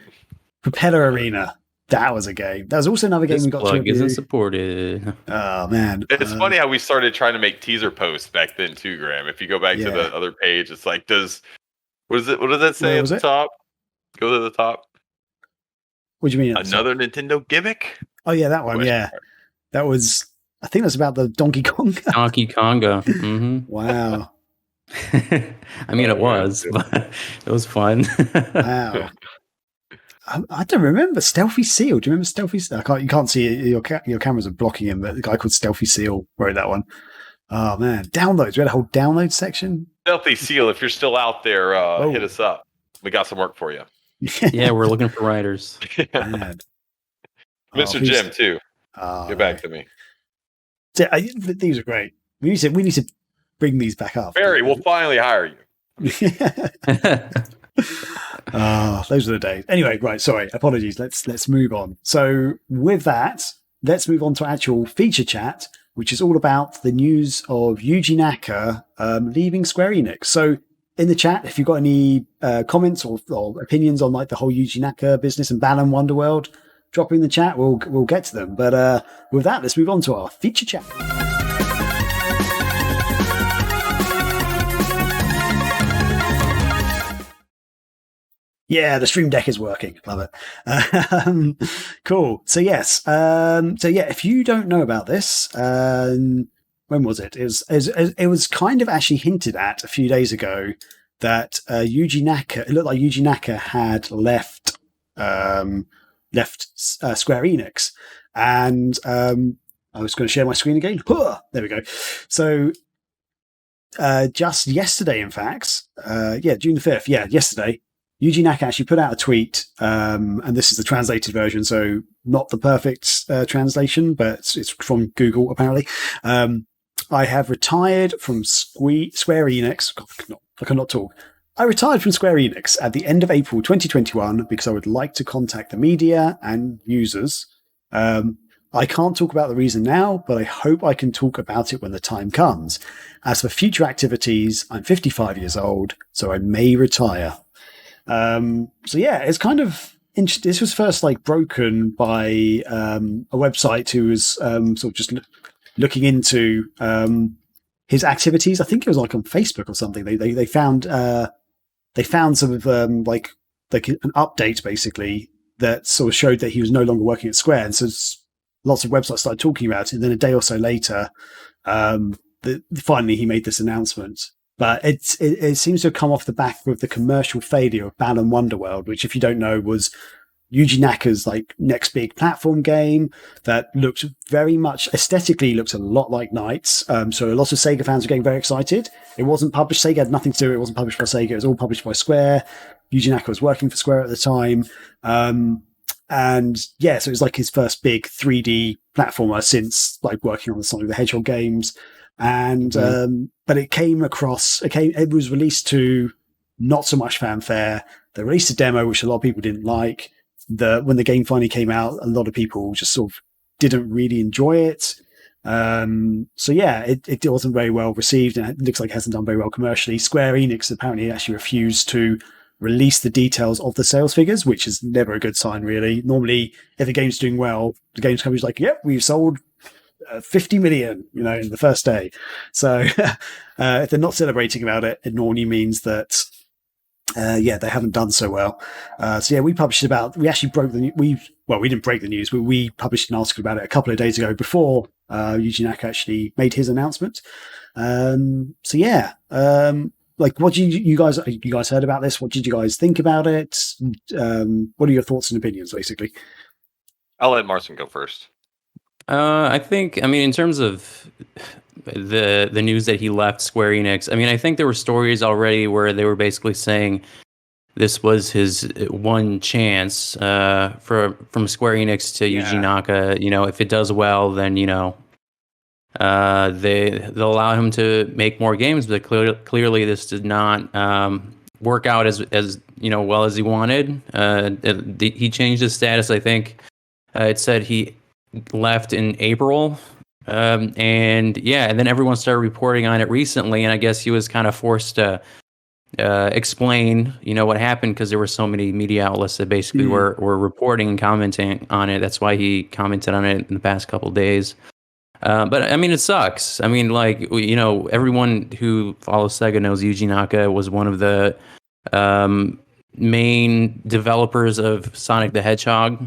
Propeller Arena. That was a game. That was also another game we got to review. Isn't supported. Oh, man. It's funny how we started trying to make teaser posts back then too, Graham. If you go back to the other page, it's like, what does that say at the top? Go to the top. What do you mean? Another Nintendo gimmick? Oh, yeah, that one. Yeah. That was, I think that's about the Donkey Kong. Donkey Konga. Mm-hmm. Wow. I mean, it was, but it was fun. Wow. I don't remember Stealthy Seal. Do you remember Stealthy Seal? You can't see it. Your cameras are blocking him, but the guy called Stealthy Seal wrote that one. Oh, man. Downloads. We had a whole download section. Stealthy Seal, if you're still out there, hit us up. We got some work for you. Yeah, we're looking for writers. Man. Mr. Jim, too. Get back to me. These are great. We need to bring these back up. Barry, we'll finally hire you. Those are the days. Anyway, right. Sorry, apologies. Let's move on. So with that, let's move on to actual feature chat, which is all about the news of Yuji Naka leaving Square Enix. So in the chat, if you've got any comments or opinions on the whole Yuji Naka business and Balan Wonderworld, drop in the chat. We'll get to them. But with that, let's move on to our feature chat. Yeah, the Stream Deck is working. Love it. Cool. So yes. If you don't know about this, when was it? It was kind of actually hinted at a few days ago that Yuji Naka. It looked like Yuji Naka had left Square Enix, and I was going to share my screen again. There we go. So just yesterday, in fact, June the 5th. Yeah, yesterday. Yuji Naka actually put out a tweet, and this is the translated version, so not the perfect translation, but it's from Google, apparently. I have retired from Square Enix. I cannot talk. I retired from Square Enix at the end of April 2021 because I would like to contact the media and users. I can't talk about the reason now, but I hope I can talk about it when the time comes. As for future activities, I'm 55 years old, so I may retire. It's kind of interesting. This was first broken by a website who was sort of just looking into his activities. I think it was on Facebook or something. They found some of an update basically that sort of showed that he was no longer working at Square, and so lots of websites started talking about it. And then a day or so later, finally he made this announcement. But it seems to have come off the back of the commercial failure of Balan Wonderworld, which, if you don't know, was Yuji Naka's like next big platform game that looked very much aesthetically looks a lot like Knights. So a lot of Sega fans are getting very excited. It wasn't published. Sega had nothing to do. It wasn't published by Sega. It was all published by Square. Yuji Naka was working for Square at the time. And yeah, so it was like his first big 3D platformer since like working on the Sonic the Hedgehog games. And, but it was released to not so much fanfare. They released a demo, which a lot of people didn't like. When the game finally came out, a lot of people just sort of didn't really enjoy it. So yeah, it wasn't very well received, and it looks like it hasn't done very well commercially. Square Enix apparently actually refused to release the details of the sales figures, which is never a good sign, really. Normally, if a game's doing well, the games company's like, yep, we've sold 50 million, in the first day. So if they're not celebrating about it, it normally means that they haven't done so well. So yeah, we actually broke the news. We didn't break the news, but we published an article about it a couple of days ago before Yuji Naka actually made his announcement. So yeah, what did you guys heard about this? What did you guys think about it? What are your thoughts and opinions, basically? I'll let Martian go first. I mean, in terms of the news that he left Square Enix, I mean, I think there were stories already where they were basically saying this was his one chance from Square Enix to Yuji Naka. If it does well, then they'll allow him to make more games. But clearly, this did not work out as well as he wanted. He changed his status. I think it said he left in April. And then everyone started reporting on it recently, and I guess he was kind of forced to explain, what happened, because there were so many media outlets that basically were reporting and commenting on it. That's why he commented on it in the past couple of days. But I mean, it sucks. I mean, everyone who follows Sega knows Yuji Naka was one of the main developers of Sonic the Hedgehog.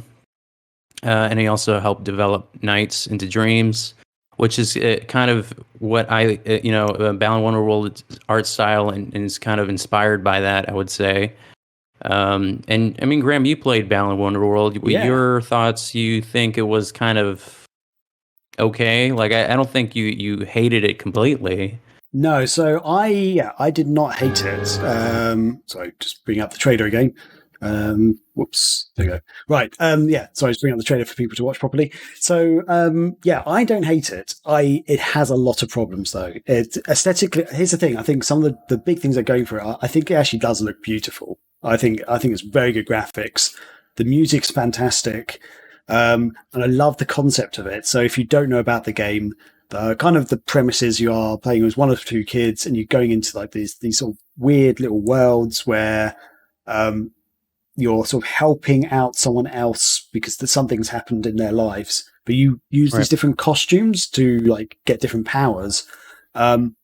And he also helped develop Nights into Dreams, which is kind of what Balan Wonderworld art style and is kind of inspired by that, I would say. And I mean, Graham, you played Balan Wonderworld. Yeah. Your thoughts? You think it was kind of okay? Like, I don't think you hated it completely. No, so I did not hate it. Sorry, just bring up the trailer again. Whoops, there you go. Right. Sorry, just bring up the trailer for people to watch properly. So, I don't hate it. It has a lot of problems though. It aesthetically, here's the thing. I think some of the big things they're going for it, I think it actually does look beautiful. I think it's very good graphics. The music's fantastic. And I love the concept of it. So if you don't know about the game, the premises, you are playing as one of two kids and you're going into like these sort of weird little worlds where, you're sort of helping out someone else because something's happened in their lives, but you use these different costumes to like get different powers. And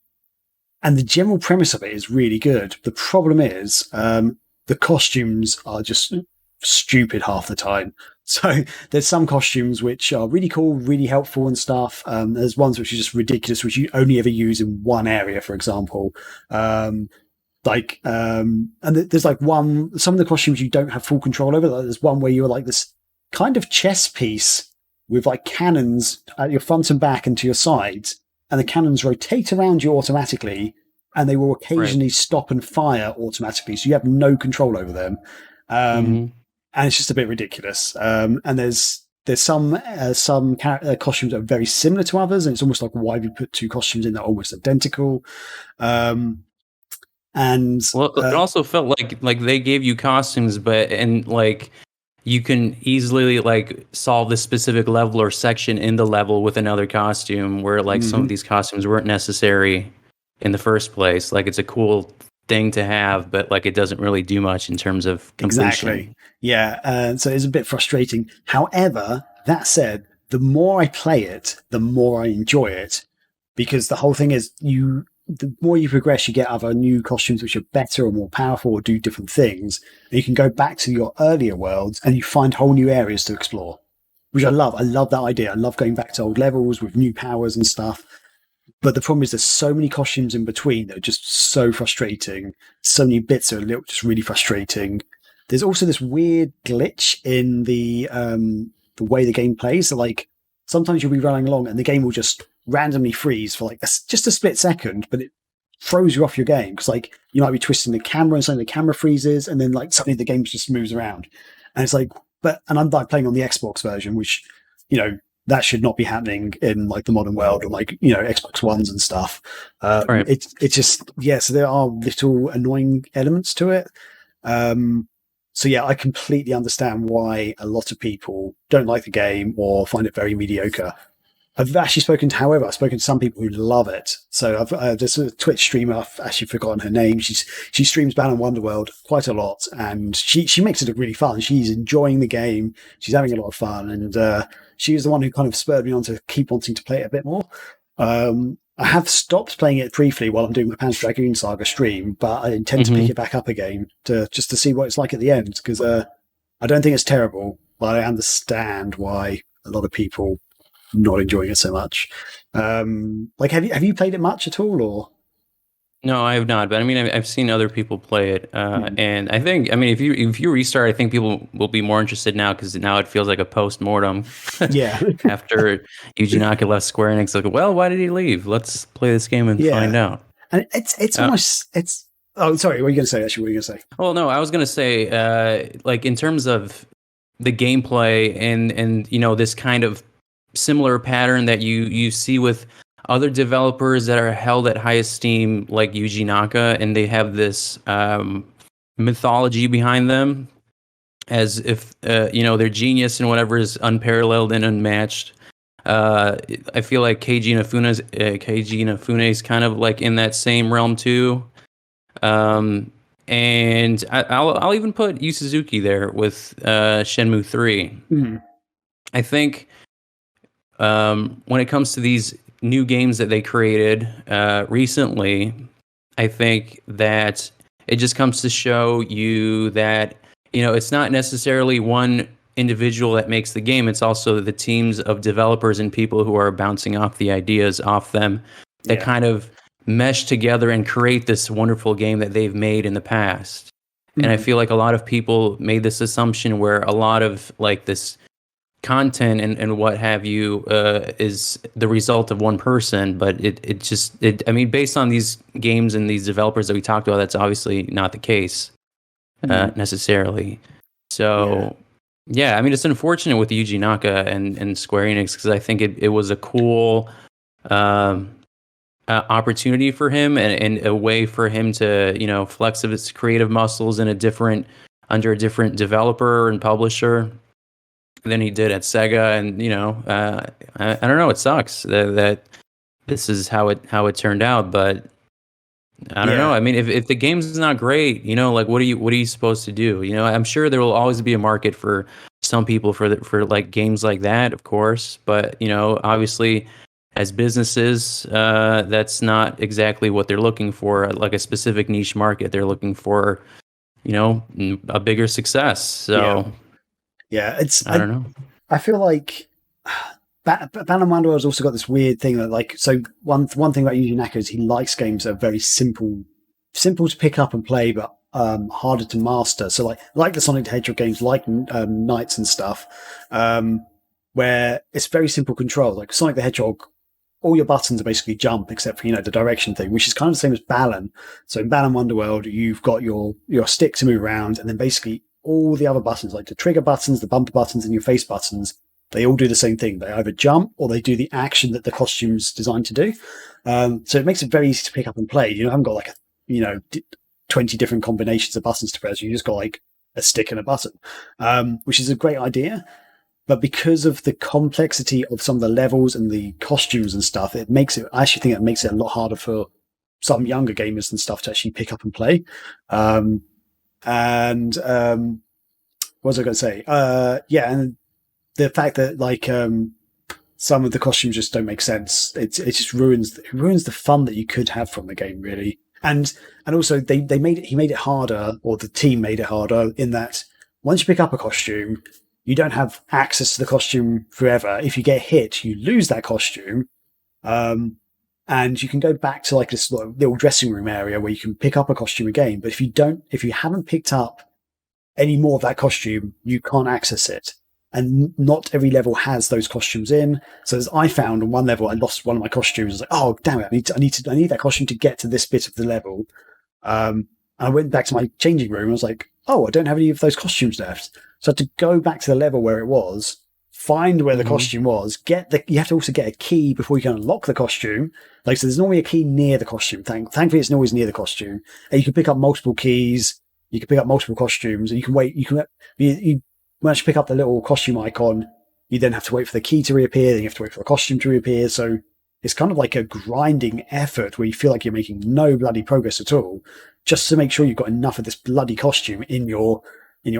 the general premise of it is really good. The problem is, the costumes are just stupid half the time. So there's some costumes which are really cool, really helpful and stuff. There's ones which are just ridiculous, which you only ever use in one area, for example. And there's like some of the costumes you don't have full control over. Like there's one where you're like this kind of chess piece with like cannons at your front and back and to your sides, and the cannons rotate around you automatically, and they will occasionally stop and fire automatically, so you have no control over them. And it's just a bit ridiculous. And there's some costumes that are very similar to others, and it's almost like, why have you put two costumes in that are almost identical? And it also felt like they gave you costumes, and you can easily like solve this specific level or section in the level with another costume, where like some of these costumes weren't necessary in the first place. Like, it's a cool thing to have, but like it doesn't really do much in terms of completion. Exactly. Yeah. So it's a bit frustrating. However, that said, the more I play it, the more I enjoy it, because the whole thing is the more you progress, you get other new costumes which are better or more powerful or do different things. And you can go back to your earlier worlds and you find whole new areas to explore, which I love. I love that idea. I love going back to old levels with new powers and stuff. But the problem is there's so many costumes in between that are just so frustrating. So many bits are just really frustrating. There's also this weird glitch in the way the game plays. So like sometimes you'll be running along and the game will just randomly freeze for like just a split second, but it throws you off your game because like you might be twisting the camera and suddenly the camera freezes and then like suddenly the game just moves around. And it's like, and I'm like playing on the Xbox version, which, that should not be happening in like the modern world or like, Xbox Ones and stuff. Right. It's just, so there are little annoying elements to it. So yeah, I completely understand why a lot of people don't like the game or find it very mediocre. I've spoken to some people who love it. So there's a Twitch streamer, I've actually forgotten her name. She streams Balan Wonderworld quite a lot, and she makes it look really fun. She's enjoying the game. She's having a lot of fun, and she was the one who kind of spurred me on to keep wanting to play it a bit more. I have stopped playing it briefly while I'm doing my Panzer Dragoon Saga stream, but I intend to pick it back up again just to see what it's like at the end, because I don't think it's terrible, but I understand why a lot of people not enjoying it so much. Like, have you played it much at all, or? No, I have not. But I mean, I've seen other people play it, and I think, I mean, if you restart, I think people will be more interested now because now it feels like a post-mortem. Yeah. After Yuji Naka left Square Enix, like, well, why did he leave? Let's play this game and find out. And it's almost it's. Oh, sorry. What are you going to say? Actually, what are you going to say? Well, no, I was going to say, like in terms of the gameplay and this kind of similar pattern that you see with other developers that are held at high esteem, like Yuji Naka, and they have this mythology behind them, as if their genius and whatever is unparalleled and unmatched. I feel like Keiji Inafune is kind of like in that same realm too. And I'll even put Yu Suzuki there with Shenmue 3. Mm-hmm. I think when it comes to these new games that they created recently, I think that it just comes to show you that it's not necessarily one individual that makes the game. It's also the teams of developers and people who are bouncing off the ideas off them that kind of mesh together and create this wonderful game that they've made in the past. Mm-hmm. And I feel like a lot of people made this assumption where a lot of like this content and what have you is the result of one person, but I mean, based on these games and these developers that we talked about, that's obviously not the case necessarily. So I mean, it's unfortunate with Yuji Naka and Square Enix, because I think it was a cool opportunity for him and a way for him to flex his creative muscles under a different developer and publisher than he did at Sega. And I don't know, it sucks that this is how it turned out, but I don't know. I mean, if the game's not great, like what are you supposed to do? I'm sure there will always be a market for some people for like games like that, of course, but obviously as businesses, that's not exactly what they're looking for, like a specific niche market. They're looking for a bigger success. So I don't know. I feel like Balan Wonderworld has also got this weird thing that, like, so one thing about Yuji Naka is he likes games that are very simple to pick up and play, but harder to master. So like the Sonic the Hedgehog games, like Knights and stuff, where it's very simple control. Like Sonic the Hedgehog, all your buttons are basically jump, except for the direction thing, which is kind of the same as Balan. So in Balan Wonderworld, you've got your stick to move around, and then basically all the other buttons, like the trigger buttons, the bumper buttons, and your face buttons, they all do the same thing. They either jump or they do the action that the costume's designed to do. So it makes it very easy to pick up and play. You haven't got like 20 different combinations of buttons to press. You just got like a stick and a button, which is a great idea. But because of the complexity of some of the levels and the costumes and stuff, I actually think it makes it a lot harder for some younger gamers and stuff to actually pick up and play. And what was I going to say? And the fact that like some of the costumes just don't make sense. It just ruins the fun that you could have from the game, really. And also he made it harder, or the team made it harder, in that once you pick up a costume, you don't have access to the costume forever. If you get hit, you lose that costume. And and you can go back to like this little dressing room area where you can pick up a costume again. But if you haven't picked up any more of that costume, you can't access it. And not every level has those costumes in. So as I found on one level, I lost one of my costumes. I was like, oh damn it, I need that costume to get to this bit of the level. I went back to my changing room. I was like, oh, I don't have any of those costumes left. So I had to go back to the level where it was, find where the costume was, you have to also get a key before you can unlock the costume. Like, so there's normally a key near the costume. Thankfully, it's always near the costume. And you can pick up multiple keys. You can pick up multiple costumes, and you can wait. Once you pick up the little costume icon, you then have to wait for the key to reappear. Then you have to wait for the costume to reappear. So it's kind of like a grinding effort where you feel like you're making no bloody progress at all, just to make sure you've got enough of this bloody costume in your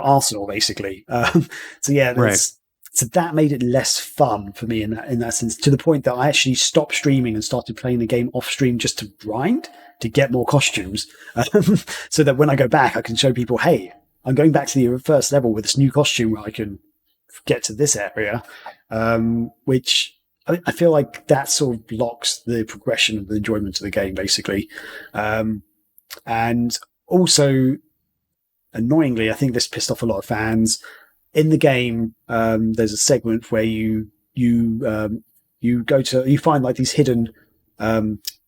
arsenal, basically. So yeah, so that made it less fun for me in that sense, to the point that I actually stopped streaming and started playing the game off stream just to grind to get more costumes, so that when I go back, I can show people, hey, I'm going back to the first level with this new costume where I can get to this area, which I feel like that sort of blocks the progression of the enjoyment of the game, basically. And also, annoyingly, I think this pissed off a lot of fans. In the game, there's a segment where you find like these hidden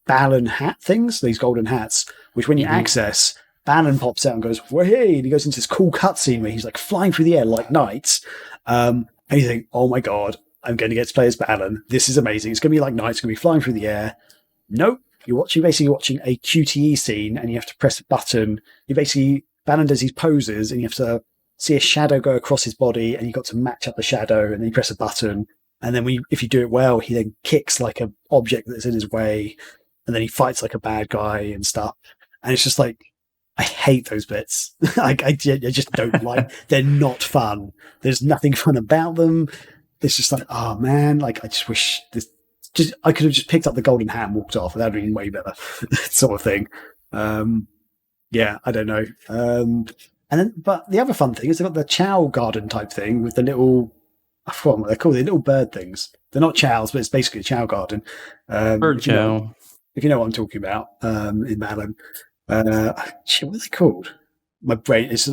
Balan hat things, these golden hats, which when you access, Balan pops out and goes, "Well, hey!" And he goes into this cool cutscene where he's like flying through the air like knights. And you think, "Oh my god, I'm going to get to play as Balan. This is amazing. It's going to be like knights. It's going to be flying through the air." Nope. You're basically watching a QTE scene, and you have to press a button. Balan does these poses, and you have to see a shadow go across his body, and you've got to match up the shadow, and then you press a button. And then if you do it well, he then kicks like an object that's in his way, and then he fights like a bad guy and stuff. And it's just like, I hate those bits. I just don't like. They're not fun. There's nothing fun about them. It's just like, oh man, like I just wish I could have just picked up the golden hat and walked off. That would have been way better, sort of thing. Yeah, I don't know. But the other fun thing is they've got the chow garden type thing with the little, I forgot what they're called, the little bird things. They're not chows, but it's basically a chow garden. Bird chow. If you know what I'm talking about, in Balan. Shit, what are they called? My brain's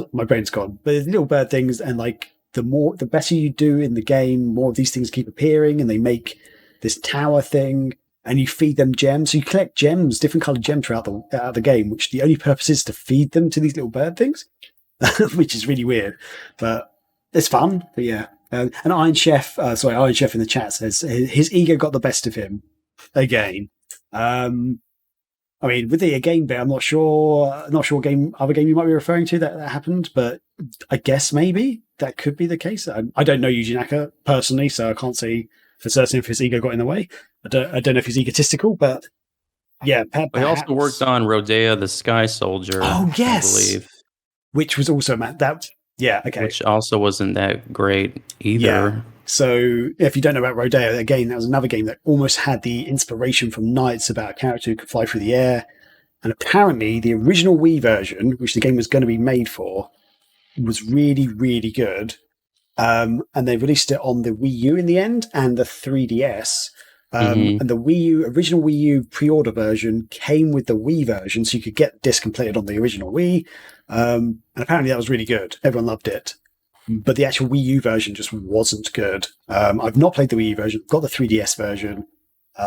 gone. But there's little bird things, and like the better you do in the game, more of these things keep appearing, and they make this tower thing, and you feed them gems. So you collect gems, different colored gems throughout the game, which the only purpose is to feed them to these little bird things, which is really weird, but it's fun. But yeah, and Iron Chef in the chat says his ego got the best of him again. I mean, with the again bit, I'm not sure what other game you might be referring to that happened, but I guess maybe that could be the case. I don't know Yuji Naka personally, so I can't say for certain if his ego got in the way. I don't know if he's egotistical, but yeah. He also worked on Rodea the Sky Soldier. Oh yes, I believe, which was also okay, which also wasn't that great either. Yeah. So if you don't know about Rodea, again, that was another game that almost had the inspiration from Knights about a character who could fly through the air. And apparently the original Wii version, which the game was going to be made for, was really, really good. And they released it on the Wii U in the end and the 3DS. And the original Wii U pre-order version came with the Wii version, so you could get the disc and play it on the original Wii. And apparently that was really good. Everyone loved it. But the actual Wii U version just wasn't good. I've not played the Wii U version. I've got the 3DS version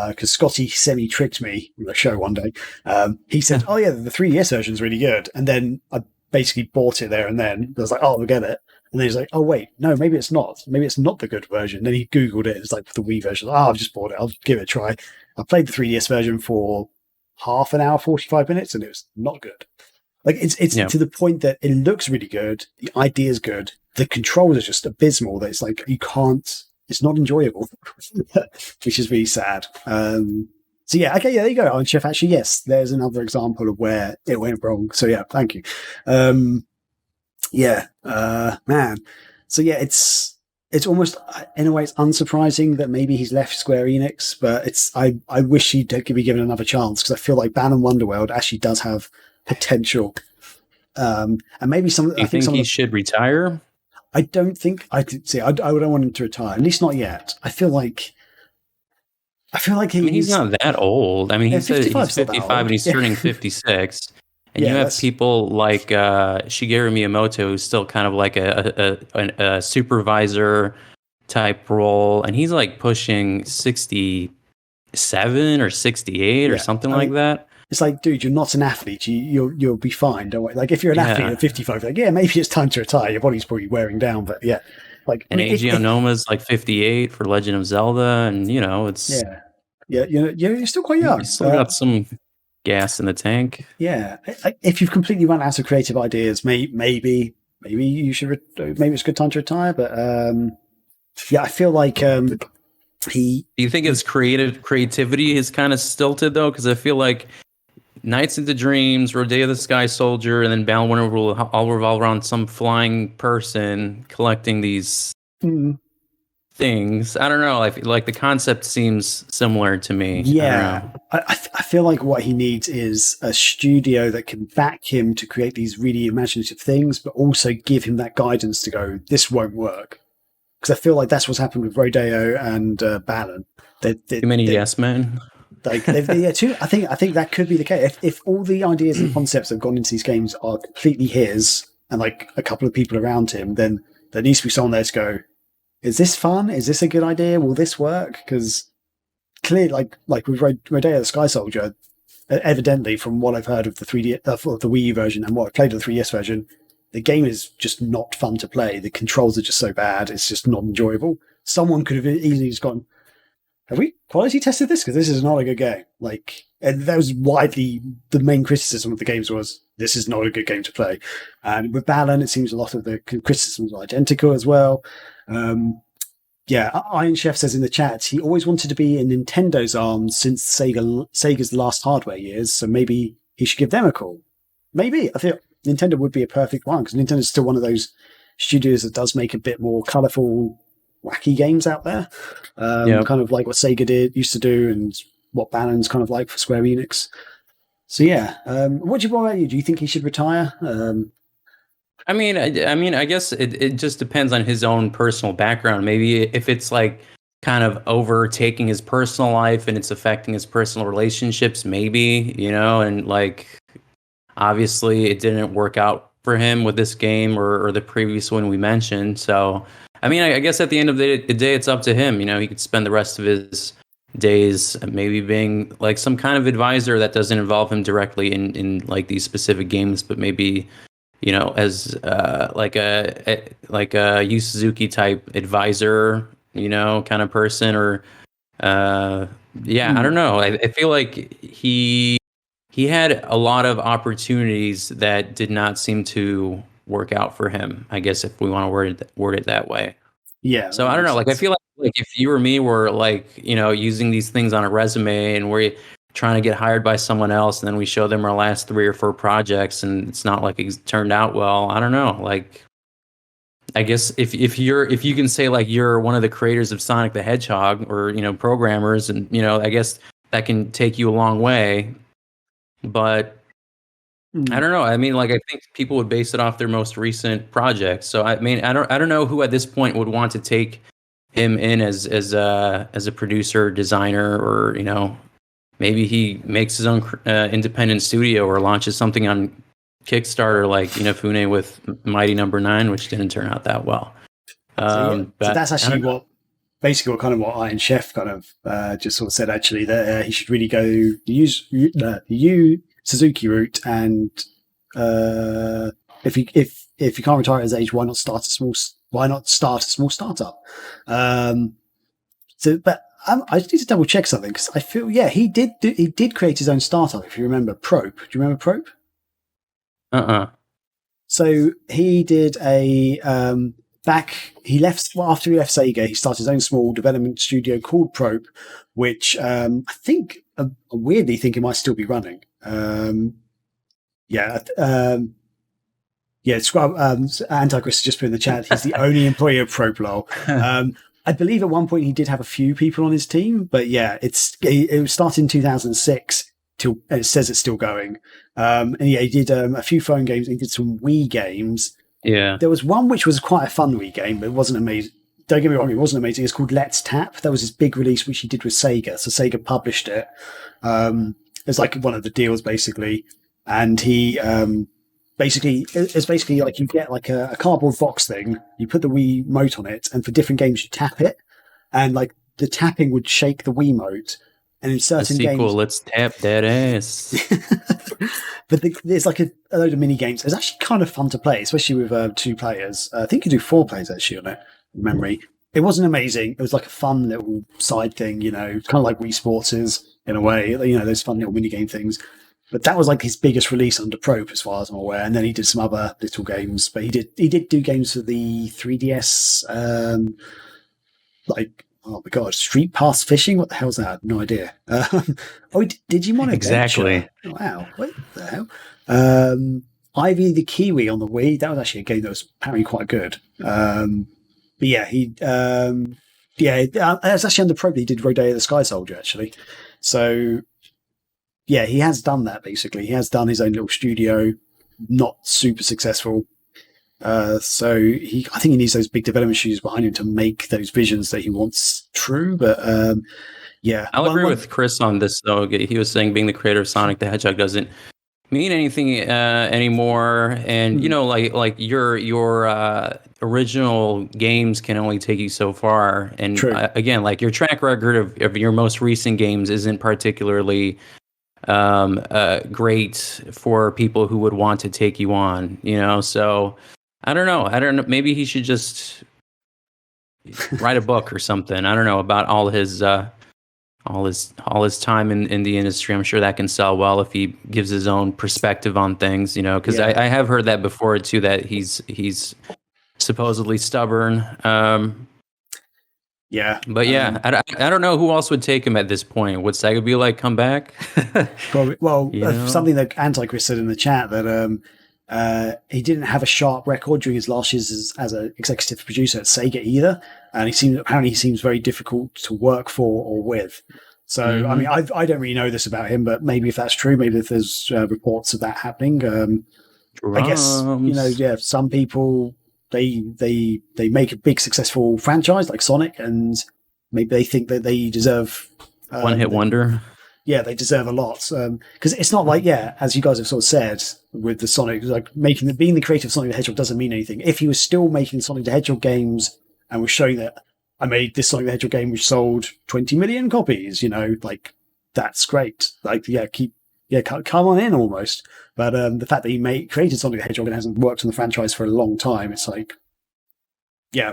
because Scotty semi-tricked me on the show one day. He said, oh yeah, the 3DS version is really good. And then I basically bought it there and then. I was like, oh, I'll get it. And then he's like, oh wait, no, maybe it's not. Maybe it's not the good version. Then he Googled it. It's like the Wii version. Oh, I've just bought it. I'll give it a try. I played the 3DS version for half an hour, 45 minutes, and it was not good. Like it's to the point that it looks really good. The idea is good. The controls are just abysmal. That it's like it's not enjoyable, which is really sad. So yeah, okay, yeah, there you go. Iron Chef, actually, yes, there's another example of where it went wrong. So yeah, thank you. Man. So yeah, it's almost, in a way, it's unsurprising that maybe he's left Square Enix, but I wish he'd be given another chance, because I feel like Balan Wonderworld actually does have potential. And maybe Do you think he should retire? I don't think I don't want him to retire, at least not yet. I feel like I feel like he's not that old. I mean, he said he's 55 and he's turning 56. And you have people like Shigeru Miyamoto, who's still kind of like a supervisor type role, and he's like pushing 67 or 68 or something like that. It's like, dude, you're not an athlete. You'll be fine. Don't worry. Like, if you're an athlete at 55, like, maybe it's time to retire. Your body's probably wearing down, but like. And Eiji Onoma's like 58 for Legend of Zelda, and it's you're still quite young. You still got some gas in the tank. Yeah, if you've completely run out of creative ideas, maybe you should. Maybe it's a good time to retire. But I feel like Do you think his creativity is kind of stilted though? Because I feel like Nights into Dreams, Rodeo the Sky Soldier, and then Balan Wonderworld will all revolve around some flying person collecting these things. I don't know. I feel like the concept seems similar to me. Yeah, I feel like what he needs is a studio that can back him to create these really imaginative things, but also give him that guidance to go, this won't work. Because I feel like that's what's happened with Rodeo and Balan. Too many yes men. Like, I think that could be the case. If all the ideas and concepts that have gone into these games are completely his, and like a couple of people around him, then there needs to be someone there to go, is this fun? Is this a good idea? Will this work? Because clearly, like with Rodeo the Sky Soldier, evidently from what I've heard of the 3D, of the Wii U version and what I've played of the 3DS version, the game is just not fun to play. The controls are just so bad. It's just not enjoyable. Someone could have easily just gone, have we quality tested this? Because this is not a good game. Like, and that was widely the main criticism of the games was, this is not a good game to play. And with Balan, it seems a lot of the criticisms are identical as well. Iron Chef says in the chat, he always wanted to be in Nintendo's arms since Sega's last hardware years, so maybe he should give them a call. Maybe. I feel Nintendo would be a perfect one, because Nintendo's still one of those studios that does make a bit more colourful, wacky games out there. Kind of like what Sega used to do, and what Balan's kind of like for Square Enix. So what about you? Do you think he should retire? I mean, I guess it just depends on his own personal background. Maybe if it's like kind of overtaking his personal life and it's affecting his personal relationships, maybe, and like, obviously it didn't work out for him with this game or the previous one we mentioned. So, I mean, I guess at the end of the day, it's up to him. He could spend the rest of his days maybe being like some kind of advisor that doesn't involve him directly in like these specific games, but maybe, as like a Yu Suzuki type advisor, kind of person, or I don't know. I feel like he had a lot of opportunities that did not seem to work out for him, I guess, if we want to word it that way. Yeah. So I don't know. Like, I feel like if you or me were like, using these things on a resume and we're trying to get hired by someone else, and then we show them our last 3 or 4 projects and it's not like it's turned out well, I don't know. Like, I guess if you can say like you're one of the creators of Sonic the Hedgehog, or, programmers, and, I guess that can take you a long way. But I don't know. I mean, like, I think people would base it off their most recent projects. So I mean, I don't know who at this point would want to take him in as a producer, designer, or maybe he makes his own independent studio or launches something on Kickstarter like Inafune with Mighty Number 9, which didn't turn out that well. So that's actually what Iron Chef kind of just sort of said, actually, that he should really go the Yu Suzuki route, and if you can't retire at his age, why not start a small startup? But I just need to double check something, because I feel he did create his own startup. If you remember Probe, do you remember Probe? So he did after he left Sega, he started his own small development studio called Probe, which I weirdly think it might still be running. Antichrist just put in the chat, he's the only employee of Probe, lol. I believe at one point he did have a few people on his team, but it was started in 2006 till it says it's still going. He did a few phone games. He did some Wii games. Yeah, there was one which was quite a fun Wii game, but it wasn't amazing. don't get me wrong, it wasn't amazing. It's called Let's Tap. That was his big release, which he did with Sega. So Sega published it. It's like one of the deals, basically. And he it's basically like you get like a cardboard box thing. You put the Wiimote on it, and for different games, you tap it. And like the tapping would shake the Wiimote. And in certain games, let's tap that ass. But there's like a load of mini games. It's actually kind of fun to play, especially with 2 players. I think you do 4 players actually on it, from memory. It wasn't amazing. It was like a fun little side thing, kind of like Wii Sports is in a way, those fun little mini game things. But that was like his biggest release under Probe, as far as I'm aware. And then he did some other little games, but he did do games for the 3DS, like, oh my god, Street Pass Fishing? What the hell's that? No idea. Digimon Exactly. Adventure. Wow, what the hell? Ivy the Kiwi on the Wii. That was actually a game that was apparently quite good. But yeah, it's actually under Probe. He did Rodeo the Sky Soldier, actually. So yeah, he has done that, basically. He has done his own little studio, not super successful. So I think he needs those big development shoes behind him to make those visions that he wants true. But yeah, I'll agree with Chris on this, though. He was saying being the creator of Sonic the Hedgehog doesn't mean anything anymore, and like your original games can only take you so far. And again, like your track record of your most recent games isn't particularly great for people who would want to take you on. So. I don't know. Maybe he should just write a book or something. I don't know about all his time in the industry. I'm sure that can sell well if he gives his own perspective on things. Because I have heard that before too. That he's supposedly stubborn. Yeah, but yeah, I don't know who else would take him at this point. Would Sega be like, come back? Probably. Well, something that Antichrist said in the chat that. He didn't have a sharp record during his last years as an executive producer at Sega either, and he seems very difficult to work for or with. So, I mean, I don't really know this about him, but maybe if that's true, maybe if there's reports of that happening, I guess some people they make a big successful franchise like Sonic, and maybe they think that they deserve one-hit wonder. Yeah, they deserve a lot because it's not like as you guys have sort of said with the Sonic, like being the creator of Sonic the Hedgehog doesn't mean anything. If he was still making Sonic the Hedgehog games and was showing that I made this Sonic the Hedgehog game which sold 20 million copies, like that's great. Like come on in almost. But the fact that he created Sonic the Hedgehog and hasn't worked on the franchise for a long time, it's like,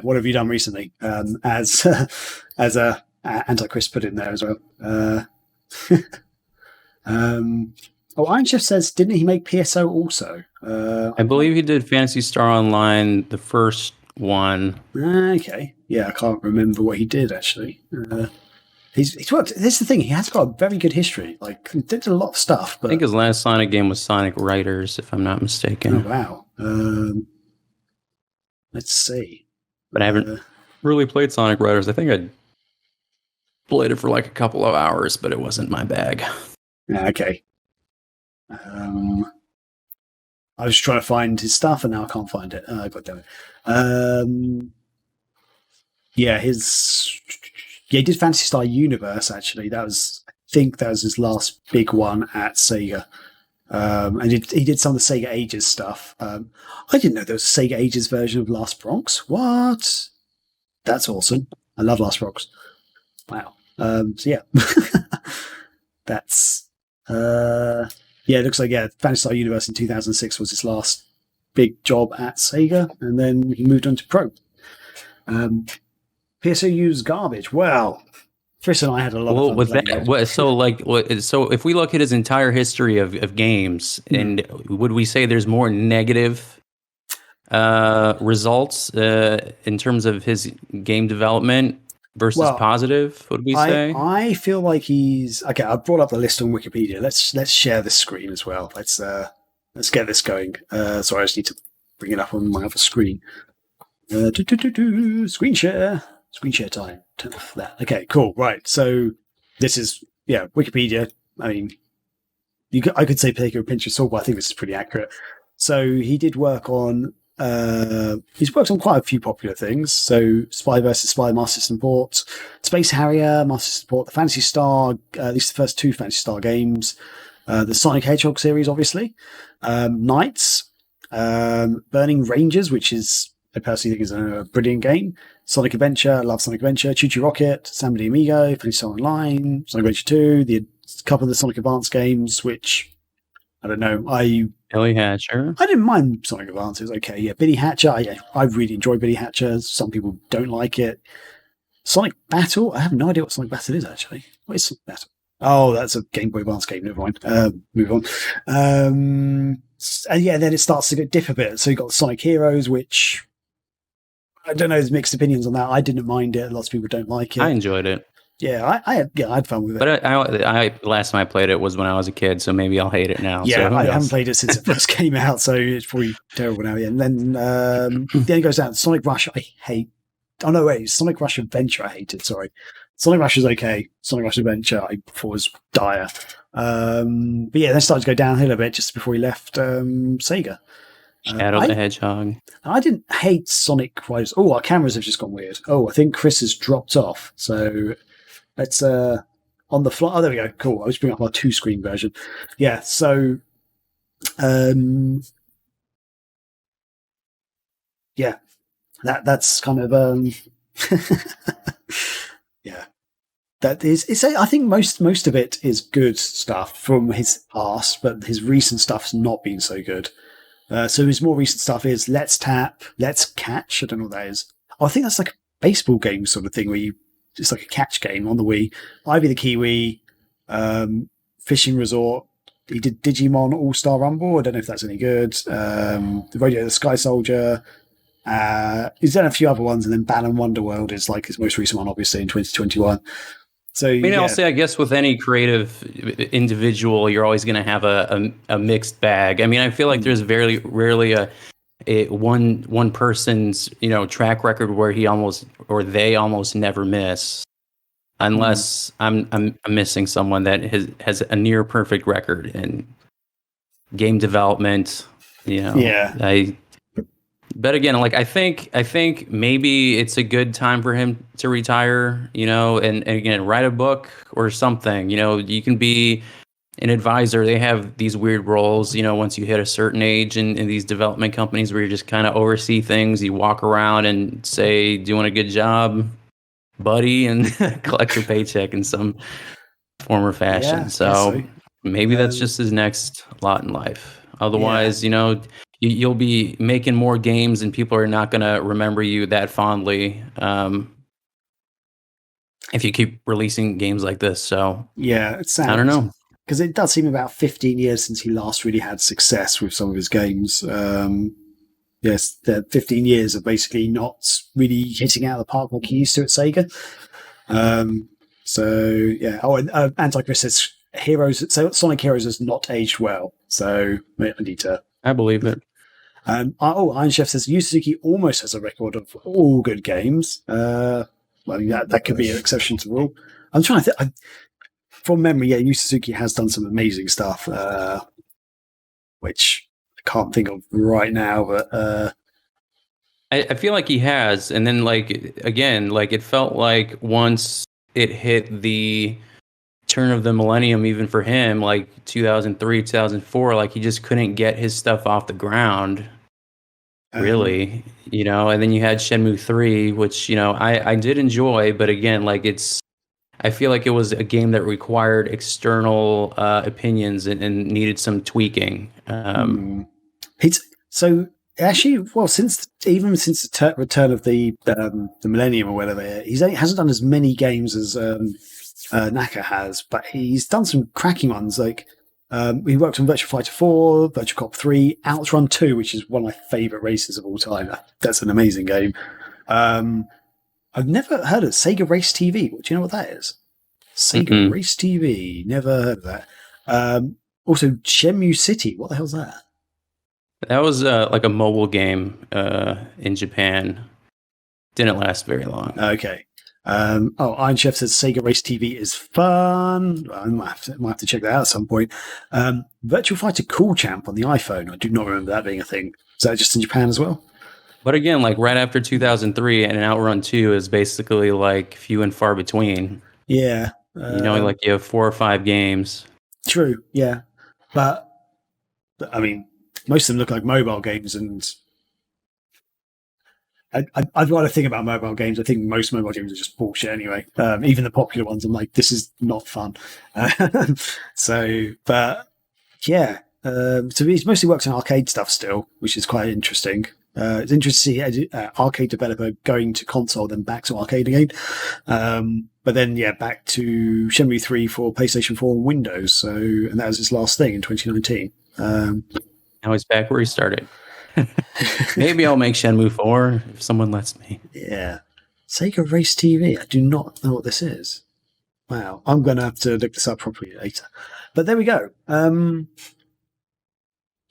what have you done recently? As Antichrist put in there as well. Iron Chef says, didn't he make PSO also? I believe he did Phantasy Star Online, the first one. Okay. Yeah, I can't remember what he did, actually. He's worked. This is the thing. He has got a very good history. Like, he did a lot of stuff. But I think his last Sonic game was Sonic Riders, if I'm not mistaken. Oh, wow. Let's see. But I haven't really played Sonic Riders. I think I played it for like a couple of hours, but it wasn't my bag. Okay. I was trying to find his stuff, and now I can't find it. God damn it. He did Phantasy Star Universe, actually. I think that was his last big one at Sega. And he did some of the Sega Ages stuff. I didn't know there was a Sega Ages version of Last Bronx. What? That's awesome. I love Last Bronx. Wow. So yeah, that's it looks like Phantasy Star Universe in 2006 was his last big job at Sega, and then he moved on to Pro. PSOU's garbage. Well, Chris and I had a lot of fun with that. So if we look at his entire history of games, and would we say there's more negative results in terms of his game development versus positive, would we say? I feel like he's okay. I brought up the list on Wikipedia. Let's share this screen as well. Let's get this going. Sorry, I just need to bring it up on my other screen. Screen share time. Turn off that. Okay, cool. Right. So this is Wikipedia. I mean, I could say take a pinch of salt, but I think this is pretty accurate. So he did work on he's worked on quite a few popular things. So Spy vs. Spy, Master System port, Space Harrier, Master System port, the Phantasy Star, at least the first two Phantasy Star games, the Sonic Hedgehog series, obviously, Knights, Burning Rangers, which is, I personally think is a brilliant game, Sonic Adventure, I love Sonic Adventure, Choo Choo Rocket, San Diego Amigo, Phantasy Star Online, Sonic Adventure 2, the couple of the Sonic Advance games, which, I don't know, Billy Hatcher. I didn't mind Sonic Advance. It was okay. Yeah, Billy Hatcher. I really enjoy Billy Hatcher. Some people don't like it. Sonic Battle. I have no idea what Sonic Battle is, actually. What is Sonic Battle? Oh, that's a Game Boy Advance game. Never mind. Move on. And yeah, then it starts to dip a bit. So you've got Sonic Heroes, which I don't know. There's mixed opinions on that. I didn't mind it. Lots of people don't like it. I enjoyed it. Yeah, I had fun with it. But I last time I played it was when I was a kid, so maybe I'll hate it now. Yeah, so I haven't played it since it first came out, so it's probably terrible now. Yeah, and then it goes down. Sonic Rush, I hate. Oh no, wait, Sonic Rush Adventure, I hated. Sorry, Sonic Rush is okay. Sonic Rush Adventure, I thought was dire. But yeah, then started to go downhill a bit just before he left Sega. Shadow the Hedgehog. I didn't hate Sonic Riders. Oh, our cameras have just gone weird. Oh, I think Chris has dropped off. So let's on the fly. Oh, there we go. Cool. I'll just bring up our 2-screen version. Yeah. So, yeah, that's kind of yeah. That is. I think most of it is good stuff from his past, but his recent stuff's not been so good. So his more recent stuff is Let's Tap, Let's Catch. I don't know what that is. Oh, I think that's like a baseball game sort of thing where it's like a catch game on the Wii. Ivy the Kiwi, Fishing Resort. He did Digimon All-Star Rumble. I don't know if that's any good. The Radio the Sky Soldier. He's done a few other ones, and then Balan Wonderworld is like his most recent one, obviously, in 2021. So, I mean, I'll say, I guess with any creative individual, you're always going to have a mixed bag. I mean, I feel like there's very rarely a one person's track record where they almost never miss, unless I'm missing someone that has a near perfect record in game development. Yeah. But again, like I think maybe it's a good time for him to retire, and again write a book or something. You can be an advisor. They have these weird roles, once you hit a certain age in these development companies where you just kind of oversee things. You walk around and say, "Doing a good job, buddy," and collect your paycheck in some form or fashion. Yeah, so maybe that's just his next lot in life. Otherwise, you'll be making more games and people are not going to remember you that fondly if you keep releasing games like this. So yeah, it's sad. I don't know. Because it does seem about 15 years since he last really had success with some of his games. Yes, the 15 years of basically not really hitting out of the park like he used to at Sega. So yeah. Oh, and Anti-Chris says Sonic Heroes has not aged well. So I need to. I believe it. Iron Chef says Yu Suzuki almost has a record of all good games. I mean, that could be an exception to the rule. I'm trying to think. From memory, yeah, Yu Suzuki has done some amazing stuff, which I can't think of right now. But I feel like he has, and then it felt like once it hit the turn of the millennium, even for him, like 2003, 2004, like he just couldn't get his stuff off the ground. Really, and then you had Shenmue 3, which I did enjoy, but again, I feel like it was a game that required external opinions and needed some tweaking. So actually, well, since the return of the millennium or whatever, he hasn't done as many games as Naka has, but he's done some cracking ones. Like he worked on Virtua Fighter 4, Virtua Cop 3, Outrun 2, which is one of my favorite races of all time. That's an amazing game. I've never heard of Sega Race TV. Do you know what that is? Sega Race TV. Never heard of that. Also, Shenmue City. What the hell's that? That was like a mobile game in Japan. Didn't last very long. Okay. Iron Chef says Sega Race TV is fun. I might have to check that out at some point. Virtua Fighter Cool Champ on the iPhone. I do not remember that being a thing. Is that just in Japan as well? But again, like right after 2003, and an Outrun 2 is basically like few and far between. Yeah. Like you have 4 or 5 games. True, yeah. But I mean, most of them look like mobile games, and I'd rather think about mobile games. I think most mobile games are just bullshit anyway. Even the popular ones, I'm like, this is not fun. But yeah. So he mostly works on arcade stuff still, which is quite interesting. It's interesting to see arcade developer going to console, then back to arcade again. But then, back to Shenmue 3 for PlayStation 4 and Windows. And that was his last thing in 2019. Now he's back where he started. Maybe I'll make Shenmue 4 if someone lets me. Yeah. Sega Race TV. I do not know what this is. Wow. I'm going to have to look this up properly later. But there we go.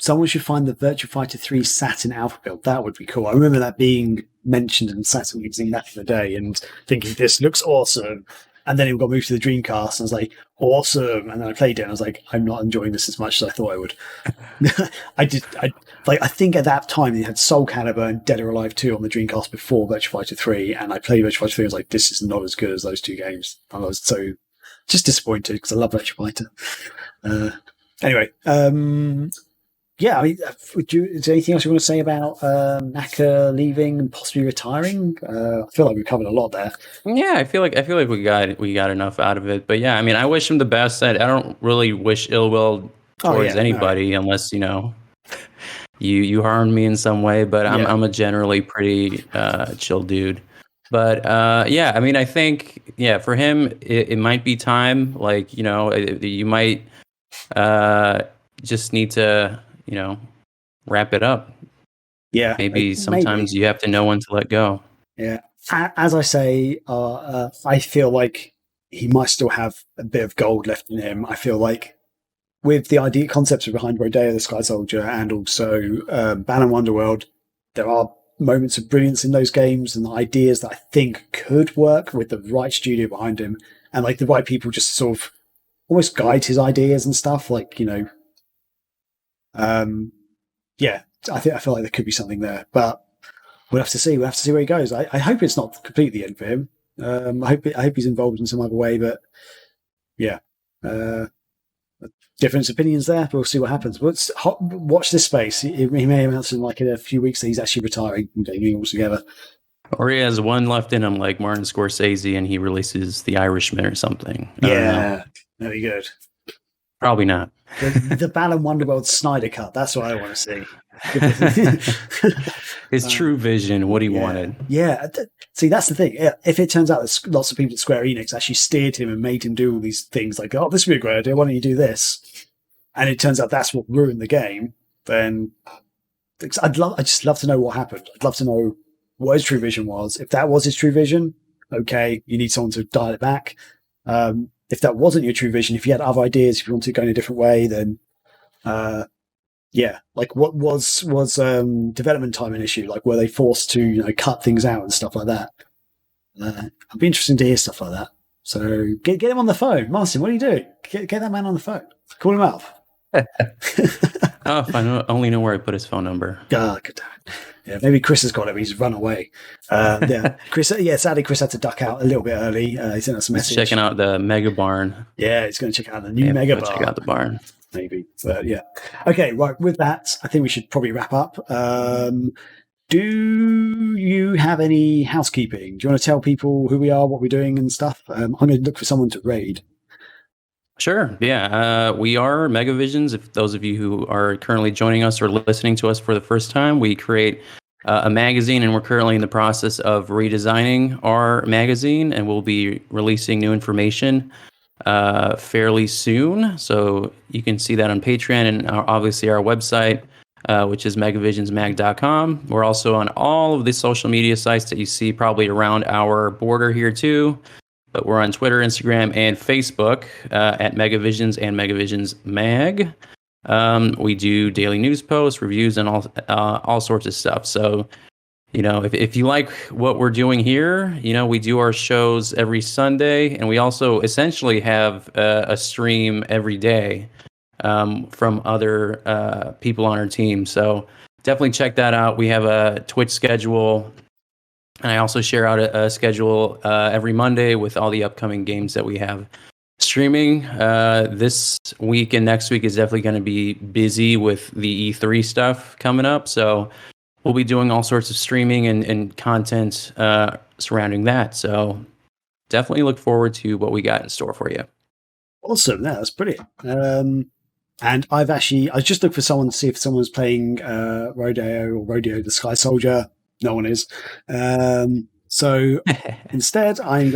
Someone should find the Virtua Fighter 3 Saturn Alpha build. That would be cool. I remember that being mentioned in Saturn magazine back in the day and thinking, this looks awesome. And then it got moved to the Dreamcast and I was like, awesome. And then I played it and I was like, I'm not enjoying this as much as I thought I would. I think at that time they had Soul Calibur and Dead or Alive 2 on the Dreamcast before Virtua Fighter 3. And I played Virtua Fighter 3 and I was like, this is not as good as those two games. And I was so just disappointed because I love Virtua Fighter. Anyway, I mean, is there anything else you want to say about Naka leaving and possibly retiring? I feel like we covered a lot there. Yeah, I feel like we got enough out of it. But yeah, I mean, I wish him the best. I don't really wish ill will towards anybody unless you harmed me in some way. But I'm a generally pretty chill dude. But I mean, I think for him it might be time. Like you might just need to. Wrap it up. Yeah. Maybe sometimes you have to know when to let go. Yeah. As I say, I feel like he might still have a bit of gold left in him. I feel like with the idea concepts behind Rodeo the Sky Soldier and also Balan Wonderworld, there are moments of brilliance in those games and ideas that I think could work with the right studio behind him and like the right people just sort of almost guide his ideas and stuff. Like, I feel like there could be something there, but we'll have to see. We'll have to see where he goes. I hope it's not completely the end for him. I hope he's involved in some other way, but different opinions there. But we'll see what happens. Watch this space. He may announce in like in a few weeks that he's actually retiring and getting it all together. Or he has one left in him, like Martin Scorsese, and he releases The Irishman or something. Yeah, very good. Probably not. The Balan Wonderworld Snyder cut. That's what I want to see. His true vision, what he wanted. Yeah. See, that's the thing. If it turns out that lots of people at Square Enix actually steered him and made him do all these things like, oh, this would be a great idea. Why don't you do this? And it turns out that's what ruined the game. Then I'd just love to know what happened. I'd love to know what his true vision was. If that was his true vision, okay, you need someone to dial it back. If that wasn't your true vision, if you had other ideas, if you wanted to go in a different way, then like what was development time an issue? Like were they forced to cut things out and stuff like that? It'd be interesting to hear stuff like that. So get him on the phone, Martin. What are you doing? Get that man on the phone. Call him up. Oh, if I only know where I put his phone number. God damn it. Yeah, maybe Chris has got him. He's run away. Chris. Yeah, sadly, Chris had to duck out a little bit early. He sent us a message. He's checking out the Mega Barn. Yeah, he's going to check out the new Mega Barn. Check out the barn. Maybe, but yeah. Okay, right. With that, I think we should probably wrap up. Do you have any housekeeping? Do you want to tell people who we are, what we're doing, and stuff? I'm going to look for someone to raid. Sure. Yeah. We are Megavisions. If those of you who are currently joining us or listening to us for the first time, we create a magazine, and we're currently in the process of redesigning our magazine, and we'll be releasing new information fairly soon. So you can see that on Patreon and obviously our website, which is megavisionsmag.com. We're also on all of the social media sites that you see probably around our border here too. But we're on Twitter, Instagram, and Facebook at Megavisions and Megavisions Mag. We do daily news posts, reviews, and all sorts of stuff. So, if you like what we're doing here, we do our shows every Sunday, and we also essentially have a stream every day from other people on our team. So definitely check that out. We have a Twitch schedule, and I also share out a schedule every Monday with all the upcoming games that we have streaming. This week and next week is definitely going to be busy with the E3 stuff coming up. So we'll be doing all sorts of streaming and content surrounding that. So definitely look forward to what we got in store for you. Awesome. Yeah, that's brilliant. And I just looked for someone to see if someone's playing Rodeo the Sky Soldier. No one is. So instead, I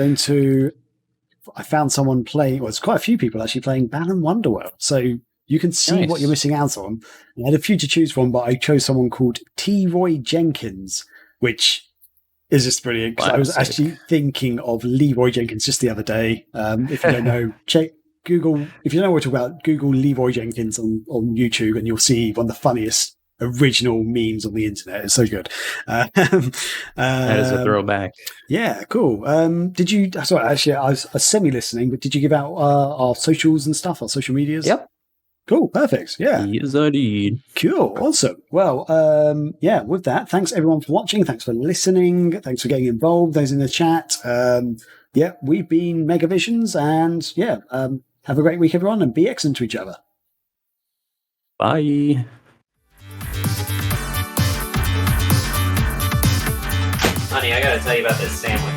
found someone playing, well, it's quite a few people actually playing Balan Wonderworld. So you can see what you're missing out on. I had a few to choose from, but I chose someone called T. Roy Jenkins, which is just brilliant. Because I was actually thinking of Leroy Jenkins just the other day. If you don't know, Google, if you don't know what we're talking about, Google Leroy Jenkins on YouTube and you'll see one of the funniest original memes on the internet. It's so good. That is a throwback. Yeah, cool. Sorry, actually, I was semi-listening, but did you give out our socials and stuff, our social medias? Yep. Cool, perfect. Yeah. Yes, I did. Cool, awesome. Well, with that, thanks everyone for watching. Thanks for listening. Thanks for getting involved. Those in the chat. We've been Megavisions, and have a great week, everyone, and be excellent to each other. Bye. Honey, I gotta tell you about this sandwich.